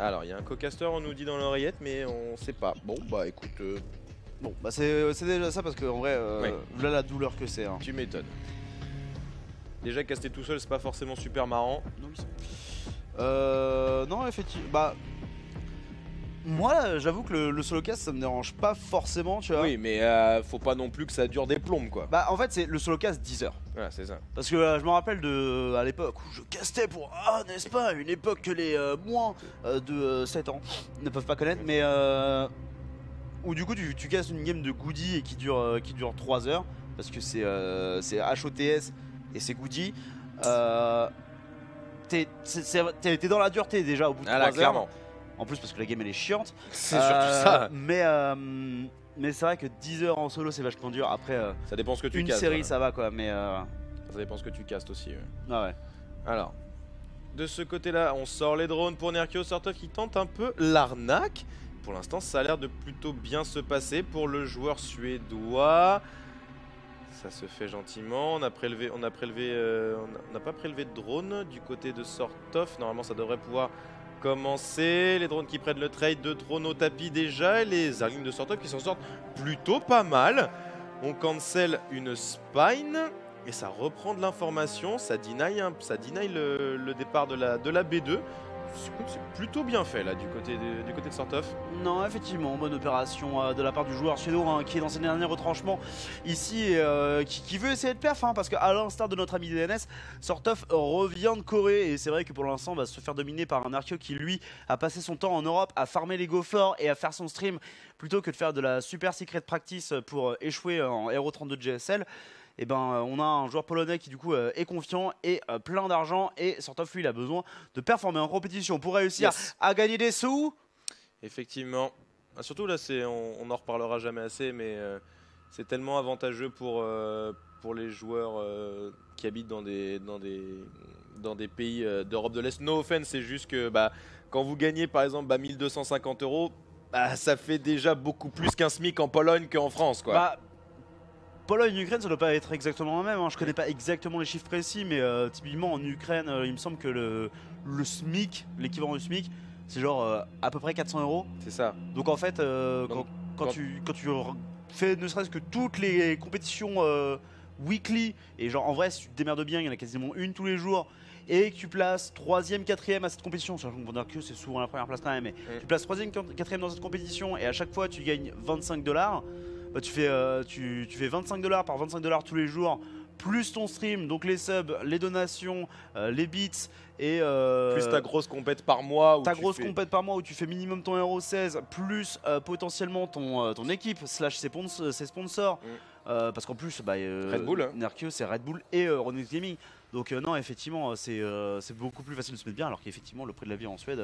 Alors, il y a un co-caster, on nous dit dans l'oreillette, mais on sait pas. Bon, écoute. Bon, c'est déjà ça parce qu'en vrai, voilà la douleur que c'est. Tu m'étonnes. Déjà, caster tout seul, c'est pas forcément super marrant. Non, effectivement. Moi, j'avoue que le solo cast, ça me dérange pas forcément, tu vois. Oui, mais faut pas non plus que ça dure des plombes, quoi. En fait, c'est le solo cast 10 heures. Ouais, c'est ça. Parce que je me rappelle à l'époque où je castais pour, n'est-ce pas, une époque que les moins de 7 ans ne peuvent pas connaître, mais où du coup tu casses une game de goody et qui dure 3 heures, parce que c'est HOTS et c'est goody. T'es dans la dureté déjà au bout de 3 heures. Clairement. En plus parce que la game elle est chiante. C'est surtout ça. Mais c'est vrai que 10 heures en solo c'est vachement dur. Après ça dépend ce que tu une castes, série voilà. Ça va quoi, mais ça dépend ce que tu castes aussi. Ah ouais. Alors, de ce côté-là, on sort les drones pour Nerkio Sortov qui tente un peu l'arnaque. Pour l'instant, ça a l'air de plutôt bien se passer pour le joueur suédois. Ça se fait gentiment. On n'a pas prélevé de drone du côté de Sortov. Normalement, ça devrait pouvoir commencer. Les drones qui prennent le trade, 2 drones au tapis déjà. Et les Zerglings de Sortov qui s'en sortent plutôt pas mal. On cancel une spine et ça reprend de l'information, ça deny le départ de la B2. C'est plutôt bien fait là du côté de Sortoff. Non, effectivement, bonne opération de la part du joueur suédois hein, qui est dans ses derniers retranchements ici qui veut essayer de perf hein, parce qu'à l'instar de notre ami DNS, Sortoff revient de Corée et c'est vrai que pour l'instant va se faire dominer par un Arkeo qui lui a passé son temps en Europe à farmer les go forts et à faire son stream plutôt que de faire de la super secret practice pour échouer en Hero 32 GSL. Et ben on a un joueur polonais qui du coup est confiant et plein d'argent et Sortoff lui il a besoin de performer en compétition pour réussir à gagner des sous. Effectivement, surtout là on en reparlera jamais assez mais c'est tellement avantageux pour les joueurs qui habitent dans des pays d'Europe de l'Est. No offense, c'est juste que quand vous gagnez par exemple 1250 €, ça fait déjà beaucoup plus qu'un SMIC en Pologne qu'en France quoi. Pologne-Ukraine, ça doit pas être exactement la même. Hein. Je connais pas exactement les chiffres précis, mais typiquement en Ukraine, il me semble que le SMIC, l'équivalent du SMIC, c'est genre à peu près 400 €. C'est ça. Donc en fait, quand tu fais ne serait-ce que toutes les compétitions weekly, et genre en vrai, si tu te démerdes bien, il y en a quasiment une tous les jours, et que tu places 3ème, 4ème à cette compétition, sachant qu'on va dire que c'est souvent la première place quand même, mais tu places 3ème, 4ème dans cette compétition, et à chaque fois tu gagnes 25 $. Tu fais 25 $ par 25 $ tous les jours, plus ton stream, donc les subs, les donations, les bits et plus ta grosse compète par mois. Compète par mois où tu fais minimum ton Hero 16, plus potentiellement ton équipe / ses sponsors. Parce qu'en plus, Red Bull, Arkeo c'est Red Bull et Ronix Gaming. Donc non, effectivement, c'est beaucoup plus facile de se mettre bien, alors qu'effectivement le prix de la vie en Suède.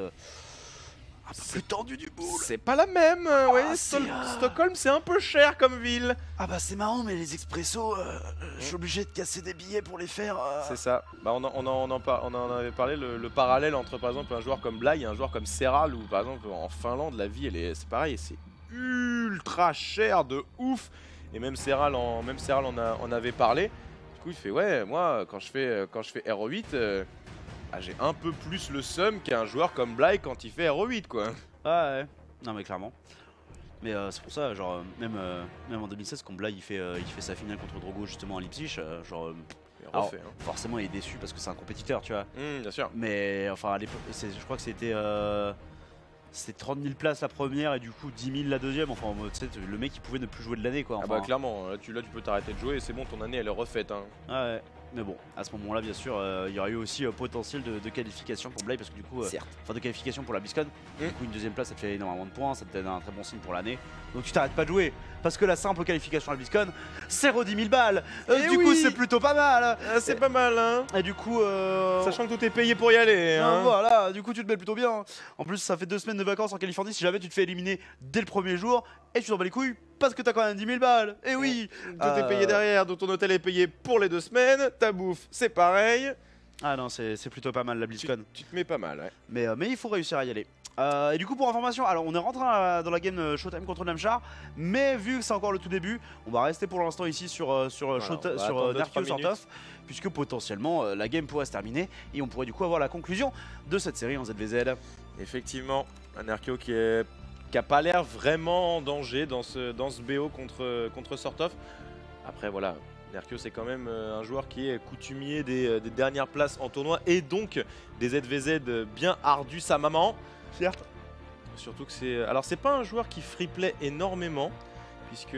Un peu plus tendu du boule. C'est pas la même, Stockholm c'est un peu cher comme ville. Ah bah c'est marrant mais les expressos, je suis obligé de casser des billets pour les faire. C'est ça, on en avait parlé, le parallèle entre par exemple un joueur comme Bly et un joueur comme Serral, ou par exemple en Finlande la vie c'est pareil, c'est ultra cher de ouf. Et même Serral en avait parlé. Du coup il fait ouais, moi quand je fais Hero 8 j'ai un peu plus le seum qu'un joueur comme Bly quand il fait Hero 8 quoi. Ouais, non mais clairement. Mais c'est pour ça, genre même en 2016 quand Bly il fait sa finale contre Drogo justement à Leipzig, forcément il est déçu parce que c'est un compétiteur, tu vois. Bien sûr. Mais enfin à l'époque, je crois que c'était 30 000 places la première et du coup 10 000 la deuxième. Enfin tu sais, le mec il pouvait ne plus jouer de l'année quoi. Enfin, clairement, là tu peux t'arrêter de jouer et c'est bon, ton année elle est refaite hein. Ouais. Mais bon, à ce moment-là, bien sûr, il y aurait eu aussi potentiel de qualification pour Bly parce que du coup, de qualification pour la BlizzCon. Du coup, une deuxième place, ça te fait énormément de points, ça te donne un très bon signe pour l'année. Donc tu t'arrêtes pas de jouer parce que la simple qualification à la BlizzCon, c'est 10 000 balles. Du coup, c'est plutôt pas mal. C'est pas mal, hein. Et du coup, sachant que tout est payé pour y aller. Hein. Voilà, du coup, tu te mets plutôt bien. En plus, ça fait 2 semaines de vacances en Californie. Si jamais tu te fais éliminer dès le premier jour et tu t'en bats les couilles. Parce que t'as quand même 10 000 balles. Et oui, tout est payé derrière, donc ton hôtel est payé pour les 2 semaines, ta bouffe c'est pareil. Ah non, c'est plutôt pas mal la BlizzCon. Tu te mets pas mal, ouais. Mais il faut réussir à y aller. Et du coup pour information, alors on est rentré dans la game Showtime contre Namchar, mais vu que c'est encore le tout début, on va rester pour l'instant ici sur Arkeo Sortoff, puisque potentiellement la game pourrait se terminer et on pourrait du coup avoir la conclusion de cette série en ZVZ. Effectivement, un Arkeo qui a pas l'air vraiment en danger dans ce BO contre Sortoff. Après voilà, Arkeo c'est quand même un joueur qui est coutumier des dernières places en tournoi et donc des ZVZ bien ardus sa maman. Certes. Surtout que c'est pas un joueur qui freeplay énormément puisque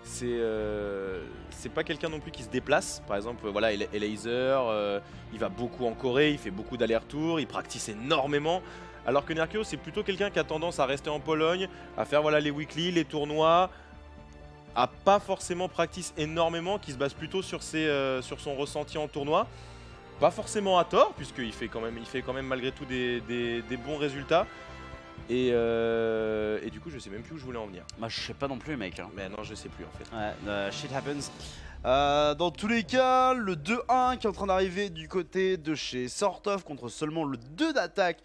c'est pas quelqu'un non plus qui se déplace. Par exemple voilà, Elaser, il va beaucoup en Corée, il fait beaucoup d'allers-retours, il practice énormément. Alors que Arkeo c'est plutôt quelqu'un qui a tendance à rester en Pologne, à faire voilà les weekly, les tournois, à pas forcément practice énormément, qui se base plutôt sur son ressenti en tournoi. Pas forcément à tort, puisqu'il fait quand même malgré tout des bons résultats. Et du coup je sais même plus où je voulais en venir. Bah je sais pas non plus mec. Hein. Mais non je sais plus en fait. Ouais, shit happens. Dans tous les cas, le 2-1 qui est en train d'arriver du côté de chez Sortoff contre seulement le 2 d'attaque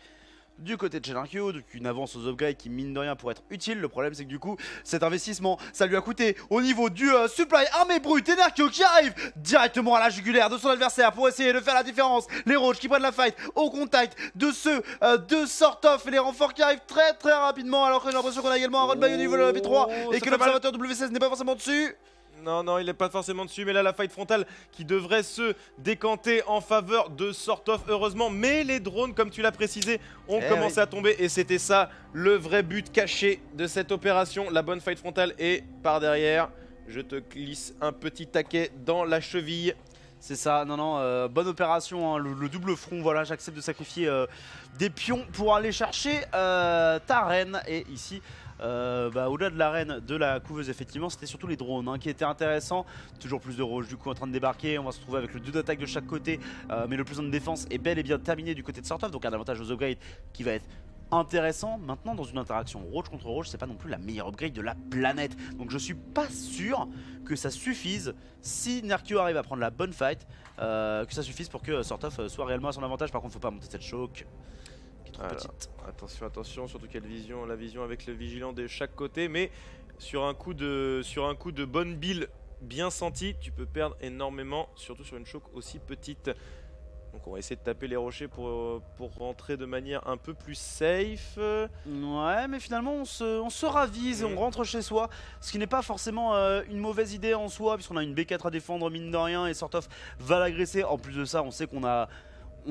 du côté de chez Narkio, donc une avance aux upgrades qui mine de rien pour être utile. Le problème c'est que du coup cet investissement ça lui a coûté au niveau du supply armée brute et Narkio qui arrive directement à la jugulaire de son adversaire pour essayer de faire la différence. Les Roach qui prennent la fight au contact de ceux de Sort-Off et les renforts qui arrivent très très rapidement, alors que j'ai l'impression qu'on a également un run by au niveau de la V3 et que l'observateur W16 n'est pas forcément dessus. Non, il n'est pas forcément dessus, mais là, la fight frontale qui devrait se décanter en faveur de Sort-Off, heureusement. Mais les drones, comme tu l'as précisé, ont commencé à tomber. Et c'était ça, le vrai but caché de cette opération. La bonne fight frontale est par derrière. Je te glisse un petit taquet dans la cheville. C'est ça, bonne opération, hein, le double front, voilà, j'accepte de sacrifier des pions pour aller chercher ta reine. Et ici, au-delà de la reine de la couveuse, effectivement, c'était surtout les drones qui étaient intéressants. Toujours plus de Roach du coup en train de débarquer, on va se retrouver avec le 2 d'attaque de chaque côté, mais le plus de défense est bel et bien terminé du côté de Sort-Off, donc un avantage aux upgrades qui va être intéressant. Maintenant, dans une interaction Roach contre Roach, c'est pas non plus la meilleure upgrade de la planète, donc je suis pas sûr que ça suffise si Narkio arrive à prendre la bonne fight, que ça suffise pour que Sort-Off soit réellement à son avantage. Par contre, faut pas monter cette choke qui est trop petite. Attention, surtout qu'il y a la vision avec le vigilant de chaque côté, mais sur un coup de bonne bille bien senti, tu peux perdre énormément, surtout sur une choke aussi petite. Donc on va essayer de taper les rochers pour rentrer de manière un peu plus safe. Ouais, mais finalement on se ravise et on rentre chez soi, ce qui n'est pas forcément une mauvaise idée en soi, puisqu'on a une B4 à défendre mine de rien et Sort-Off va l'agresser. En plus de ça, on sait on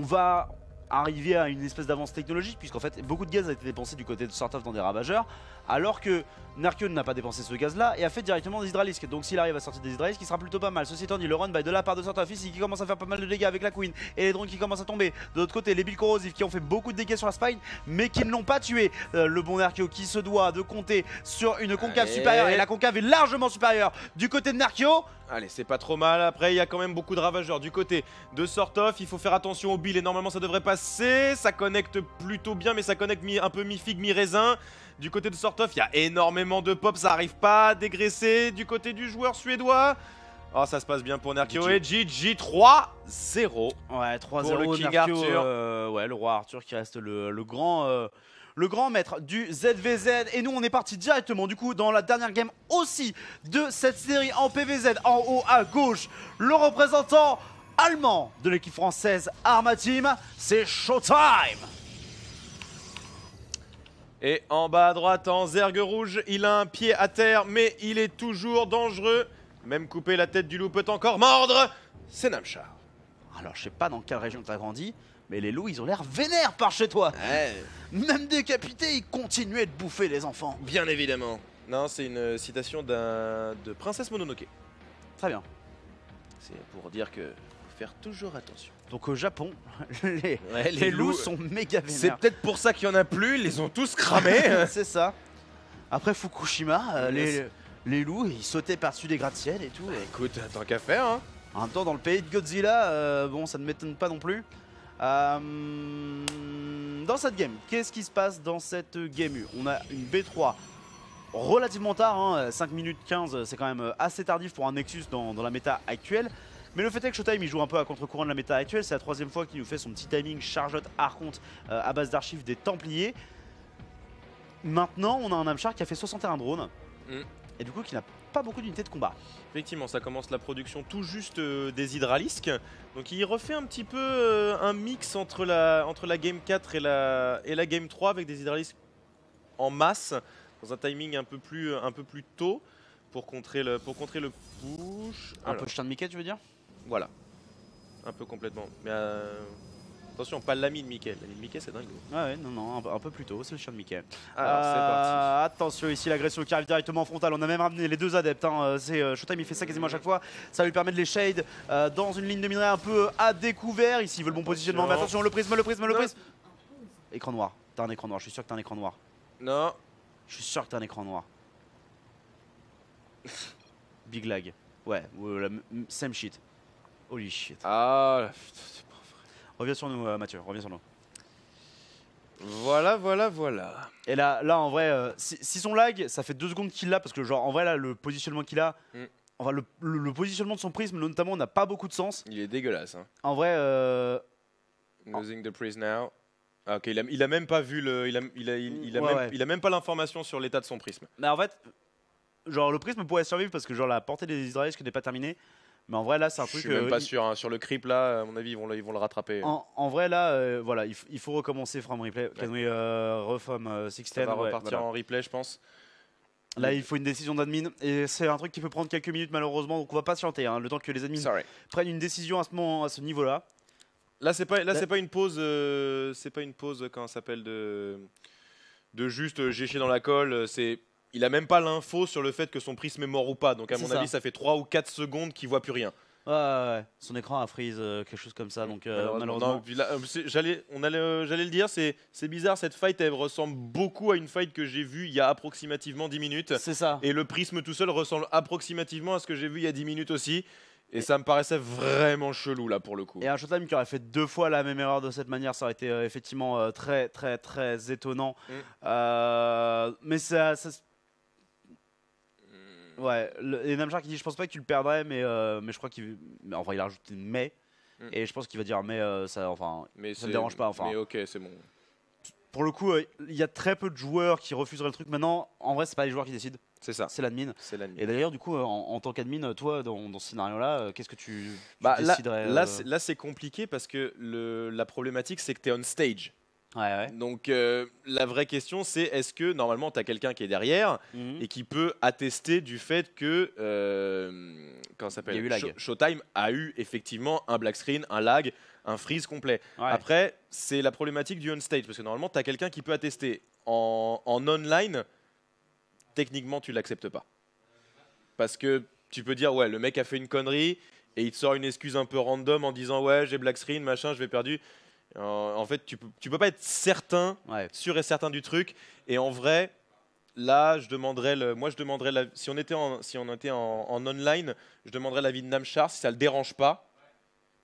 va arriver à une espèce d'avance technologique, puisqu'en fait beaucoup de gaz a été dépensé du côté de Sort-Off dans des ravageurs, alors que Narkio n'a pas dépensé ce gaz là et a fait directement des hydralisques. Donc s'il arrive à sortir des hydralisques, il sera plutôt pas mal. Ceci étant dit, le run by de la part de Sort-Off ici qui commence à faire pas mal de dégâts avec la Queen et les drones qui commencent à tomber. De l'autre côté, les billes corrosives qui ont fait beaucoup de dégâts sur la spine mais qui ne l'ont pas tué. Le bon Narkio qui se doit de compter sur une concave supérieure, et la concave est largement supérieure du côté de Narkio. Allez, c'est pas trop mal. Après, il y a quand même beaucoup de ravageurs du côté de Sort-Off. Il faut faire attention aux billes et normalement ça devrait passer. Ça connecte plutôt bien, mais ça connecte un peu mi-figue, mi-raisin. Du côté de Sort-Off, il y a énormément de pop. Ça arrive pas à dégraisser du côté du joueur suédois. Oh, ça se passe bien pour Narkio et GG 3-0. Ouais, 3-0 pour le King Narkio, Arthur. ouais, le roi Arthur qui reste le grand maître du ZVZ. Et nous on est parti directement du coup dans la dernière game aussi de cette série en PVZ. En haut à gauche, le représentant allemand de l'équipe française Arma Team, c'est Showtime. Et en bas à droite, en zergue rouge, il a un pied à terre, mais il est toujours dangereux. Même couper la tête du loup peut encore mordre. C'est Namchar. Alors je sais pas dans quelle région t'as grandi, mais les loups ils ont l'air vénères par chez toi. Ouais. Même décapités, ils continuaient de bouffer les enfants. Bien évidemment. Non, c'est une citation de Princesse Mononoke. Très bien. C'est pour dire que faut faire toujours attention. Donc au Japon, les les loups sont méga vénères. C'est peut-être pour ça qu'il y en a plus, ils les ont tous cramés. C'est ça. Après Fukushima, les loups ils sautaient par-dessus des gratte-ciel et tout. Écoute, tant qu'à faire, hein. En même temps, dans le pays de Godzilla, bon, ça ne m'étonne pas non plus. Dans cette game, qu'est-ce qui se passe dans cette game U? On a une B3 relativement tard, 5 minutes 15, c'est quand même assez tardif pour un Nexus dans la méta actuelle. Mais le fait est que Showtime il joue un peu à contre-courant de la méta actuelle. C'est la troisième fois qu'il nous fait son petit timing chargeote Archonte à base d'archives des Templiers. Maintenant, on a un Namchar qui a fait 61 drones et du coup qui n'a pas beaucoup d'unités de combat. Effectivement, ça commence la production tout juste des hydralisques. Donc il refait un petit peu un mix entre la Game 4 et la Game 3 avec des hydralisques en masse, dans un timing un peu plus tôt pour contrer le push. Un peu chien de Mickey, tu veux dire? Voilà, un peu complètement. Mais attention, pas l'ami de Mickey. L'ami de Mickey, c'est dingue. Ouais, non, un peu plus tôt, c'est le chien de Mickey. Alors, c'est parti. Attention, ici l'agression qui arrive directement en frontal. On a même ramené les deux adeptes. Showtime, il fait ça quasiment à chaque fois. Ça lui permet de les shade dans une ligne de minerai un peu à découvert. Ici, il veut le bon positionnement. Mais attention, le prisme. Écran noir. T'as un écran noir. Je suis sûr que t'as un écran noir. Non. Je suis sûr que t'as un écran noir. Big lag. Ouais, same shit. Holy shit. Ah, putain, c'est pas vrai. Reviens sur nous, Mathieu, reviens sur nous. Voilà. Et là en vrai, si son lag, ça fait 2 secondes qu'il l'a, parce que genre en vrai là, le positionnement qu'il a, enfin le positionnement de son prisme notamment n'a pas beaucoup de sens. Il est dégueulasse. Hein. En vrai, Losing the prism now. Ah, ok, il a même pas vu le. Il a même pas l'information sur l'état de son prisme. Mais en fait, genre le prisme pourrait survivre parce que genre la portée des Israéliens n'est pas terminée. Mais en vrai là c'est un Je truc. suis même pas sûr. Hein. Sur le creep là, à mon avis, ils vont le rattraper. En vrai là, voilà, il faut recommencer from replay. Can we refrom 16? Ça va Ouais, repartir voilà. en replay, je pense. Là, il faut une décision d'admin et c'est un truc qui peut prendre quelques minutes malheureusement, donc on va patienter hein, le temps que les admins Sorry. prennent une décision à ce niveau-là. Là, c'est pas une pause. C'est pas une pause. Comment ça s'appelle de juste j'ai chié dans la colle. Il a même pas l'info sur le fait que son prisme est mort ou pas. Donc à C'est mon ça. avis, ça fait 3 ou 4 secondes qu'il voit plus rien. Ouais. Son écran a freeze, quelque chose comme ça, donc malheureusement. Non, puis là, j'allais le dire, c'est bizarre, cette fight elle ressemble beaucoup à une fight que j'ai vue il y a approximativement 10 minutes. C'est ça. Et le prisme tout seul ressemble approximativement à ce que j'ai vu il y a 10 minutes aussi. Et ça me paraissait vraiment chelou là pour le coup. Et un Showtime qui aurait fait 2 fois la même erreur de cette manière, ça aurait été effectivement très étonnant. Mais ça. Ouais, et Namjar qui dit je pense pas que tu le perdrais, mais je crois mais en vrai il a rajouté mais. Et je pense qu'il va dire mais ça me dérange pas. Enfin. Mais ok, c'est bon. Pour le coup, il y a très peu de joueurs qui refuseraient le truc. Maintenant, en vrai, c'est pas les joueurs qui décident. C'est ça. C'est l'admin. C'est l'admin. Et d'ailleurs, du coup, en tant qu'admin, toi, dans ce scénario-là, qu'est-ce que tu déciderais Là, c'est compliqué parce que la problématique, c'est que tu es on stage. Ouais. Donc, la vraie question, c'est est-ce que normalement, tu as quelqu'un qui est derrière et qui peut attester du fait que comment ça s'appelle, il y a eu lag. Showtime a eu effectivement un black screen, un lag, un freeze complet. Ouais. Après, c'est la problématique du on-stage parce que normalement, tu as quelqu'un qui peut attester. En online, techniquement, tu l'acceptes pas. Parce que tu peux dire, ouais, le mec a fait une connerie et il te sort une excuse un peu random en disant, ouais, j'ai black screen, machin, je vais perdu. En fait, tu peux pas être certain, sûr et certain du truc. Et en vrai, là, je demanderais si on était en online, je demanderais l'avis de Namchar si ça le dérange pas.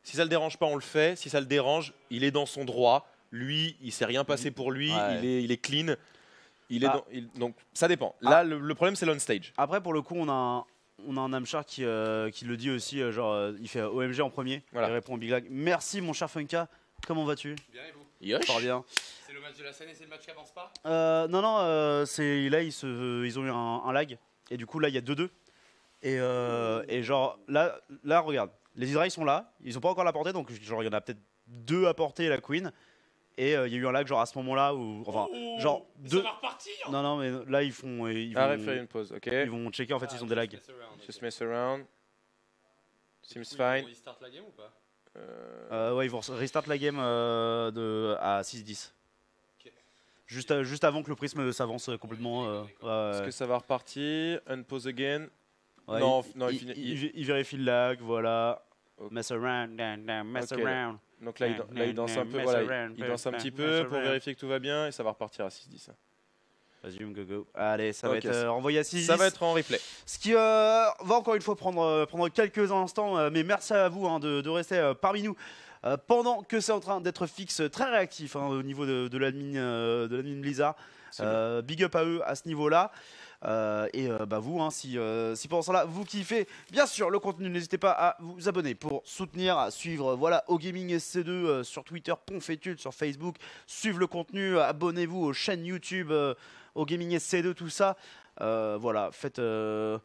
Si ça le dérange pas, on le fait. Si ça le dérange, il est dans son droit. Lui, il s'est rien passé pour lui. Il est clean. Donc ça dépend. Là, le problème, c'est l'on-stage. Après, pour le coup, on a un Namchar qui le dit aussi, il fait OMG en premier. Voilà. Il répond au Big Lag. Merci mon cher Funka. Comment vas-tu? Bien et vous? Yosh. Fort bien. C'est le match de la scène et c'est le match qui avance pas? Non, c'est là ils ont eu un lag et du coup là il y a 2-2 et genre là regarde, les Israéliens sont là, ils ont pas encore la portée donc genre il y en a peut-être 2 à porter la Queen et il y a eu un lag genre à ce moment-là où genre Ça va repartir. Non mais là ils Arrête, faire une pause, ok. ils vont checker en fait s'ils ont des lags. Just mess around. Seems Ils fine. vont restart la game ou pas? Ouais, ils vont restart la game à 6-10. Ok. Juste avant que le prisme s'avance complètement. Est-ce que ça va repartir? Unpause again. Ouais, Non, il vérifie le lag, voilà. Ok. Mess around, mess Ok. around. Donc là, il danse un peu. Voilà, il danse un petit peu pour vérifier que tout va bien et ça va repartir à 6-10. Vas-y, go. Allez, ça va Ok, être renvoyé à 6-10. Ça va être en replay. Ce qui va encore une fois prendre quelques instants, mais merci à vous de rester parmi nous pendant que c'est en train d'être fixe, très réactif au niveau de l'admin Blizzard. Big up à eux à ce niveau-là. Vous, si pendant ce temps-là vous kiffez bien sûr le contenu, n'hésitez pas à vous abonner pour soutenir, à suivre OGaming SC2 sur Twitter, Ponfétude sur Facebook, suivre le contenu, abonnez-vous aux chaînes YouTube OGaming SC2, tout ça. Faites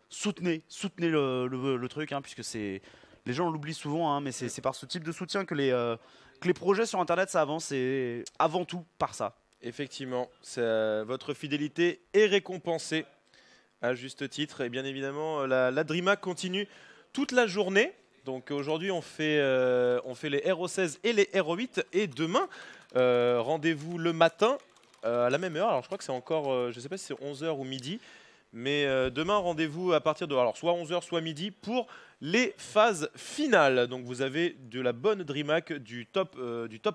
soutenez le truc puisque c'est les gens l'oublient souvent mais c'est par ce type de soutien que les projets sur internet ça avance, et avant tout par ça. Effectivement, votre fidélité est récompensée à juste titre. Et bien évidemment, la DreamHack continue toute la journée. Donc aujourd'hui, on fait les RO16 et les RO8. Et demain, rendez-vous le matin à la même heure. Alors je crois que c'est encore, je ne sais pas si c'est 11h ou midi. Mais demain, rendez-vous à partir de soit 11h, soit midi pour les phases finales. Donc vous avez de la bonne DreamHack du top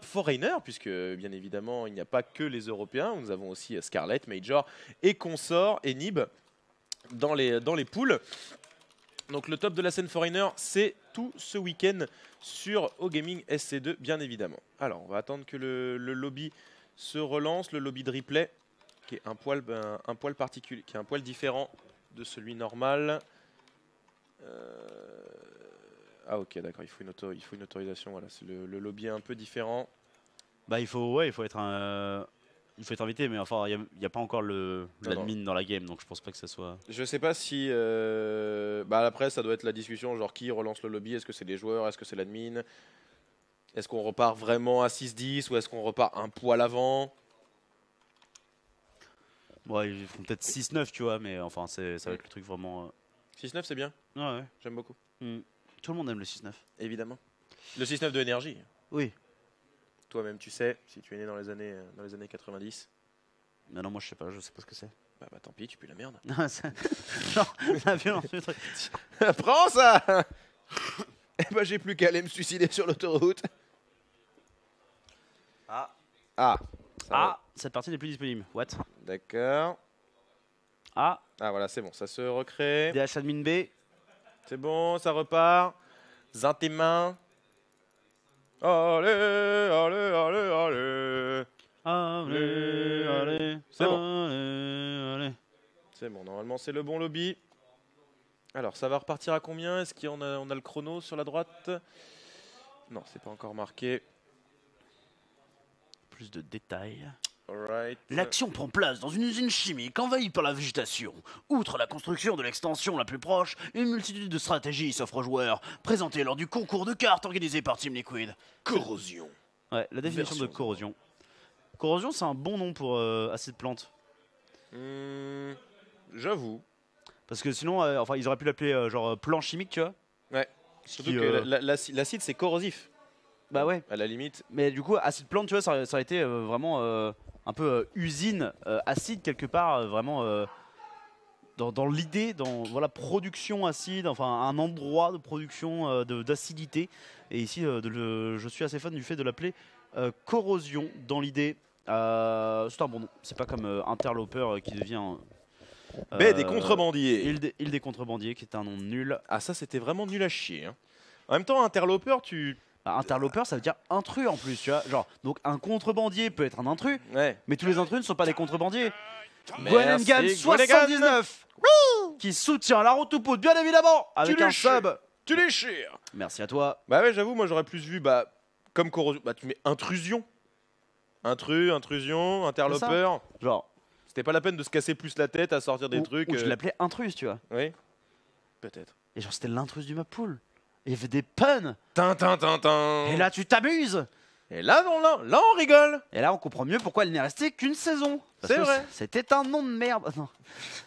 Foreigner, puisque bien évidemment, il n'y a pas que les Européens. Nous avons aussi Scarlet, Major et Consort et Nib dans les poules. Donc le top de la scène Foreigner, c'est tout ce week-end sur OGaming SC2, bien évidemment. Alors, on va attendre que le lobby se relance, le lobby de replay, qui est un poil particulier, qui est un poil différent de celui normal. Ah ok, d'accord, il faut une autorisation. Voilà, c'est le lobby est un peu différent. Bah il faut être il faut être invité, mais enfin il y a pas encore l'admin dans la game, donc je pense pas que ça soit. Je sais pas si. Bah après, ça doit être la discussion, genre qui relance le lobby. Est-ce que c'est les joueurs? Est-ce que c'est l'admin? Est-ce qu'on repart vraiment à 6-10 ou est-ce qu'on repart un poil avant? Ouais, ils font peut-être 6-9, tu vois, mais enfin ça va être le truc vraiment. 6-9, c'est bien. Ouais. J'aime beaucoup. Tout le monde aime le 6-9. Évidemment. Le 6-9 de énergie. Oui. Toi-même, tu sais, si tu es né dans les années 90. Mais non, moi je sais pas ce que c'est. Bah tant pis, tu pues la merde. Non, la violence du truc. Prends ça. Eh bah j'ai plus qu'à aller me suicider sur l'autoroute. Ah. Ah. Cette partie n'est plus disponible. What? D'accord. Ah. Ah voilà, c'est bon, ça se recrée. DH admin B. C'est bon, ça repart. Zin tes mains. Allez, allez, allez, allez. Allez. C'est bon. Allez. C'est bon, normalement c'est le bon lobby. Alors ça va repartir à combien? Est-ce qu'on a le chrono sur la droite? Non, c'est pas encore marqué. Plus de détails. Alright. L'action prend place dans une usine chimique envahie par la végétation. Outre la construction de l'extension la plus proche, une multitude de stratégies s'offrent aux joueurs, présentées lors du concours de cartes organisé par Team Liquid. Corrosion. Ouais, la définition de Version corrosion. Corrosion, c'est un bon nom pour acide plante. J'avoue. Parce que sinon, enfin, ils auraient pu l'appeler genre plan chimique, tu vois. Ouais. Surtout que l'acide c'est corrosif. Bah ouais. À la limite. Mais du coup, acide plante, tu vois, ça aurait été vraiment un peu usine acide quelque part, vraiment dans l'idée, dans voilà, production acide, enfin un endroit de production d'acidité. Et ici, je suis assez fan du fait de l'appeler corrosion dans l'idée. C'est un bon nom. C'est pas comme interloper qui devient. Baie des contrebandiers. Île des contrebandiers, qui est un nom nul. Ah ça c'était vraiment nul à chier. Hein. En même temps, interloper, Interloper, ça veut dire intrus en plus, tu vois. Genre, donc un contrebandier peut être un intrus, ouais. mais tous les intrus ne sont pas des contrebandiers. Merci, Gwenengan 79 qui soutient la route tout poudre, bien évidemment, avec un sub. Tu déchires. Merci à toi. Bah ouais, j'avoue, moi j'aurais plus vu, comme corrosion, tu mets intrusion. Intrusion, interloper. Genre, c'était pas la peine de se casser plus la tête à sortir des trucs. Ou tu l'appelais intrus, tu vois. Oui, peut-être. Et genre, c'était l'intrus du map pool. Il y avait des puns. Tintin. Et là, tu t'amuses. Et là, on rigole. Et là, on comprend mieux pourquoi elle n'est restée qu'une saison. C'est vrai. C'était un nom de merde. Non.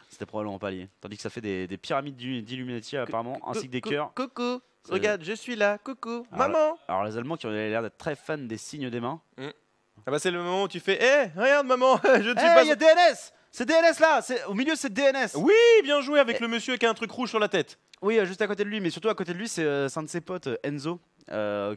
C'était probablement pas lié. Tandis que ça fait des pyramides d'Illuminati apparemment, ainsi que des cœurs. Coucou. Regarde, je suis là. Coucou. Alors, maman. Alors les Allemands qui ont l'air d'être très fans des signes des mains. Ah bah c'est le moment où tu fais regarde maman, je ne suis Hey, pas... il y a DNS. C'est DNS là. Au milieu, c'est DNS. Oui, bien joué avec le monsieur qui a un truc rouge sur la tête. Oui, juste à côté de lui, mais surtout à côté de lui, c'est un de ses potes, Enzo,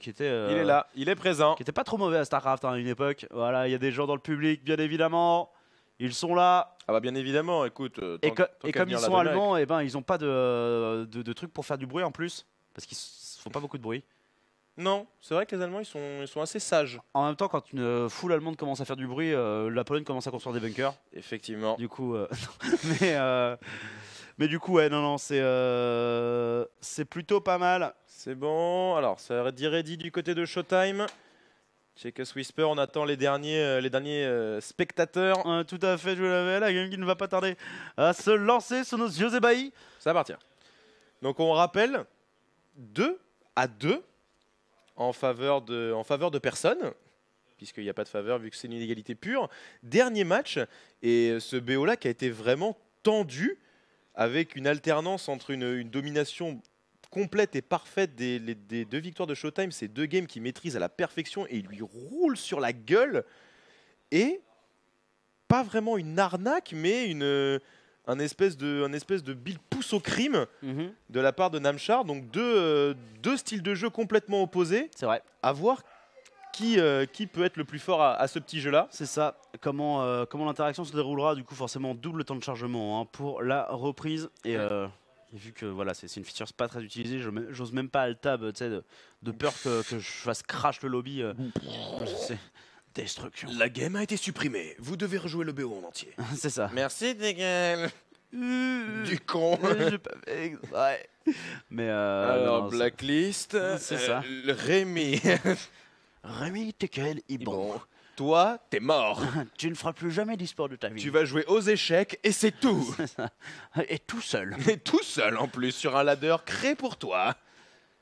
qui était. Il est là, il est présent. Qui était pas trop mauvais à Starcraft à une époque. Voilà, il y a des gens dans le public, bien évidemment. Ils sont là. Ah bah bien évidemment, écoute. Et comme ils sont allemands, et ben ils ont pas de trucs pour faire du bruit en plus, parce qu'ils font pas beaucoup de bruit. Non, c'est vrai que les Allemands ils sont assez sages. En même temps, quand une foule allemande commence à faire du bruit, la Pologne commence à construire des bunkers. Effectivement. Du coup, mais du coup, ouais, non, c'est plutôt pas mal. C'est bon. Alors, ça dit ready du côté de Showtime. Check Us Whisper, on attend les derniers spectateurs. Tout à fait, je l'avais. La game qui ne va pas tarder à se lancer sur nos yeux ébahis. Ça va partir. Donc, on rappelle 2-2 en faveur de personne, puisqu'il n'y a pas de faveur vu que c'est une inégalité pure. Dernier match, et ce BO-là qui a été vraiment tendu, avec une alternance entre une domination complète et parfaite des deux victoires de Showtime, ces deux games qui maîtrisent à la perfection et ils lui roulent sur la gueule, et pas vraiment une arnaque, mais un espèce de build pousse au crime de la part de Namchar. Donc deux styles de jeu complètement opposés. C'est vrai. À voir qui peut être le plus fort à ce petit jeu-là. C'est ça. Comment l'interaction se déroulera, du coup forcément double temps de chargement pour la reprise. Et vu que voilà, c'est une feature pas très utilisée, j'ose même pas alt-tab de peur que je fasse crash le lobby. C'est destruction. La game a été supprimée. Vous devez rejouer le BO en entier. C'est ça. Merci Degel. Du con. J'ai pas fait exprès. Mais alors non, Blacklist. C'est ça. Rémi. Rémi Tekel est bon. toi, t'es mort. Tu ne feras plus jamais d'e-sport de ta vie. Tu vas jouer aux échecs et c'est tout. Et tout seul. Et tout seul en plus sur un ladder créé pour toi.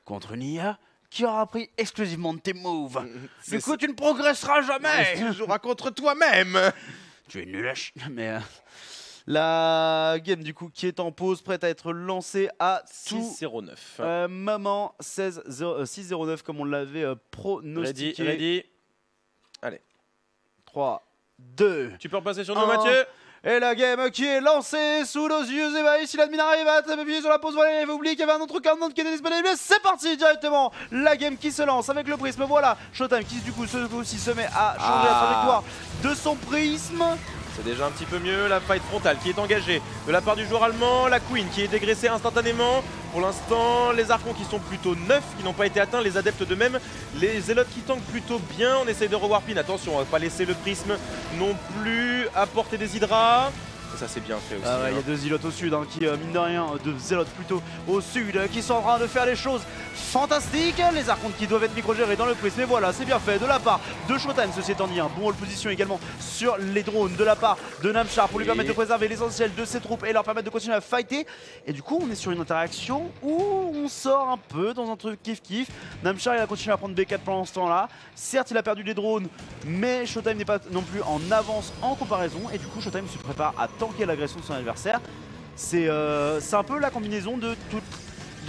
Contre une IA qui aura appris exclusivement de tes moves. C'est Du coup, tu ne progresseras jamais. Tu joueras contre toi-même. Tu es nul à chier. Mais la game du coup qui est en pause, prête à être lancée à tout 6-0-9. moment 6-0-9 comme on l'avait pronostiqué. Ready. 3, 2, Tu peux repasser sur nous, 1. Mathieu. Et la game qui est lancée sous nos yeux ébahis. Si l'admin arrive à appuyer sur la pause, voilà, il avait oublié qu'il y avait un autre countdown qui était disponible. C'est parti directement. La game qui se lance avec le prisme. Voilà, Showtime qui du coup aussi se met à changer la trajectoire de son prisme. C'est déjà un petit peu mieux, la fight frontale qui est engagée de la part du joueur allemand, la Queen qui est dégraissée instantanément. Pour l'instant, les archons qui sont plutôt neufs, qui n'ont pas été atteints, les adeptes de même, les zélotes qui tankent plutôt bien. On essaye de rewarpin, attention, on va pas laisser le prisme non plus apporter des hydras. Et ça c'est bien fait aussi. Il y a deux zélotes au sud qui, mine de rien, deux zélotes plutôt au sud, qui sont en train de faire des choses fantastiques. Les archontes qui doivent être micro-gérés dans le prisme. Mais voilà, c'est bien fait de la part de Showtime. Ceci étant dit, un bon hold position également sur les drones de la part de Namchar pour lui permettre de préserver l'essentiel de ses troupes et leur permettre de continuer à fighter. Et du coup, on est sur une interaction où on sort un peu dans un truc kiff-kiff. Namchar, il a continué à prendre B4 pendant ce temps-là. Certes, il a perdu des drones, mais Showtime n'est pas non plus en avance en comparaison. Et du coup, Showtime se prépare à tanker l'agression de son adversaire. C'est un peu la combinaison de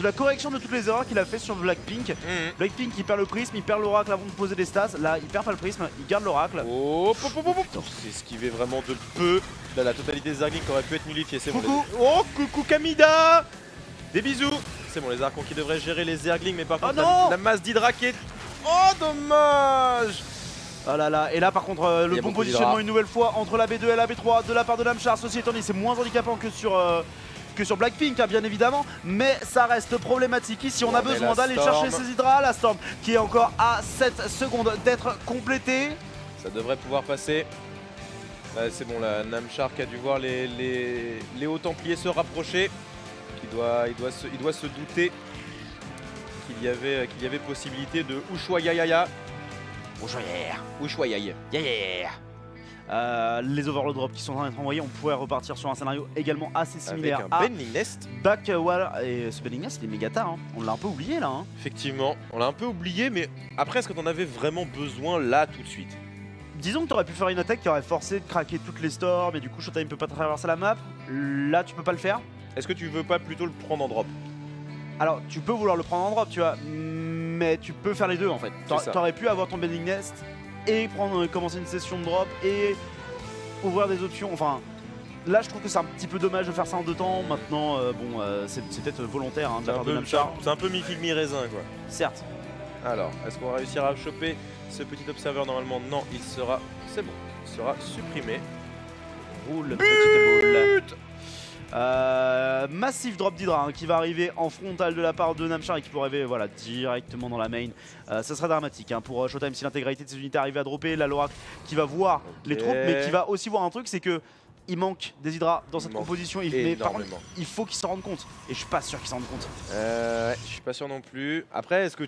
la correction de toutes les erreurs qu'il a fait sur Blackpink. Blackpink il perd le prisme, il perd l'oracle avant de poser des stats. Là il perd pas le prisme, il garde l'oracle. C'est esquivé vraiment de peu. Là, la totalité des Zerglings qui aurait pu être nullifiée. C'est bon. Coucou. Oh coucou Kamida. Des bisous. C'est bon, les archons qui devraient gérer les Zerglings, mais par contre non la masse d'Hydra qui est... Oh dommage. Ah là là, et là par contre le bon positionnement une nouvelle fois entre la B2 et la B3 de la part de Namchar. Ceci étant dit, c'est moins handicapant que sur Blackpink bien évidemment, mais ça reste problématique. Ici on a besoin d'aller chercher ces hydras. La Storm qui est encore à 7 secondes d'être complétée. Ça devrait pouvoir passer. C'est bon, la Namchar qui a dû voir les hauts templiers se rapprocher. Il doit se douter qu'il y avait possibilité de Ushuaïa. Ushuaïa. Les overload drops qui sont en train d'être envoyés, on pourrait repartir sur un scénario également assez similaire avec un Bending Nest. Backwall. Et ce Bending Nest il est méga tard, on l'a un peu oublié là. Effectivement, on l'a un peu oublié, mais après est-ce que t'en avais vraiment besoin là tout de suite? Disons que t'aurais pu faire une attaque qui aurait forcé de craquer toutes les storms, mais du coup Showtime peut pas traverser la map. Là tu peux pas le faire. Est-ce que tu veux pas plutôt le prendre en drop? Alors tu peux vouloir le prendre en drop, tu vois, mais tu peux faire les deux en fait. T'aurais pu avoir ton Bending Nest et commencer une session de drop et ouvrir des options. Enfin, là je trouve que c'est un petit peu dommage de faire ça en deux temps. Maintenant, c'est peut-être volontaire de la part de Namchar. C'est un peu mi-figue mi-raisin quoi. Certes. Alors, est-ce qu'on va réussir à choper ce petit observeur? Normalement non, il sera... C'est bon, il sera supprimé. Roule, petite boule. Massif drop d'Hydra qui va arriver en frontal de la part de Namchar et qui pourrait arriver directement dans la main. Ça serait dramatique pour Showtime si l'intégralité de ses unités arrive à dropper. La Lorac qui va voir les troupes, mais qui va aussi voir un truc, c'est que il manque des Hydras dans cette composition. Mais par contre, il faut qu'ils s'en rendent compte. Et je suis pas sûr qu'ils s'en rendent compte. Je suis pas sûr non plus. Après, est-ce que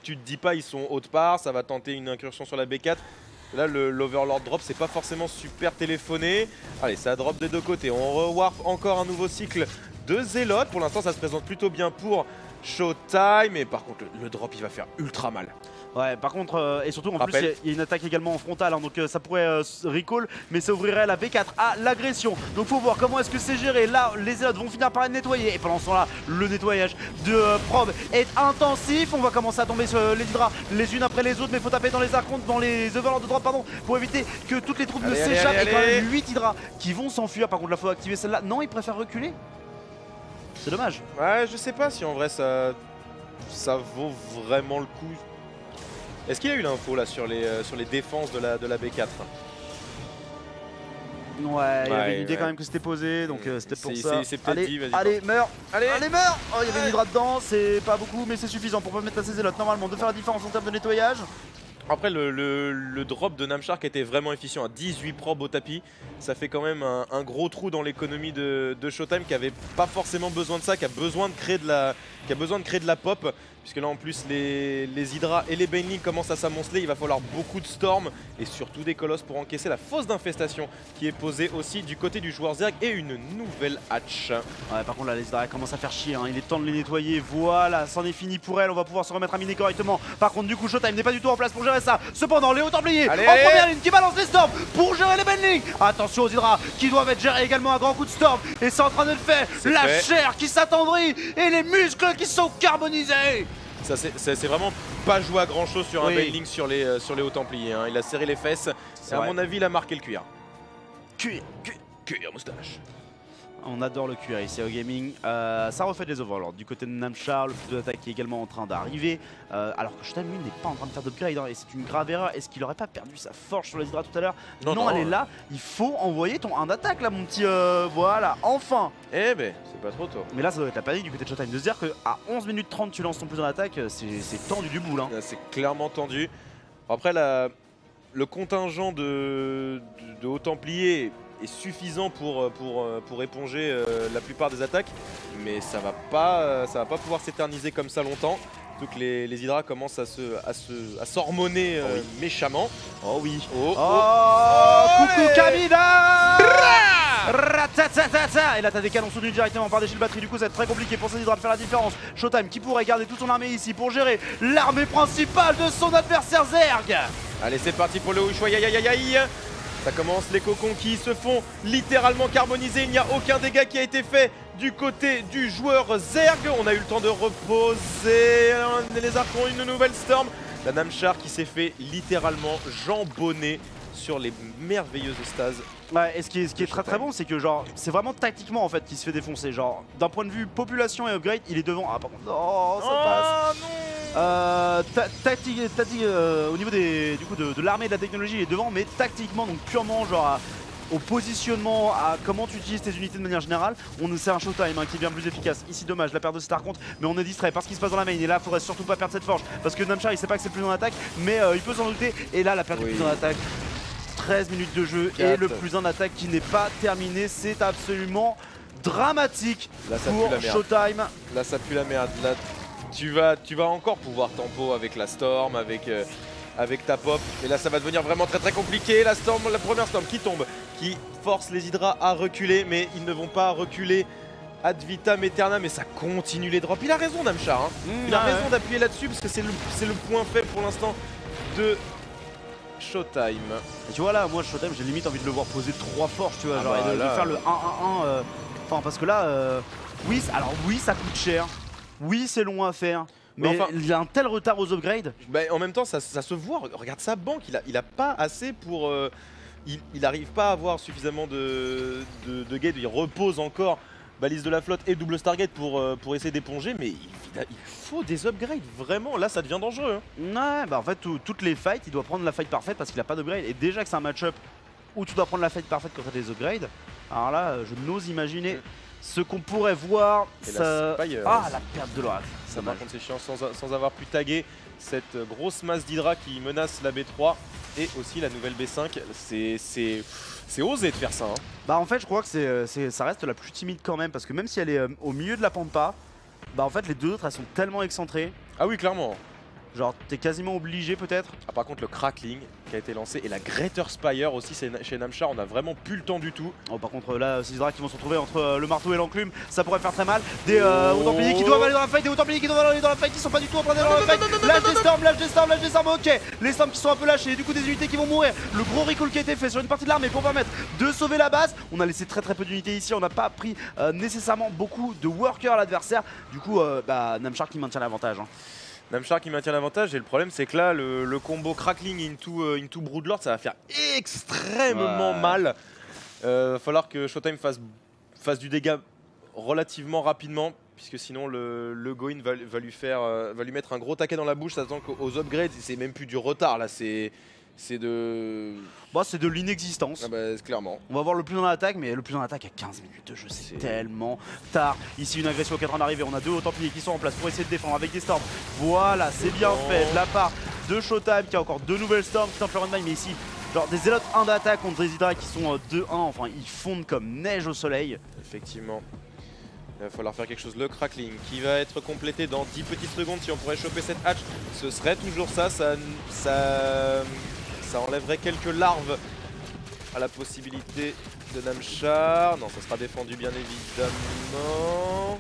tu te dis pas ils sont haute part, ça va tenter une incursion sur la B4? Là, l'Overlord drop, c'est pas forcément super téléphoné. Allez, ça drop des deux côtés. On rewarp encore un nouveau cycle de Zélote. Pour l'instant, ça se présente plutôt bien pour Showtime. Mais par contre, le drop, il va faire ultra mal. Ouais, par contre, et surtout en plus, il y a une attaque également en frontal, donc ça pourrait recall, mais ça ouvrirait la B4 à l'agression. Donc faut voir comment est-ce que c'est géré. Là, les Zélotes vont finir par être nettoyés. Et pendant ce temps-là, le nettoyage de Probe est intensif. On va commencer à tomber sur les Hydras les unes après les autres, mais faut taper dans les archontes, dans les overlords de drop, pardon, pour éviter que toutes les troupes ne s'échappent. Et quand même 8 Hydras qui vont s'enfuir. Par contre, là, faut activer celle-là. Non, ils préfèrent reculer. C'est dommage. Ouais, je sais pas si en vrai ça vaut vraiment le coup. Est-ce qu'il y a eu l'info là sur les défenses de la B4? Ouais, il y avait une idée quand même que c'était posé, donc c'était pour ça. C'est peut-être dit, vas-y. Allez, meurs. Allez, meurs. Oh, il y avait une hydra dedans, c'est pas beaucoup, mais c'est suffisant pour permettre à ces zélotes normalement de faire la différence en termes de nettoyage. Après, le drop de Namchar qui était vraiment efficient à 18 probes au tapis, ça fait quand même un gros trou dans l'économie de Showtime qui avait pas forcément besoin de ça, qui a besoin de créer de la pop, puisque là en plus les Hydra et les Baneling commencent à s'amonceler. Il va falloir beaucoup de Storm et surtout des Colosses pour encaisser la fausse d'infestation qui est posée aussi du côté du joueur Zerg et une nouvelle hatch. Ouais, par contre là les Hydra commencent à faire chier, hein. Il est temps de les nettoyer. Voilà, c'en est fini pour elle. On va pouvoir se remettre à miner correctement. Par contre du coup Showtime n'est pas du tout en place pour gérer ça. Cependant les Hauts-Templiers en première ligne qui balance les Storms pour gérer les Baneling. Attention aux Hydra qui doivent être gérés également, un grand coup de Storm. Et c'est en train de le faire. La chair qui s'attendrit et les muscles qui sont carbonisés. Ça c'est vraiment pas joué à grand chose sur un Baneling sur les Hauts-Templiers, hein. Il a serré les fesses et à mon avis il a marqué le cuir. Cuir moustache. On adore le cuir ici au gaming. Ça refait des overlords du côté de Namchar. Le flux d'attaque qui est également en train d'arriver. Alors que Showtime n'est pas en train de faire d'upgrade, hein, et c'est une grave erreur. Est-ce qu'il aurait pas perdu sa forge sur les Hydra tout à l'heure? Non, elle est là. Il faut envoyer ton 1 d'attaque là mon petit. Voilà, enfin. Eh ben, c'est pas trop tôt. Mais là ça doit être la panique du côté de Showtime de se dire qu'à 11 minutes 30 tu lances ton plus en attaque. C'est tendu du boule, hein. C'est clairement tendu. Après le contingent de Hauts-Templiers est suffisant pour éponger la plupart des attaques, mais ça va pas pouvoir s'éterniser comme ça longtemps. Surtout que les Hydra commencent à s'hormoner méchamment. Oh oui. Coucou Kamina. Ratatata. Et là t'as des canons soutenus directement par des shields batteries. Du coup ça va être très compliqué pour ces Hydra de faire la différence. Showtime qui pourrait garder toute son armée ici pour gérer l'armée principale de son adversaire Zerg. Allez c'est parti pour le Ushuaïa. Ça commence, les cocons qui se font littéralement carboniser. Il n'y a aucun dégât qui a été fait du côté du joueur Zerg. On a eu le temps de reposer. Les arcs ont une nouvelle Storm. La Namchar qui s'est fait littéralement jambonner sur les merveilleuses stases. Ouais, et ce qui est très très bon, c'est que genre c'est vraiment tactiquement en fait qu'il se fait défoncer. Genre d'un point de vue population et upgrade, il est devant. Ah par contre, non, ça passe. Au niveau du coup de l'armée et de la technologie, il est devant, mais tactiquement, donc purement genre au positionnement, à comment tu utilises tes unités de manière générale, c'est un Showtime qui est bien plus efficace. Ici dommage, la perte de Star compte, mais on est distrait par ce qui se passe dans la main. Et là, il faudrait surtout pas perdre cette forge, parce que Namchar il sait pas que c'est plus en attaque, mais il peut s'en douter. Et là, la perte du plus en attaque. 13 minutes de jeu 4. Et le plus en attaque qui n'est pas terminé, c'est absolument dramatique là, pour Showtime. Là ça pue la merde, là tu vas encore pouvoir tempo avec la Storm, avec ta pop, et là ça va devenir vraiment très très compliqué. La première Storm qui tombe, qui force les Hydra à reculer, mais ils ne vont pas reculer ad vitam aeternam, mais ça continue les drops. Il a raison Namchar, hein. Il a raison d'appuyer là-dessus, parce que c'est le point faible pour l'instant de Showtime. Et tu vois là, moi Showtime j'ai limite envie de le voir poser 3 forges, tu vois, genre, et de faire le 1-1-1. Enfin parce que là, oui ça coûte cher, oui c'est long à faire, mais enfin, il y a un tel retard aux upgrades. Bah, en même temps ça se voit, regarde sa banque, il a pas assez pour... il arrive pas à avoir suffisamment de gate, il repose encore balise de la flotte et double Stargate pour essayer d'éponger, mais il faut des upgrades, vraiment, là ça devient dangereux. Hein. Ouais, bah en fait toutes les fights, il doit prendre la fight parfaite parce qu'il a pas d'upgrade, et déjà que c'est un match-up où tu dois prendre la fight parfaite quand tu as des upgrades, alors là je n'ose imaginer ce qu'on pourrait voir. La perte de l'oracle. Ça par contre c'est chiant sans avoir pu taguer cette grosse masse d'Hydra qui menace la B3 et aussi la nouvelle B5, c'est osé de faire ça. Hein. Bah en fait je crois que ça reste la plus timide quand même, parce que même si elle est au milieu de la pampa, bah en fait les deux autres elles sont tellement excentrées. Ah oui clairement. Genre t'es quasiment obligé peut-être. Ah par contre le crackling qui a été lancé et la Greater Spire aussi chez Namchar, on a vraiment plus le temps du tout. Oh par contre là c'est Hydra qui vont se retrouver entre le marteau et l'enclume, ça pourrait faire très mal. Des Hauts-Templiers qui doivent aller dans la fight, des Hauts-Templiers qui doivent aller dans la fight, qui sont pas du tout en train d'aller dans la fight. Lâche des storms, ok. Les storms qui sont un peu lâchés, du coup des unités qui vont mourir. Le gros recall qui a été fait sur une partie de l'armée pour permettre de sauver la base. On a laissé très peu d'unités ici, on n'a pas pris nécessairement beaucoup de workers à l'adversaire. Du coup Namchar qui maintient l'avantage. Hein. Namchar qui maintient l'avantage, et le problème c'est que là le combo crackling into Broodlord ça va faire extrêmement mal. Va falloir que Showtime fasse du dégât relativement rapidement, puisque sinon le Goin va lui mettre un gros taquet dans la bouche, sachant qu'aux upgrades c'est même plus du retard là, c'est de... Bah c'est de l'inexistence. Ah bah, clairement. On va voir le plus en attaque, mais le plus en attaque à 15 minutes de jeu, c'est tellement tard. Ici une agression au cadran d'arrivée, on a deux Hauts-Templiers qui sont en place pour essayer de défendre avec des storms. Voilà, c'est bien fait de la part de Showtime qui a encore deux nouvelles storms qui tentent leur run-by, mais ici, genre des Zélotes 1 d'attaque contre des Hydra qui sont 2-1, enfin ils fondent comme neige au soleil. Effectivement. Il va falloir faire quelque chose. Le crackling qui va être complété dans 10 petites secondes. Si on pourrait choper cette hatch, ce serait toujours ça. Ça enlèverait quelques larves à la possibilité de Namchar. Non, ça sera défendu bien évidemment.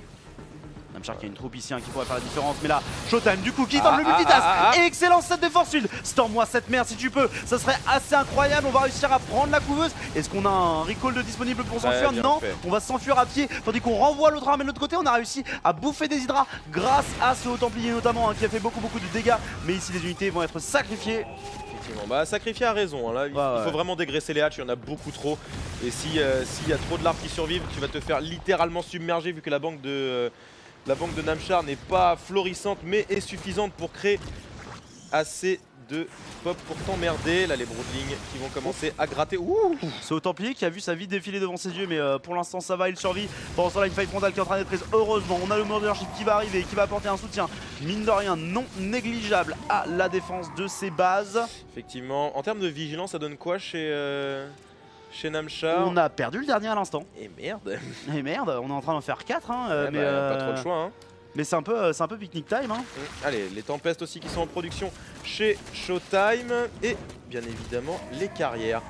Namchar qui a une troupe ici qui pourrait faire la différence, mais là, Showtime du coup qui tente le multitask. Excellent cette défense sud. Storm-moi cette merde si tu peux, ça serait assez incroyable. On va réussir à prendre la couveuse. Est-ce qu'on a un recall de disponible pour s'enfuir? Non, on va s'enfuir à pied tandis qu'on renvoie l'autre armée de l'autre côté. On a réussi à bouffer des hydras grâce à ce haut templier notamment qui a fait beaucoup de dégâts. Mais ici les unités vont être sacrifiées. Bah, sacrifier a raison, hein. Là, il faut vraiment dégraisser les hatches, il y en a beaucoup trop. Et s'il y a trop de larves qui survivent, tu vas te faire littéralement submerger vu que la banque de Namchar n'est pas florissante mais est suffisante pour créer assez de pop pour t'emmerder. Là les broodlings qui vont commencer à gratter. Ouh, ce haut templier qui a vu sa vie défiler devant ses yeux, mais pour l'instant ça va, il survit. Pendant ce temps là une faille frontale qui est en train d'être prise. Heureusement on a le Murdership qui va arriver et qui va apporter un soutien mine de rien non négligeable à la défense de ses bases. Effectivement, en termes de vigilance ça donne quoi chez Namchar? On a perdu le dernier à l'instant. Et merde. Et merde, on est en train d'en faire 4 mais pas trop le choix hein. Mais c'est un peu picnic time hein. Allez, les tempestes aussi qui sont en production chez Showtime. Et bien évidemment les carrières.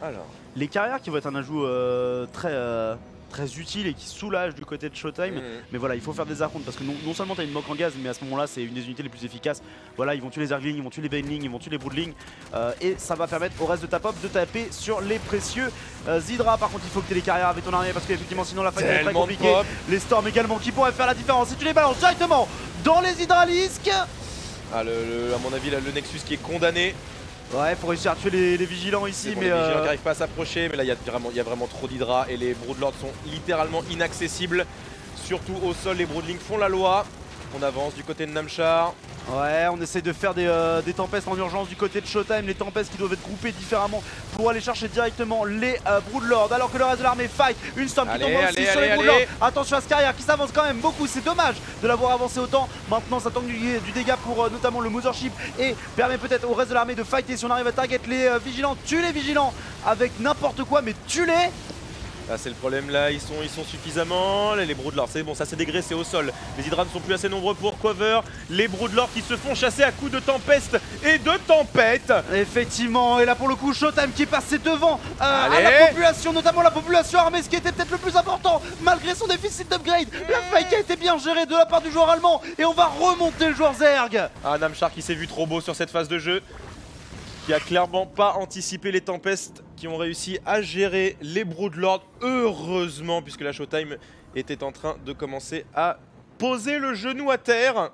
Alors. Les carrières qui vont être un ajout très utile et qui soulage du côté de Showtime. Mais voilà, il faut faire des arcontes parce que non seulement tu as une moque en gaz, mais à ce moment-là, c'est une des unités les plus efficaces. Voilà, ils vont tuer les Zerglings, ils vont tuer les Banelings, ils vont tuer les Broodlings. Et ça va permettre au reste de ta pop de taper sur les précieux Hydra. Par contre, il faut que tu aies les carrières avec ton armée parce qu'effectivement, sinon la fight est très compliquée. Les Storms également qui pourraient faire la différence si tu les balances directement dans les Hydralisques. Ah, à mon avis, là, le Nexus qui est condamné. Ouais, faut réussir à tuer les vigilants ici, mais les vigilants qui n'arrivent pas à s'approcher, mais là il y a vraiment trop d'Hydra et les Broodlords sont littéralement inaccessibles. Surtout au sol, les Broodlings font la loi. On avance du côté de Namchar. Ouais, on essaie de faire des tempestes en urgence du côté de Showtime, les tempestes qui doivent être groupées différemment pour aller chercher directement les Broodlords, alors que le reste de l'armée fight. Une Storm qui tombe aussi sur les Broodlords. Attention à ce carrière qui s'avance quand même beaucoup, c'est dommage de l'avoir avancé autant. Maintenant ça tente du dégât pour notamment le Mothership et permet peut-être au reste de l'armée de fighter. Si on arrive à target les vigilants, tue les vigilants avec n'importe quoi, mais tue-les. Là c'est le problème, là ils sont suffisamment. Là, les Broodlords, c'est bon, ça s'est dégraissé au sol. Les Hydras ne sont plus assez nombreux pour cover. Les Broodlords qui se font chasser à coups de tempête et de tempête. Effectivement, et là pour le coup Showtime qui est passé devant à la population, notamment la population armée, ce qui était peut-être le plus important malgré son déficit d'upgrade. La faille qui a été bien gérée de la part du joueur allemand et on va remonter le joueur Zerg. Ah, Namchar qui s'est vu trop beau sur cette phase de jeu, qui a clairement pas anticipé les tempestes, qui ont réussi à gérer les Broodlords, heureusement, puisque la Showtime était en train de commencer à poser le genou à terre.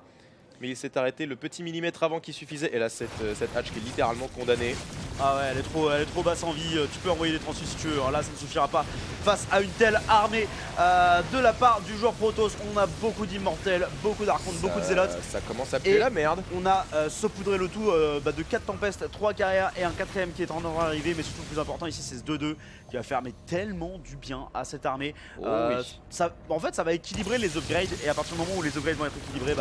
Mais il s'est arrêté le petit millimètre avant qui suffisait. Et là, cette hatch qui est littéralement condamnée. Ah ouais, elle est trop basse en vie. Tu peux envoyer les transfuges si tu veux. Là, ça ne suffira pas face à une telle armée de la part du joueur Protoss. On a beaucoup d'immortels, beaucoup d'archontes, beaucoup de zélotes. Ça commence à puer la merde. On a saupoudré le tout de 4 tempestes, 3 carrières et un 4ème qui est en train d'arriver. Mais surtout, le plus important ici, c'est ce 2-2 qui va faire tellement du bien à cette armée. En fait, ça va équilibrer les upgrades. Et à partir du moment où les upgrades vont être équilibrés,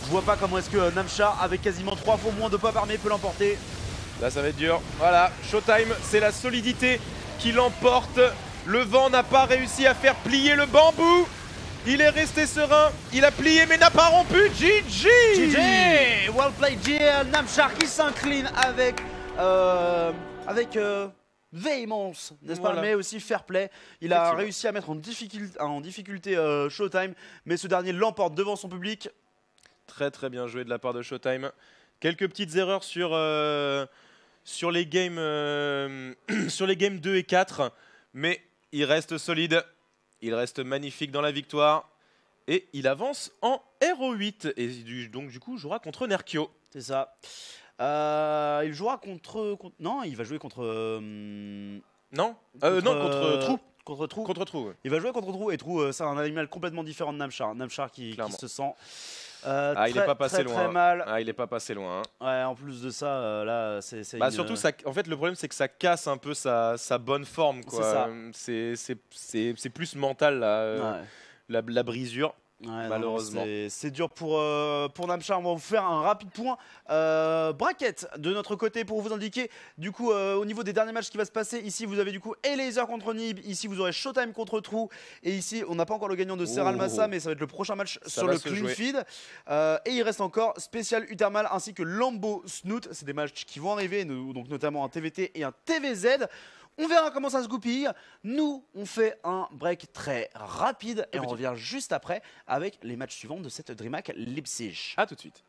je vois pas comment est-ce que Namchar, avec quasiment 3 fois moins de pop armé, peut l'emporter. Là ça va être dur. Voilà, Showtime, c'est la solidité qui l'emporte. Le vent n'a pas réussi à faire plier le bambou. Il est resté serein, il a plié mais n'a pas rompu. GG! GG! Well played GL. Namchar qui s'incline avec véhémence, n'est-ce pas, mais aussi fair play. Il a réussi à mettre en difficulté Showtime, mais ce dernier l'emporte devant son public. Très très bien joué de la part de Showtime. Quelques petites erreurs sur les games 2 et 4, mais il reste solide, il reste magnifique dans la victoire et il avance en RO8 et donc du coup jouera contre Nerkio. C'est ça. Il jouera contre... Non, il va jouer contre... Non, contre Trou. Contre Trou. Contre Trou. Ouais. Il va jouer contre Trou et Trou, c'est un animal complètement différent de Namchar. Namchar qui se sent il est pas passé loin. Très mal. Ah, il est pas passé loin. Hein. Ouais, en plus de ça, là, c'est surtout, en fait, le problème, c'est que ça casse un peu sa bonne forme. C'est plus mental, la brisure. Ouais, malheureusement. C'est dur pour Namchar. On va vous faire un rapide point bracket de notre côté pour vous indiquer du coup au niveau des derniers matchs qui va se passer. Ici vous avez du coup Elaser contre Nib, ici vous aurez Showtime contre True, et ici on n'a pas encore le gagnant de Serral Massa, mais ça va être le prochain match sur le clean feed. Et il reste encore Spécial Utermal ainsi que Lambo Snoot. C'est des matchs qui vont arriver, donc notamment un TVT et un TVZ. On verra comment ça se goupille. Nous, on fait un break très rapide et on revient juste après avec les matchs suivants de cette DreamHack Leipzig. A tout de suite.